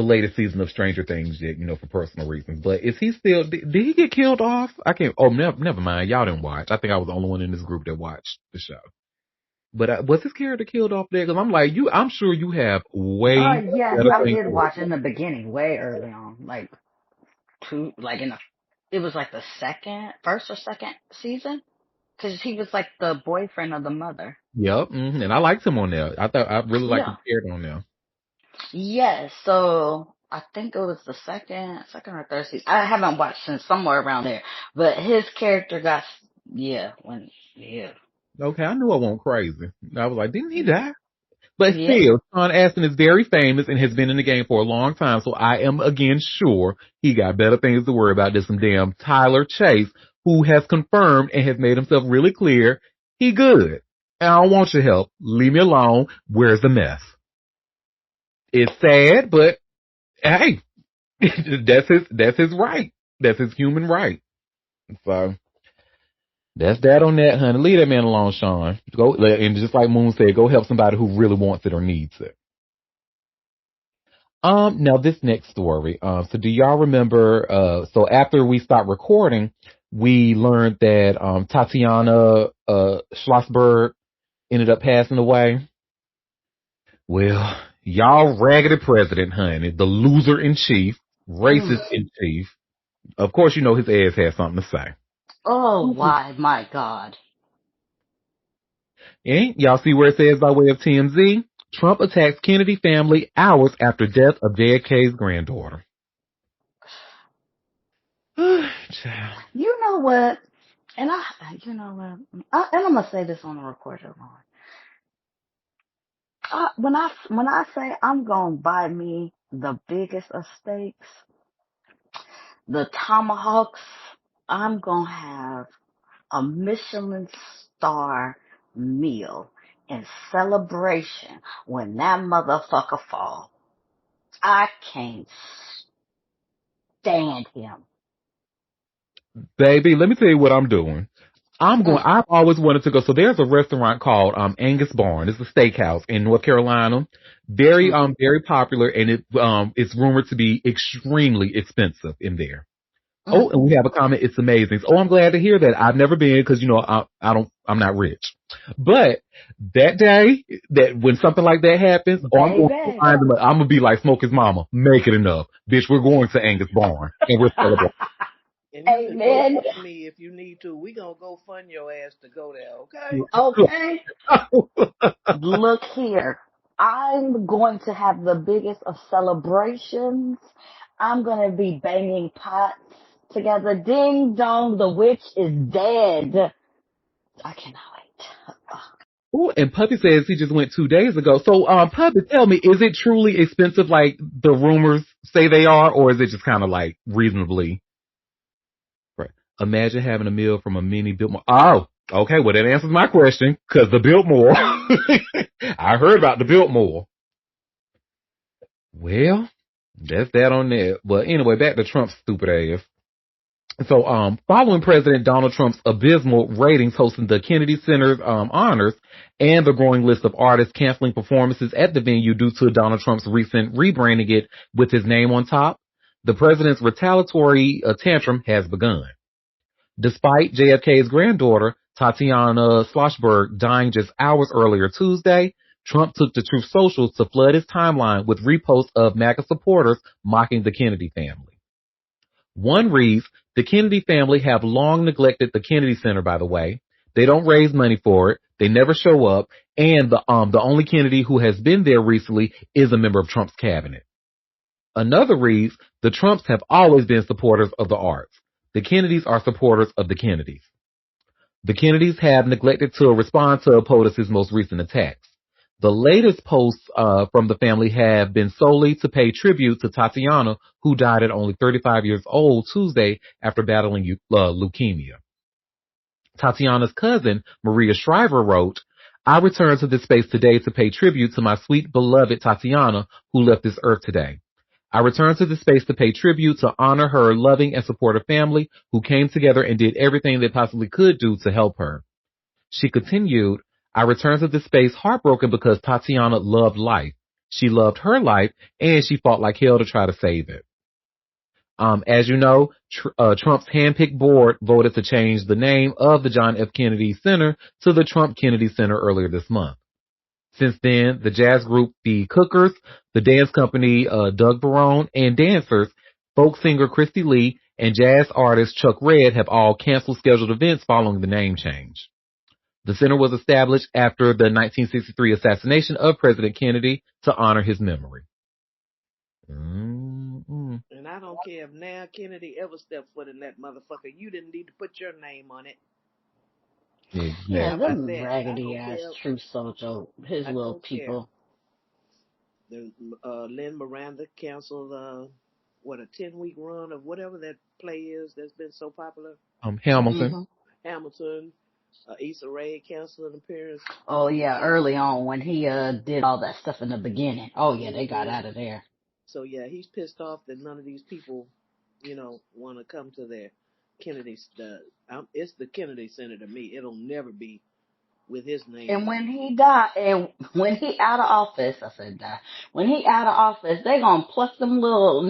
latest season of Stranger Things yet, for personal reasons. But is he still? Did he get killed off? I can't. Oh, never mind. Y'all didn't watch. I think I was the only one in this group that watched the show. But was his character killed off there? Because I'm like you. I'm sure you have way Yes, better I things did to worry watch in the beginning, way early on, like it was like the first or second season, because he was like the boyfriend of the mother. Yep, and I liked him on there. I really liked Yeah. his character on there. Yes. So I think it was the second or third season. I haven't watched since somewhere around there, but his character got yeah. Okay, I knew I went crazy. I was like, didn't he die? But Yeah. still, Sean Astin is very famous and has been in the game for a long time, so I am again sure he got better things to worry about than some damn Tyler Chase, who has confirmed and has made himself really clear he good. And I don't want your help. Leave me alone. Where's the mess? It's sad, but hey, that's his right. That's his human right. So that's that on that, honey. Leave that man alone, Sean. Go, and just like Moon said, go help somebody who really wants it or needs it. Now this next story. So do y'all remember? So after we stopped recording, we learned that Tatiana Schlossberg ended up passing away. Well, y'all raggedy president, honey, the loser in chief, racist in chief. Of course, his ass had something to say. Oh, why, my God. And y'all see where it says by way of TMZ, Trump attacks Kennedy family hours after death of JFK's granddaughter. Child. You know what? And you know what? And I'm gonna say this on the recorder line. When I say I'm gonna buy me the biggest of steaks, the tomahawks, I'm gonna have a Michelin star meal in celebration when that motherfucker falls. I can't stand him. Baby, let me tell you what I'm doing. I've always wanted to go. So there's a restaurant called Angus Barn. It's a steakhouse in North Carolina. Very very popular, and it's rumored to be extremely expensive in there. Oh, and we have a comment. It's amazing. Oh, I'm glad to hear that. I've never been because I'm not rich. But that day, that when something like that happens, I'm gonna be like Smokey's mama. Make it enough, bitch. We're going to Angus Barn and we're celebrating. And you can go fund me if you need to. We gonna go fund your ass to go there, okay? Okay. Look here. I'm going to have the biggest of celebrations. I'm going to be banging pots together. Ding dong, the witch is dead. I cannot wait. Ooh, and Puppy says he just went 2 days ago. So, Puppy, tell me, is it truly expensive like the rumors say they are, or is it just kind of like reasonably? Right. Imagine having a meal from a mini Biltmore. Oh, okay. Well, that answers my question because the Biltmore. I heard about the Biltmore. Well, that's that on that. But anyway, back to Trump's stupid ass. So, following President Donald Trump's abysmal ratings hosting the Kennedy Center's honors and the growing list of artists canceling performances at the venue due to Donald Trump's recent rebranding it with his name on top, the president's retaliatory tantrum has begun. Despite JFK's granddaughter, Tatiana Schlossberg, dying just hours earlier Tuesday, Trump took to Truth Social to flood his timeline with reposts of MAGA supporters mocking the Kennedy family. One reads, the Kennedy family have long neglected the Kennedy Center, by the way. They don't raise money for it. They never show up. And the only Kennedy who has been there recently is a member of Trump's cabinet. Another reads, the Trumps have always been supporters of the arts. The Kennedys are supporters of the Kennedys. The Kennedys have neglected to respond to POTUS's most recent attacks. The latest posts from the family have been solely to pay tribute to Tatiana, who died at only 35 years old Tuesday after battling leukemia. Tatiana's cousin, Maria Shriver, wrote, I return to this space today to pay tribute to my sweet beloved Tatiana, who left this earth today. I return to this space to pay tribute to honor her loving and supportive family who came together and did everything they possibly could do to help her. She continued, I return to this space heartbroken because Tatiana loved life. She loved her life and she fought like hell to try to save it. As you know, Trump's handpicked board voted to change the name of the John F. Kennedy Center to the Trump Kennedy Center earlier this month. Since then, the jazz group The Cookers, the dance company Doug Barone, and dancers, folk singer Christy Lee, and jazz artist Chuck Red have all canceled scheduled events following the name change. The center was established after the 1963 assassination of President Kennedy to honor his memory. Mm-mm. And I don't care if now Kennedy ever stepped foot in that motherfucker. You didn't need to put your name on it. Yeah, How Exactly. about them that? I raggedy don't ass care. truth social, his I little don't care. people. The Lynn Miranda canceled what, a 10-week run of whatever that play is that's been so popular. Hamilton. Hmm. Hamilton. Issa Rae canceled an appearance. Oh yeah, So early on when he did all that stuff in the beginning. Oh yeah, they got hmm out of there. so yeah, he's pissed off that none of these people, want to come to their Kennedy. It's the Kennedy Center to me. It'll never be with his name And on when it. he died, and when he out of office, I said die. When he out of office, they gonna pluck them little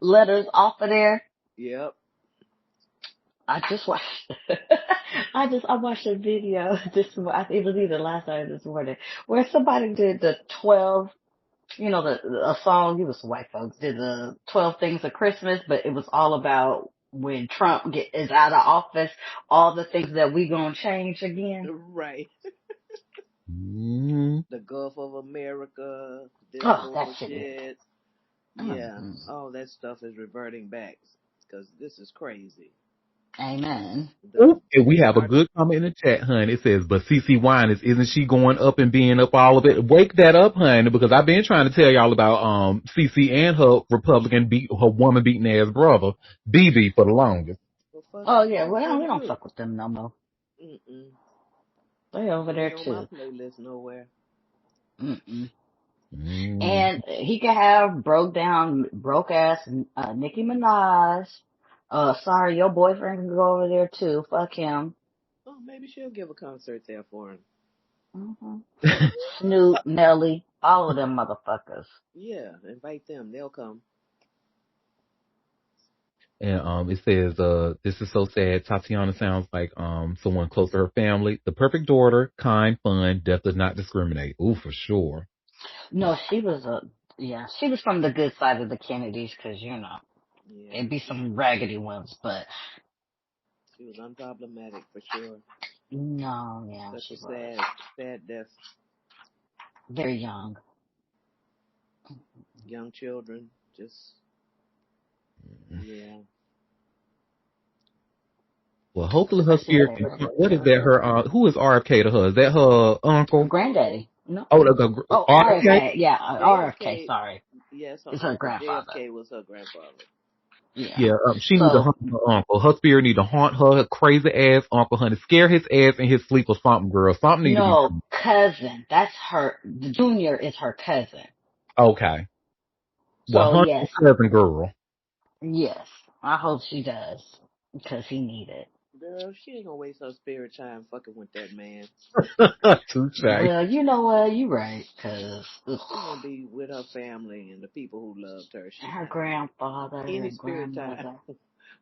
letters off of there. Yep. I just watched. I watched a video I think it was either last night or this morning, where somebody did the 12. A song. It was white folks did the 12 Things of Christmas, but it was all about when Trump is out of office, all the things that we gonna change again. Right. Mm-hmm. The Gulf of America, this Oh, that shit is. bullshit. Yeah, Mm-hmm. all that stuff is reverting back because this is crazy. Amen. The And we have a art. good comment in the chat, honey. It says, but CC Winans, isn't she going up and being up all of it? Wake that up, honey, because I've been trying to tell y'all about CC and her her woman beating ass brother, BB, for the longest. Well, fuck, Oh yeah, fuck well we them don't too. fuck with them no more. Mm-mm. They over They there ain't on my too. playlist nowhere. Mm-mm. Mm. And he could have broke ass Nicki Minaj. Sorry, your boyfriend can go over there too. Fuck him. Oh, maybe she'll give a concert there for him. Hmm. Snoop, Nelly, all of them motherfuckers. Yeah, invite them. They'll come. And it says, this is so sad. Tatiana sounds like someone close to her family. The perfect daughter, kind, fun, death does not discriminate. Ooh, for sure. No, she was from the good side of the Kennedys, 'cause Yeah, it'd be some raggedy ones, but she was unproblematic for sure. no, yeah, Such a she was sad, sad death. very young. Young children, just yeah. Well, hopefully her Especially if spirit they can were come. her What is that? children. Who is RFK to her? Is that her uncle? Granddaddy. No. Oh, Oh, RFK? RFK. Yeah, RFK. JFK, Sorry. yes, her It's her uncle. grandfather. JFK was her grandfather. Yeah. Yeah, she need to So, hunt her uncle. Her spirit need to haunt her crazy ass uncle, honey. Scare his ass in his sleep or something, girl. Something need to be no, done. cousin. That's the junior is her cousin. Okay. Well, So hunt yes, your cousin, girl. yes. I hope she does. Because he need it. Girl, she ain't gonna waste her spirit time fucking with that man. Touche. Well, you know what? You right. Because She gonna be with her family and the people who loved her. She's her not gonna waste grandfather, any her spirit time grandmother.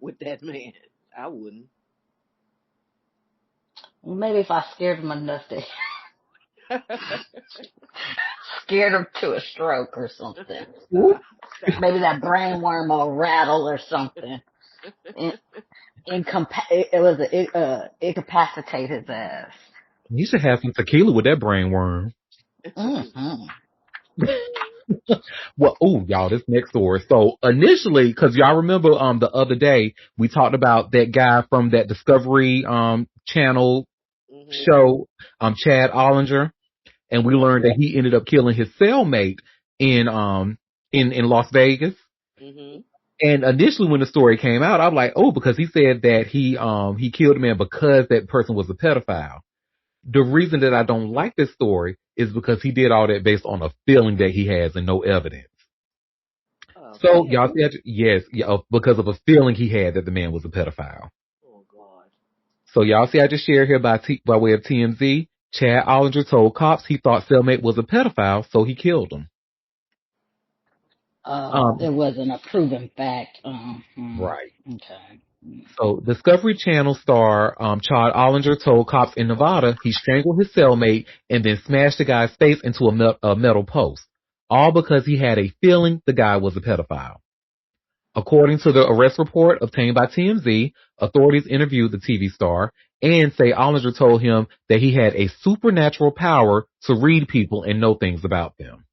with that man. I wouldn't. Well, maybe if I scared him enough to scared him to a stroke or something. Ooh. Stop. Stop. Maybe that brain worm will rattle or something. Incapacitate his ass. You should have some tequila with that brain worm. Mm-hmm. Well, ooh, y'all, this next story. So initially, cause y'all remember, the other day we talked about that guy from that Discovery, channel Mhm. show, Chad Ollinger, and we Yep. learned that he ended up killing his cellmate in Las Vegas. Mhm. And initially when the story came out, I'm like, oh, because he said that he killed a man because that person was a pedophile. The reason that I don't like this story is because he did all that based on a feeling that he has and no evidence. Oh, So y'all feeling? see, yes, yeah, because of a feeling he had that the man was a pedophile. Oh, God. So y'all see, I just shared here by way of TMZ. Chad Ollinger told cops he thought cellmate was a pedophile, so he killed him. There wasn't a proven fact. Right. Okay. So Discovery Channel star Chad Ollinger told cops in Nevada he strangled his cellmate and then smashed the guy's face into a metal post, all because he had a feeling the guy was a pedophile. According to the arrest report obtained by TMZ, authorities interviewed the TV star and say Ollinger told him that he had a supernatural power to read people and know things about them.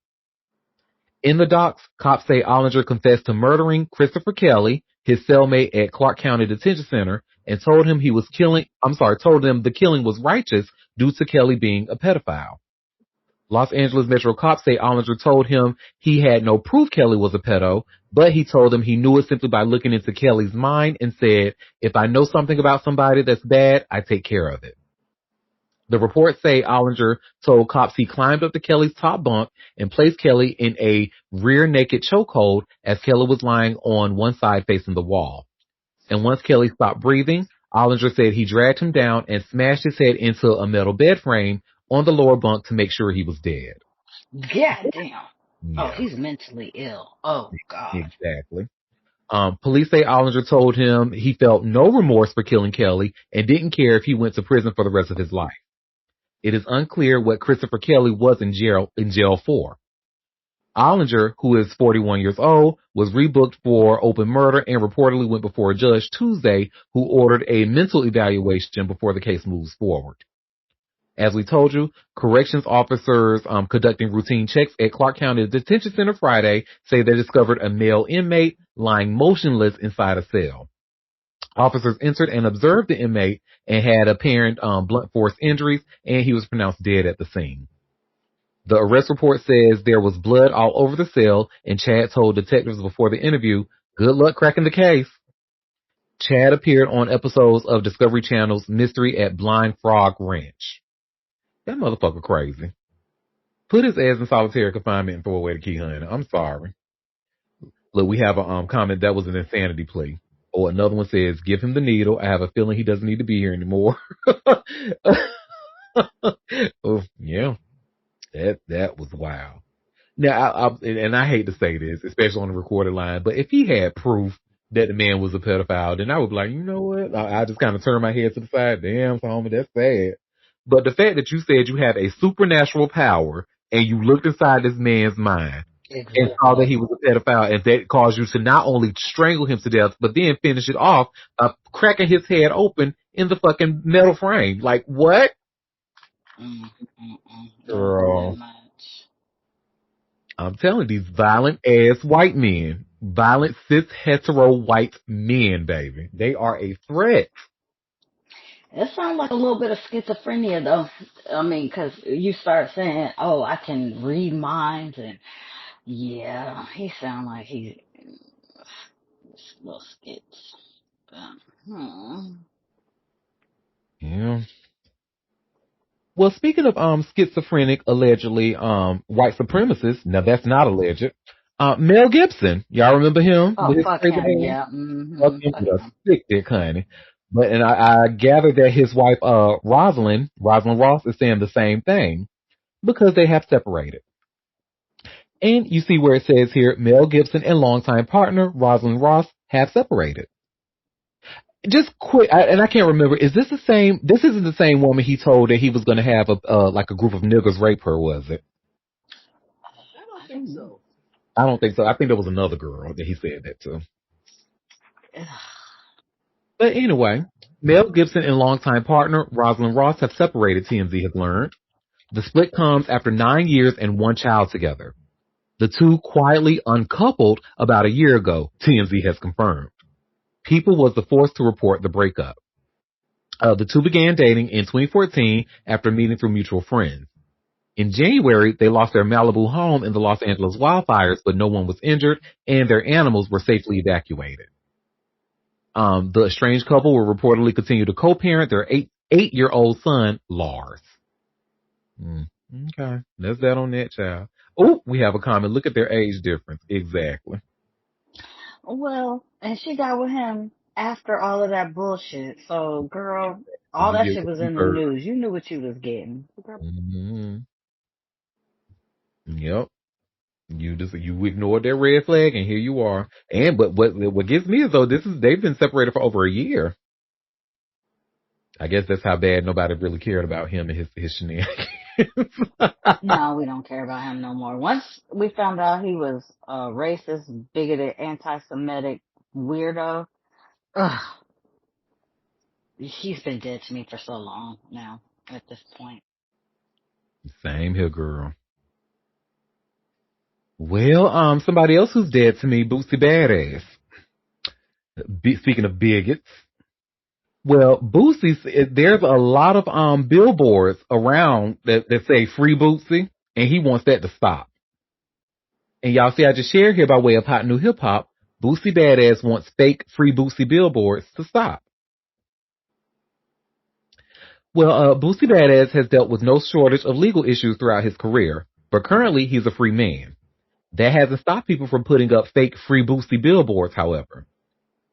In the docs, cops say Ollinger confessed to murdering Christopher Kelly, his cellmate at Clark County Detention Center, and told them told them the killing was righteous due to Kelly being a pedophile. Los Angeles Metro cops say Ollinger told him he had no proof Kelly was a pedo, but he told him he knew it simply by looking into Kelly's mind and said, if I know something about somebody that's bad, I take care of it. The reports say Ollinger told cops he climbed up to Kelly's top bunk and placed Kelly in a rear naked chokehold as Kelly was lying on one side facing the wall. And once Kelly stopped breathing, Ollinger said he dragged him down and smashed his head into a metal bed frame on the lower bunk to make sure he was dead. God damn. Oh, Yeah, he's mentally ill. Oh, God. exactly. Police say Ollinger told him he felt no remorse for killing Kelly and didn't care if he went to prison for the rest of his life. It is unclear what Christopher Kelly was in jail for. Ollinger, who is 41 years old, was rebooked for open murder and reportedly went before a judge Tuesday who ordered a mental evaluation before the case moves forward. As we told you, corrections officers conducting routine checks at Clark County Detention Center Friday say they discovered a male inmate lying motionless inside a cell. Officers entered and observed the inmate and had apparent blunt force injuries, and he was pronounced dead at the scene. The arrest report says there was blood all over the cell, and Chad told detectives before the interview, good luck cracking the case. Chad appeared on episodes of Discovery Channel's Mystery at Blind Frog Ranch. That motherfucker crazy. Put his ass in solitary confinement and throw away the key, honey. I'm sorry. Look, we have a comment that was an insanity plea. Or another one says, give him the needle. I have a feeling he doesn't need to be here anymore. Oh, yeah, that was wild. Now, I hate to say this, especially on the recorded line, but if he had proof that the man was a pedophile, then I would be like, you know what? I just kind of turn my head to the side. Damn, homie, that's sad. But the fact that you said you have a supernatural power and you looked inside this man's mind and saw that Exactly. he was a pedophile, and that caused you to not only strangle him to death, but then finish it off by cracking his head open in the fucking metal frame. Like, what? Don't do that Girl, much. I'm telling these violent ass white men, violent cis hetero white men, baby, they are a threat. It sounds like a little bit of schizophrenia, though. I mean, because you start saying, "Oh, I can read minds," and yeah, he sounds like he's a little skits. But, Yeah. Well, speaking of schizophrenic, allegedly white supremacists. Now that's not alleged. Mel Gibson, y'all remember him Oh, with his fuck crazy him, hair? yeah. Fuck him Fuck with a him. sick dick, honey. But and I gather that his wife Rosalind Ross is saying the same thing because they have separated. And you see where it says here, Mel Gibson and longtime partner Rosalind Ross have separated. Just quick, and I can't remember. Is this the same? This isn't the same woman he told that he was going to have like a group of niggas rape her, was it? I don't I think don't know. so. I don't think so. I think there was another girl that he said that to. But anyway, Mel Gibson and longtime partner Rosalind Ross have separated. TMZ has learned the split comes after 9 years and one child together. The two quietly uncoupled about a year ago. TMZ has confirmed. People was the force to report the breakup. The two began dating in 2014 after meeting through mutual friends. In January, they lost their Malibu home in the Los Angeles wildfires, but no one was injured, and their animals were safely evacuated. The estranged couple will reportedly continue to co-parent their eight-year-old son, Lars. Okay. That's that on that, child. Oh, we have a comment. Look at their age difference. Exactly. Well, and she got with him after all of that bullshit. So, girl, all You that get shit what was you in the heard. news. You knew what you was getting. Mm-hmm. Yep. You ignored that red flag, and here you are. And but what gets me is though they've been separated for over a year. I guess that's how bad nobody really cared about him and his shenanigans. No, we don't care about him no more. Once we found out he was a racist, bigoted, anti-Semitic weirdo, ugh, he's been dead to me for so long now at this point. Same here, girl. Well, somebody else who's dead to me, Boosie Badass. Speaking of bigots, well, there's a lot of billboards around that say free Boosie, and he wants that to stop. And y'all see, I just shared here by way of hot new hip hop. Boosie Badass wants fake free Boosie billboards to stop. Well, Boosie Badass has dealt with no shortage of legal issues throughout his career, but currently he's a free man. That hasn't stopped people from putting up fake free Boosie billboards, however.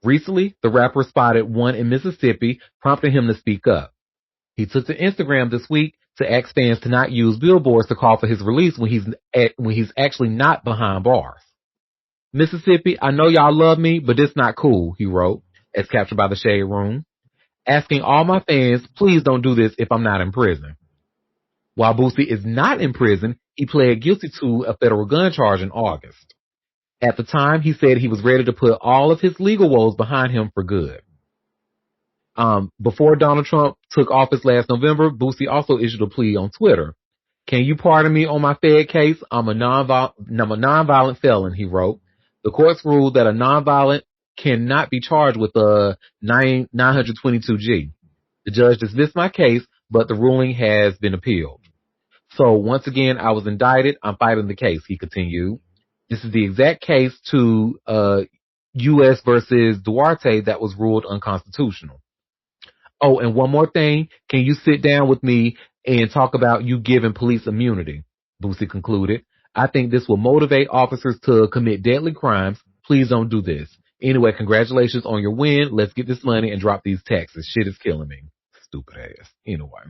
Recently, the rapper spotted one in Mississippi, prompting him to speak up. He took to Instagram this week to ask fans to not use billboards to call for his release when he's actually not behind bars. Mississippi, I know y'all love me, but it's not cool, he wrote, as captured by the Shade Room, asking all my fans, please don't do this if I'm not in prison. While Boosie is not in prison, he pled guilty to a federal gun charge in August. At the time, he said he was ready to put all of his legal woes behind him for good. Before Donald Trump took office last November, Boosie also issued a plea on Twitter. Can you pardon me on my Fed case? I'm a nonviolent felon, he wrote. The courts ruled that a nonviolent cannot be charged with a 922G. The judge dismissed my case, but the ruling has been appealed. So once again, I was indicted. I'm fighting the case, he continued. This is the exact case to U.S. versus Duarte that was ruled unconstitutional. Oh, and one more thing. Can you sit down with me and talk about you giving police immunity? Boosie concluded. I think this will motivate officers to commit deadly crimes. Please don't do this. Anyway, congratulations on your win. Let's get this money and drop these taxes. Shit is killing me. Stupid ass. Anyway.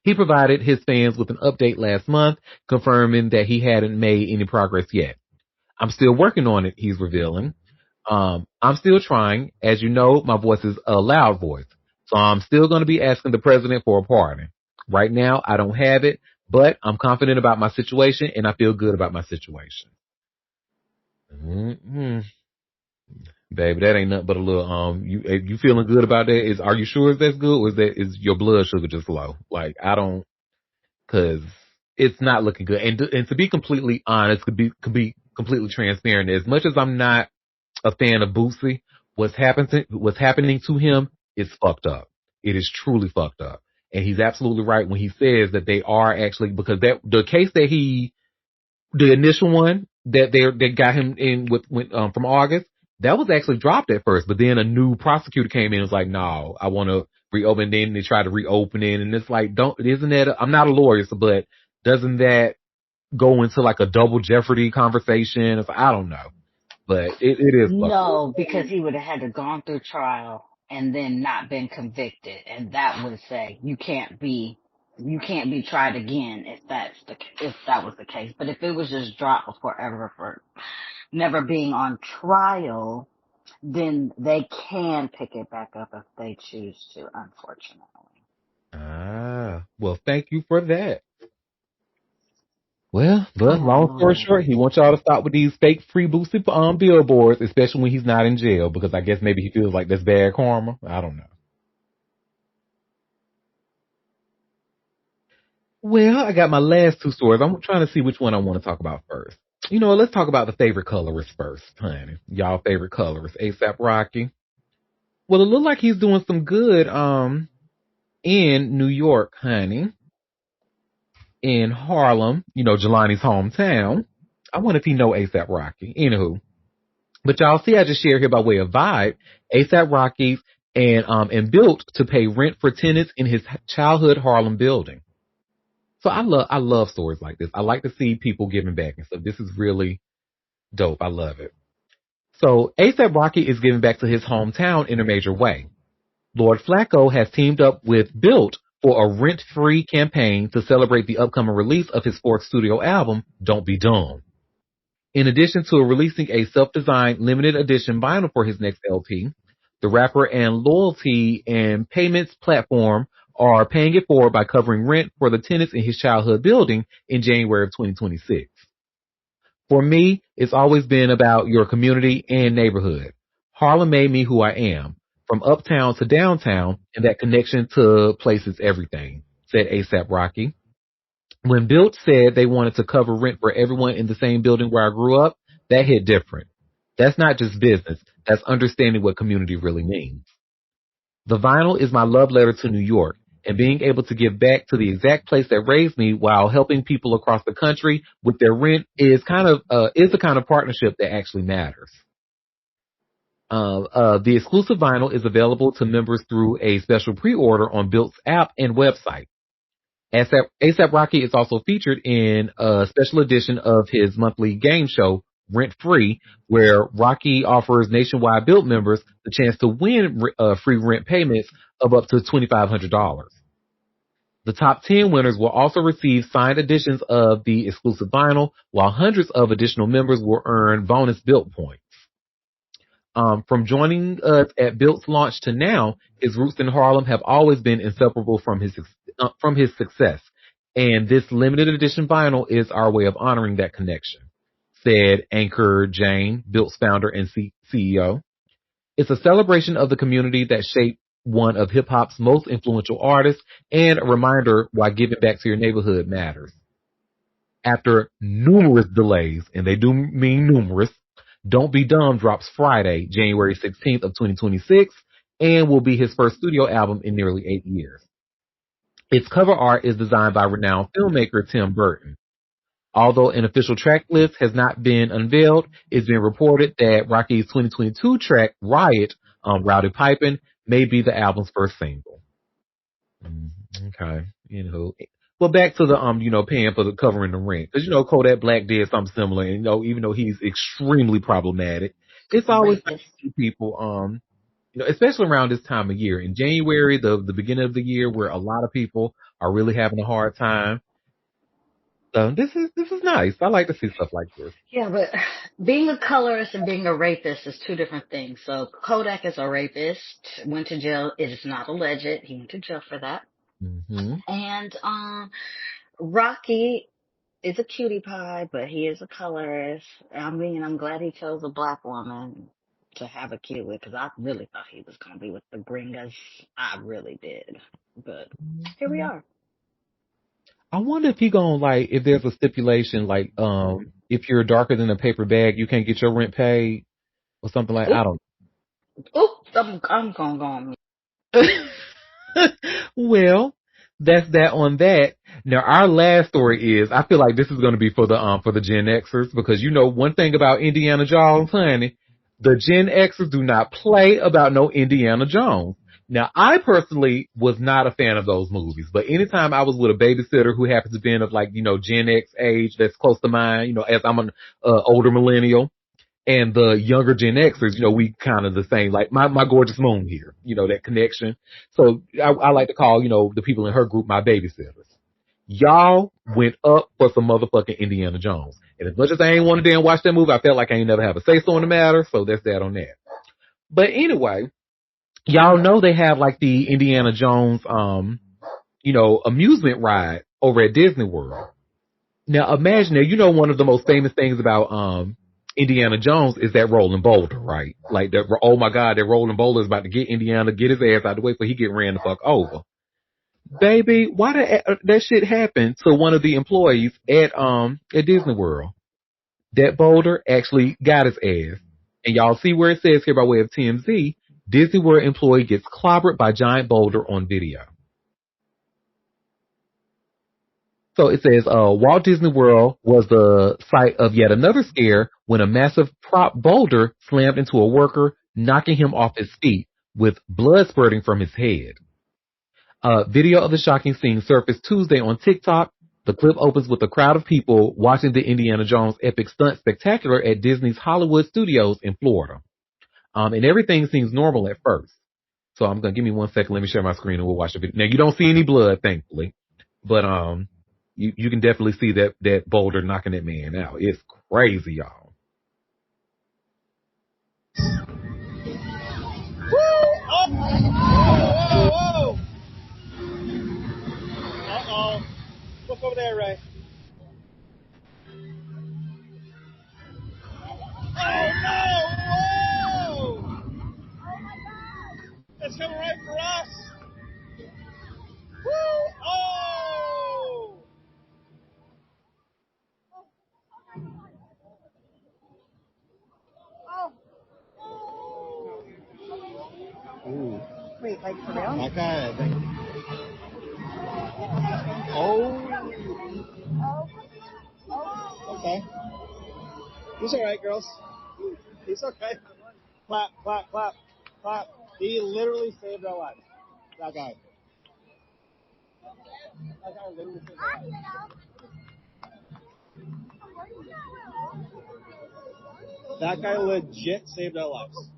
He provided his fans with an update last month, confirming that he hadn't made any progress yet. I'm still working on it, he's revealing. I'm still trying. As you know, my voice is a loud voice. So I'm still going to be asking the president for a pardon. Right now, I don't have it, but I'm confident about my situation and I feel good about my situation. Mm-hmm. Baby, that ain't nothing but a little, you feeling good about that? Are you sure that's good or is your blood sugar just low? Like, cause it's not looking good. And to be completely honest, could be completely transparent, as much as I'm not a fan of Boosie, what's happening to him is fucked up. It is truly fucked up. And he's absolutely right when he says that they are actually, because the case that the initial one that they got him in with from August, that was actually dropped at first, but then a new prosecutor came in and was like, no, I want to reopen. Then they tried to reopen it, and it's like, I'm not a lawyer, but doesn't that go into like a double jeopardy conversation? I don't know. But it is. No, because he would have had to gone through trial and then not been convicted, and that would say you can't be tried again if that was the case. But if it was just dropped forever for never being on trial, then they can pick it back up if they choose to, unfortunately. Well, thank you for that. Well, but Oh, long story Lord. short, he wants y'all to stop with these fake free Boosie billboards, especially when he's not in jail, because I guess maybe he feels like that's bad karma. I don't know. Well, I got my last two stories. I'm trying to see which one I want to talk about first. You know, let's talk about the favorite colorist first, honey. Y'all favorite colorist, A$AP Rocky. Well, it looked like he's doing some good in New York, honey. In Harlem, Jelani's hometown. I wonder if he know A$AP Rocky. Anywho. But y'all see, I just shared here by way of vibe, A$AP Rocky's and built to pay rent for tenants in his childhood Harlem building. So I love stories like this. I like to see people giving back and stuff. This is really dope. I love it. So ASAP Rocky is giving back to his hometown in a major way. Lord Flacco has teamed up with Built for a rent-free campaign to celebrate the upcoming release of his fourth studio album, Don't Be Dumb. In addition to releasing a self-designed limited edition vinyl for his next LP, the rapper and loyalty and payments platform are paying it forward by covering rent for the tenants in his childhood building in January of 2026. For me, it's always been about your community and neighborhood. Harlem made me who I am, from uptown to downtown, and that connection to place is everything, said ASAP Rocky. When Built said they wanted to cover rent for everyone in the same building where I grew up, that hit different. That's not just business, that's understanding what community really means. The vinyl is my love letter to New York, and being able to give back to the exact place that raised me while helping people across the country with their rent is the kind of partnership that actually matters. The exclusive vinyl is available to members through a special pre-order on Built's app and website. ASAP Rocky is also featured in a special edition of his monthly game show, Rent Free, where Rocky offers nationwide Built members the chance to win free rent payments of up to $2,500. The top 10 winners will also receive signed editions of the exclusive vinyl, while hundreds of additional members will earn bonus Built points. From joining us at Built's launch to now, his roots in Harlem have always been inseparable from his success, and this limited edition vinyl is our way of honoring that connection, said Anchor Jane, Built's founder and CEO. It's a celebration of the community that shaped one of hip hop's most influential artists and a reminder why giving back to your neighborhood matters. After numerous delays, and they do mean numerous, Don't Be Dumb drops Friday, January 16th of 2026, and will be his first studio album in nearly 8 years. Its cover art is designed by renowned filmmaker Tim Burton. Although an official track list has not been unveiled, it's been reported that Rocky's 2022 track, Riot, Rowdy Pipin', may be the album's first single. Okay. Well, back to the, paying for the covering the rent. Cause, Kodak Black did something similar. And, even though he's extremely problematic, it's always nice to see people, especially around this time of year. In January, the beginning of the year where a lot of people are really having a hard time. So this is nice. I like to see stuff like this. Yeah, but being a colorist and being a rapist is two different things. So Kodak is a rapist, went to jail. It is not alleged. He went to jail for that. Mm-hmm. And Rocky is a cutie pie, but he is a colorist. I'm glad he chose a black woman to have a kid with, because I really thought he was going to be with the gringas. I really did. But here we are. I wonder if he if there's a stipulation, if you're darker than a paper bag, you can't get your rent paid or something like, I don't know. I'm going to go on. Well, that's that on that. Now, our last story is, I feel like this is going to be for the Gen Xers, because one thing about Indiana Jones, honey, the Gen Xers do not play about no Indiana Jones. Now, I personally was not a fan of those movies, but anytime I was with a babysitter who happens to be of Gen X age that's close to mine, as I'm an older millennial, and the younger Gen Xers, we kind of the same, like my gorgeous moon here, that connection. So I like to call, the people in her group my babysitters. Y'all went up for some motherfucking Indiana Jones. And as much as I ain't want to damn watch that movie, I felt like I ain't never have a say so in the matter. So that's that on that. But anyway, y'all know they have the Indiana Jones, amusement ride over at Disney World. Now imagine that, one of the most famous things about, Indiana Jones is that rolling boulder, right? Oh my God, that rolling boulder is about to get Indiana, get his ass out of the way before he get ran the fuck over. Baby, why did that shit happen to one of the employees at Disney World? That boulder actually got his ass. And y'all see where it says here by way of TMZ, Disney World employee gets clobbered by giant boulder on video. So it says, Walt Disney World was the site of yet another scare when a massive prop boulder slammed into a worker, knocking him off his feet with blood spurting from his head. Video of the shocking scene surfaced Tuesday on TikTok, The clip opens with a crowd of people watching the Indiana Jones epic stunt spectacular at Disney's Hollywood Studios in Florida. And everything seems normal at first. So I'm gonna give me 1 second. Let me share my screen and we'll watch the video. Now you don't see any blood, thankfully, but you can definitely see that boulder knocking that man out. It's crazy, y'all. Whoa! Uh-oh. Look over there, Ray. Oh, no! Whoa! It's coming right for us. Woo! Oh! Ooh. Wait, like for real? That guy, I think. Oh. Okay. He's all right, girls. He's okay. Clap, clap, clap, clap. He literally saved our lives. That guy. That guy literally saved our lives. That guy legit saved our lives.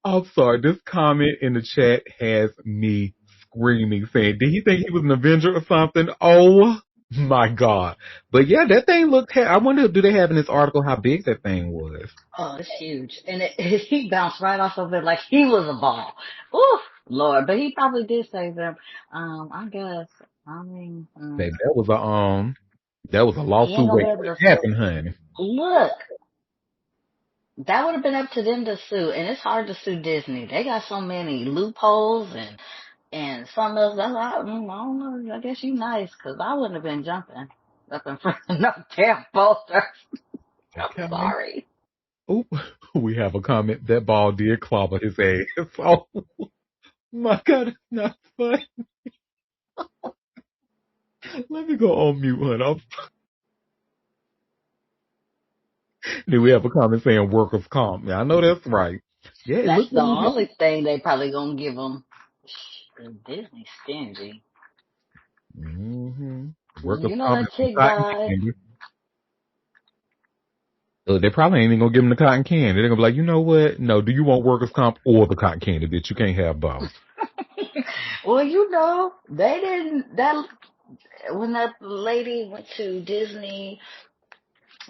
I'm sorry. This comment in the chat has me screaming, saying, "Did he think he was an Avenger or something?" Oh my God! But yeah, that thing looked. I wonder, do they have in this article how big that thing was? Oh, it's huge. And he bounced right off of it like he was a ball. Ooh, Lord. But he probably did save them. I guess. I mean, Baby, that was a he ain't lawsuit gonna be waiting able to to happen, honey. look. That would have been up to them to sue, and it's hard to sue Disney. They got so many loopholes and some of us. I don't know. I guess you nice, 'cause I wouldn't have been jumping up in front of no damn boulders. I'm Okay. sorry. Oh, we have a comment that ball did clobber his ass. Oh my God, it's not fun. Let me go on mute, honey. Then we have a comment saying workers' comp. Yeah, I know that's right. Yeah, it That's looks the like only thing they probably gonna give them. Disney stingy. mm-hmm. Workers' You know comp that and some chick cotton died. candy. They probably ain't even gonna give them the cotton candy. They're gonna be like, you know what? No, do you want workers' comp or the cotton candy? Bitch, you can't have both. Well, you know, they didn't. That when that lady went to Disney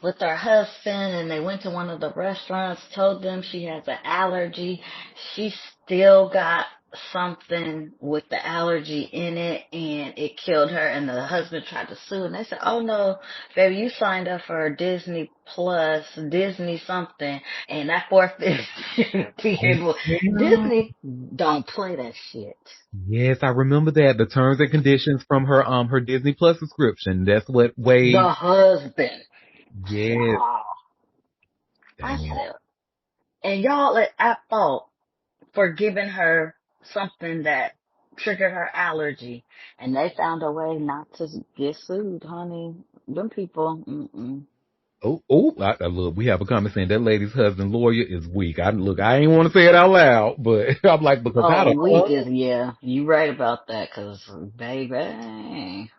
with her husband and they went to one of the restaurants, told them she has an allergy. She still got something with the allergy in it and it killed her, and the husband tried to sue and they said, oh no, baby, you signed up for Disney Plus, Disney something, and that forfeit be able. Yeah. Disney don't play that shit. Yes, I remember that. The terms and conditions from her Disney Plus subscription. That's what The Wade. husband. Yes. Oh, I Damn. said, and y'all at fault for giving her something that triggered her allergy, and they found a way not to get sued, honey. Them people, I look, we have a comment saying that lady's husband lawyer is weak. I ain't want to say it out loud, but I'm like, because how Oh, the weak fuck? is, yeah, you right about that, 'cause baby.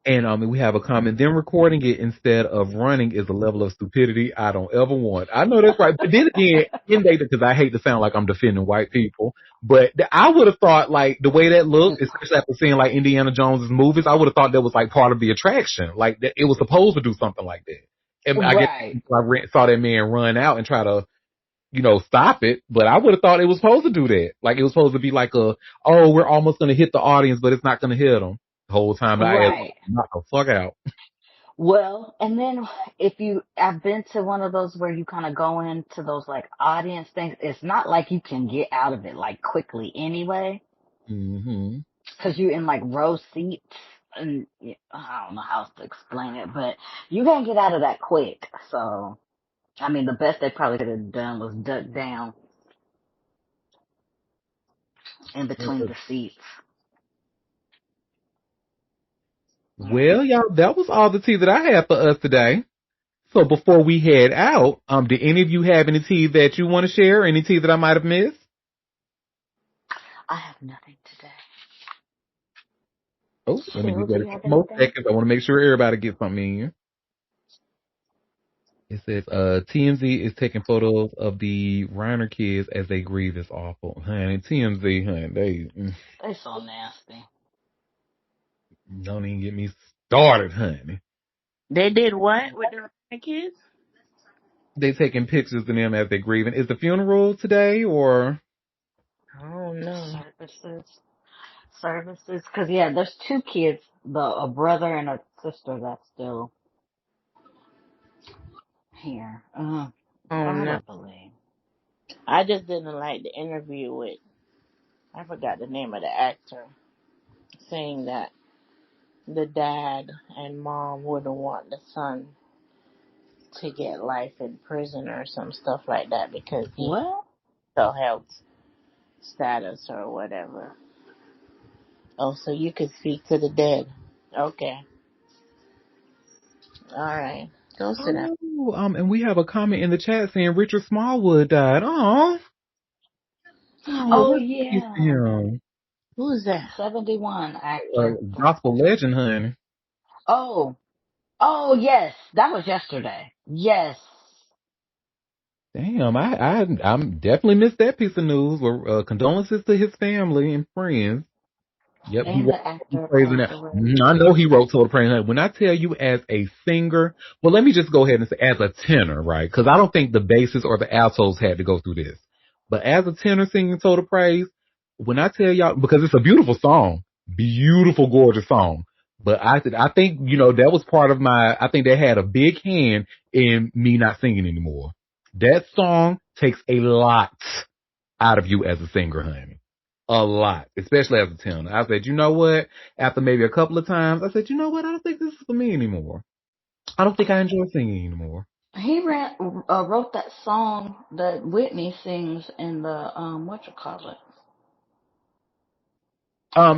And we have a comment. Then recording it instead of running is a level of stupidity I don't ever want. I know that's right, but then again, in data, because I hate to sound like I'm defending white people, but I would have thought like the way that looked, especially after seeing like Indiana Jones's movies, I would have thought that was like part of the attraction, like that it was supposed to do something like that. And I guess Right, saw that man run out and try to stop it, but I would have thought it was supposed to do that. Like it was supposed to be like oh, we're almost going to hit the audience, but it's not going to hit them. The whole time I asked, right. knock the fuck out. Well, and then I've been to one of those where you kind of go into those like audience things. It's not like you can get out of it like quickly anyway. Mm-hmm. Cause you're in like row seats, and I don't know how else to explain it, but you can't get out of that quick. So, I mean, the best they probably could have done was duck down in between the seats. Well, y'all, that was all the tea that I had for us today. So before we head out, did any of you have any tea that you want to share? Any tea that I might have missed? I have nothing today. Oh, let me just Sheila, wait do a you have couple more anything? seconds. I want to make sure everybody gets something in. It says, TMZ is taking photos of the Reiner kids as they grieve. It's awful. Honey, TMZ, honey, They so nasty. don't even get me started, honey. They did what with the kids? They taking pictures of them as they grieving. Is the funeral today or? I don't know. Services. Cause yeah, there's two kids, a brother and a sister that's still here. Oh God, no. I believe. I just didn't like the interview with, I forgot the name of the actor, saying that the dad and mom wouldn't want the son to get life in prison or some stuff like that because he What? mental health status or whatever. Oh, so you could speak to the dead. Okay. All right. Go sit down. Oh, and we have a comment in the chat saying Richard Smallwood died. Oh, Oh rest in peace to yeah. him. Who's that? 71 actor. Gospel legend, honey. Oh. Oh yes. That was yesterday. Yes. Damn, I'm definitely missed that piece of news. Well, condolences to his family and friends. Yep, he And wrote the Total actor Praise in passed that. away. I know he wrote Total Praise in that. When I tell you as a singer, well, let me just go ahead and say as a tenor, right? Because I don't think the basses or the altos had to go through this. But as a tenor singing Total Praise, when I tell y'all, because it's a beautiful song, beautiful, gorgeous song. But I think, that was part of I think that had a big hand in me not singing anymore. That song takes a lot out of you as a singer, honey. A lot, especially as a tenor. I said, you know what? After maybe a couple of times, I said, you know what? I don't think this is for me anymore. I don't think I enjoy singing anymore. Wrote that song that Whitney sings in the what you call it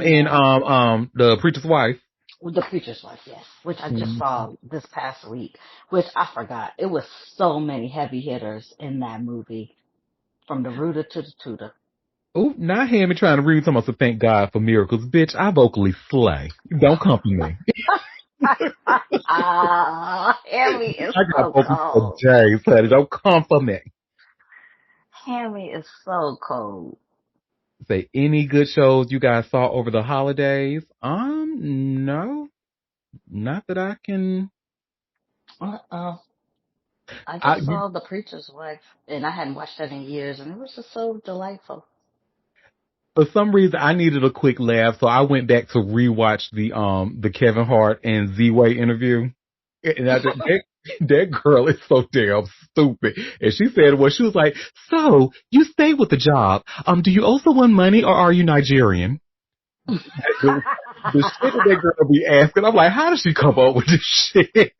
in And the preacher's wife. with the preacher's wife, yes, which I just Mm. saw this past week, which I forgot. It was so many heavy hitters in that movie, from the rooter to the tutor. Oh, now hear me trying to read someone to thank God for miracles. Bitch, I vocally slay. Don't come for me. Hammy is I got so vocals for cold. days, honey. Don't come for me. Hammy is so cold. Say, any good shows you guys saw over the holidays? No. Not that I can. Uh-uh. I I, just saw the preacher's wife, and I hadn't watched that in years, and it was just so delightful. for some reason, I needed a quick laugh, so I went back to rewatch the Kevin Hart and Z-Way interview. And that girl is so damn stupid. And she said, well, she was like, so you stay with the job. Do you also want money or are you Nigerian? The, the shit that girl be asking, I'm like, how does she come up with this shit?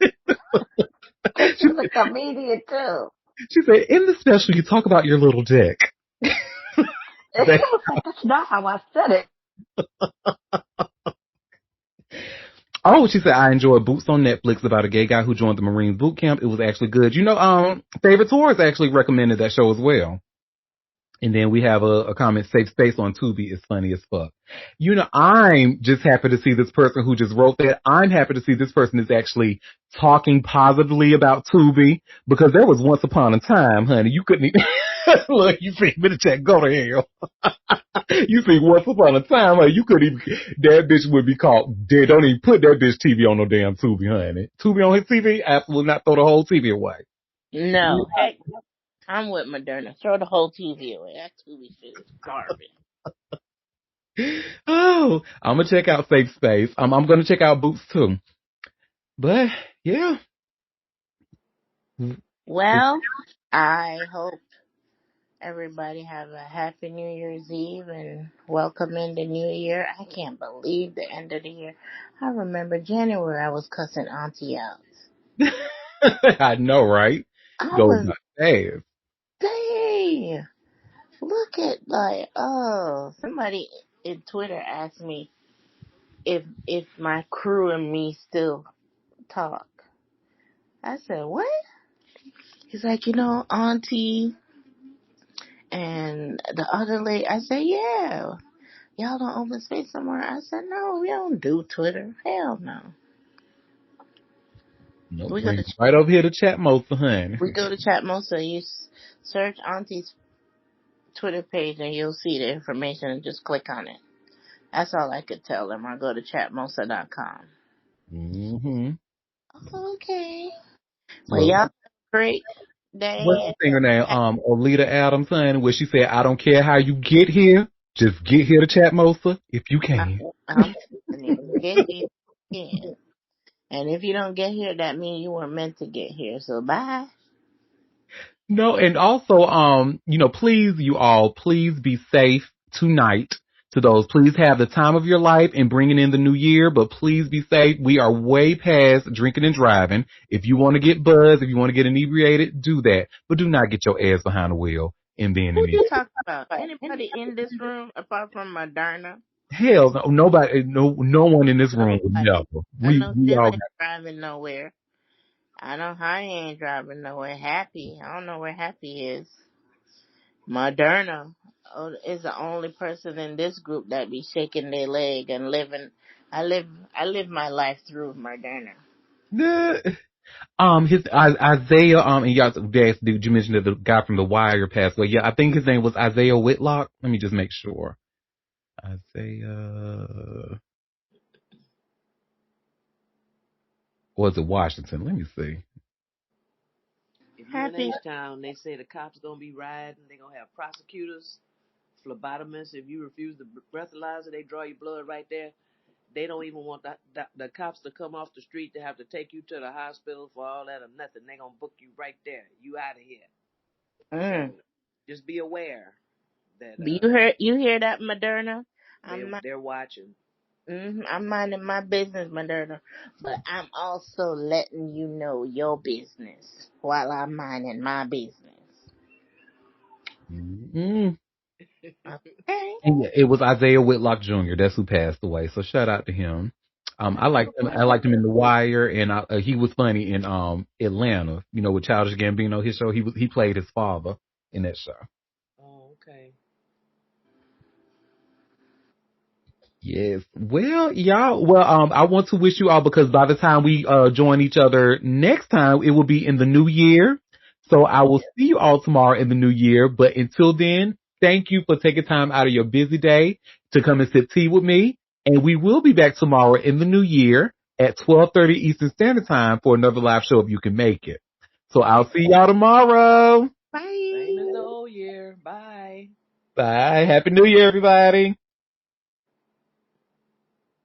Cause she, she's a comedian too. she said, in the special, you talk about your little dick. And he was like, that's not how I said it. Oh, she said, I enjoyed Boots on Netflix about a gay guy who joined the Marines boot camp. It was actually good. Favorite Tours actually recommended that show as well. And then we have a comment, Safe Space on Tubi is funny as fuck. I'm just happy to see this person who just wrote that. I'm happy to see this person is actually talking positively about Tubi because there was once upon a time, honey, you couldn't even, look, you see me to check, go to hell. You see once upon a time, honey, you couldn't even, that bitch would be caught dead. Don't even put that bitch TV on no damn Tubi, honey. Tubi on his TV, absolutely not throw the whole TV away. No. Heck, I'm with Moderna. Throw the whole TV away. That TV shit is garbage. Oh, I'm gonna check out Safe Space. I'm gonna check out Boots too. But yeah, Well, I hope everybody have a happy New Year's Eve and welcome in the new year. I can't believe the end of the year. I remember January I was cussing Auntie out. I know, right? I Goes was, by fast. dang, look at somebody in Twitter asked me if my crew and me still talk. I said, what? He's like, Auntie and the other lady. I said, yeah. y'all don't open space somewhere. I said, no, we don't do Twitter. Hell no. No, We go bring to it right over here to Chatmosa, honey. Chatmosa. You search Auntie's Twitter page and you'll see the information and just click on it. That's all I could tell them. I go to chatmosa.com. Mm-hmm. Okay. Well, Well, y'all have a great what's day. the singer name? Olita Adams, honey, where she said, I don't care how you get here, just get here to Chatmosa if you can. I'm telling you, get here again. And if you don't get here, that means you were meant to get here. So bye. No, and also, please, you all, please be safe tonight. To those, please have the time of your life and bringing in the new year, but please be safe. We are way past drinking and driving. If you want to get buzzed, if you want to get inebriated, do that. But do not get your ass behind the wheel and being Who in you talking about? Anybody in this room apart from Moderna? hell, no, nobody, no one in this room would know. I We, know we still all ain't driving nowhere. I know I ain't driving nowhere. Happy. I don't know where Happy is. Moderna is the only person in this group that be shaking their leg and living. I live my life through Moderna. got. His Isaiah, and y'all, did you mention that the guy from The Wire passed away? Yeah, I think his name was Isaiah Whitlock. Let me just make sure. Isaiah, was it Washington? Let me see. If you in Happy. H-Town, they say the cops gonna be riding. They gonna have prosecutors, phlebotomists. If you refuse the breathalyzer, they draw your blood right there. They don't even want the cops to come off the street to have to take you to the hospital for all that or nothing. They gonna book you right there. You out of here. Mm. So just be aware that You hear that, Moderna? they I'm not. they're watching. I'm minding my business, Moderna, but I'm also letting you know your business while I'm minding my business. Mm-hmm. Okay. And yeah, it was Isaiah Whitlock Jr. That's who passed away. So shout out to him. I liked him. I liked him in The Wire, and he was funny in Atlanta. You know, with Childish Gambino, his show. He played his father in that show. Oh, okay. Yes. Well, y'all. Well, I want to wish you all, because by the time we join each other next time, it will be in the new year. So I will see you all tomorrow in the new year. But until then, thank you for taking time out of your busy day to come and sip tea with me. And we will be back tomorrow in the new year at 12:30 Eastern Standard Time for another live show if you can make it. So I'll see y'all tomorrow. Same as Bye. the old year. Bye. Bye. Happy New Year, everybody.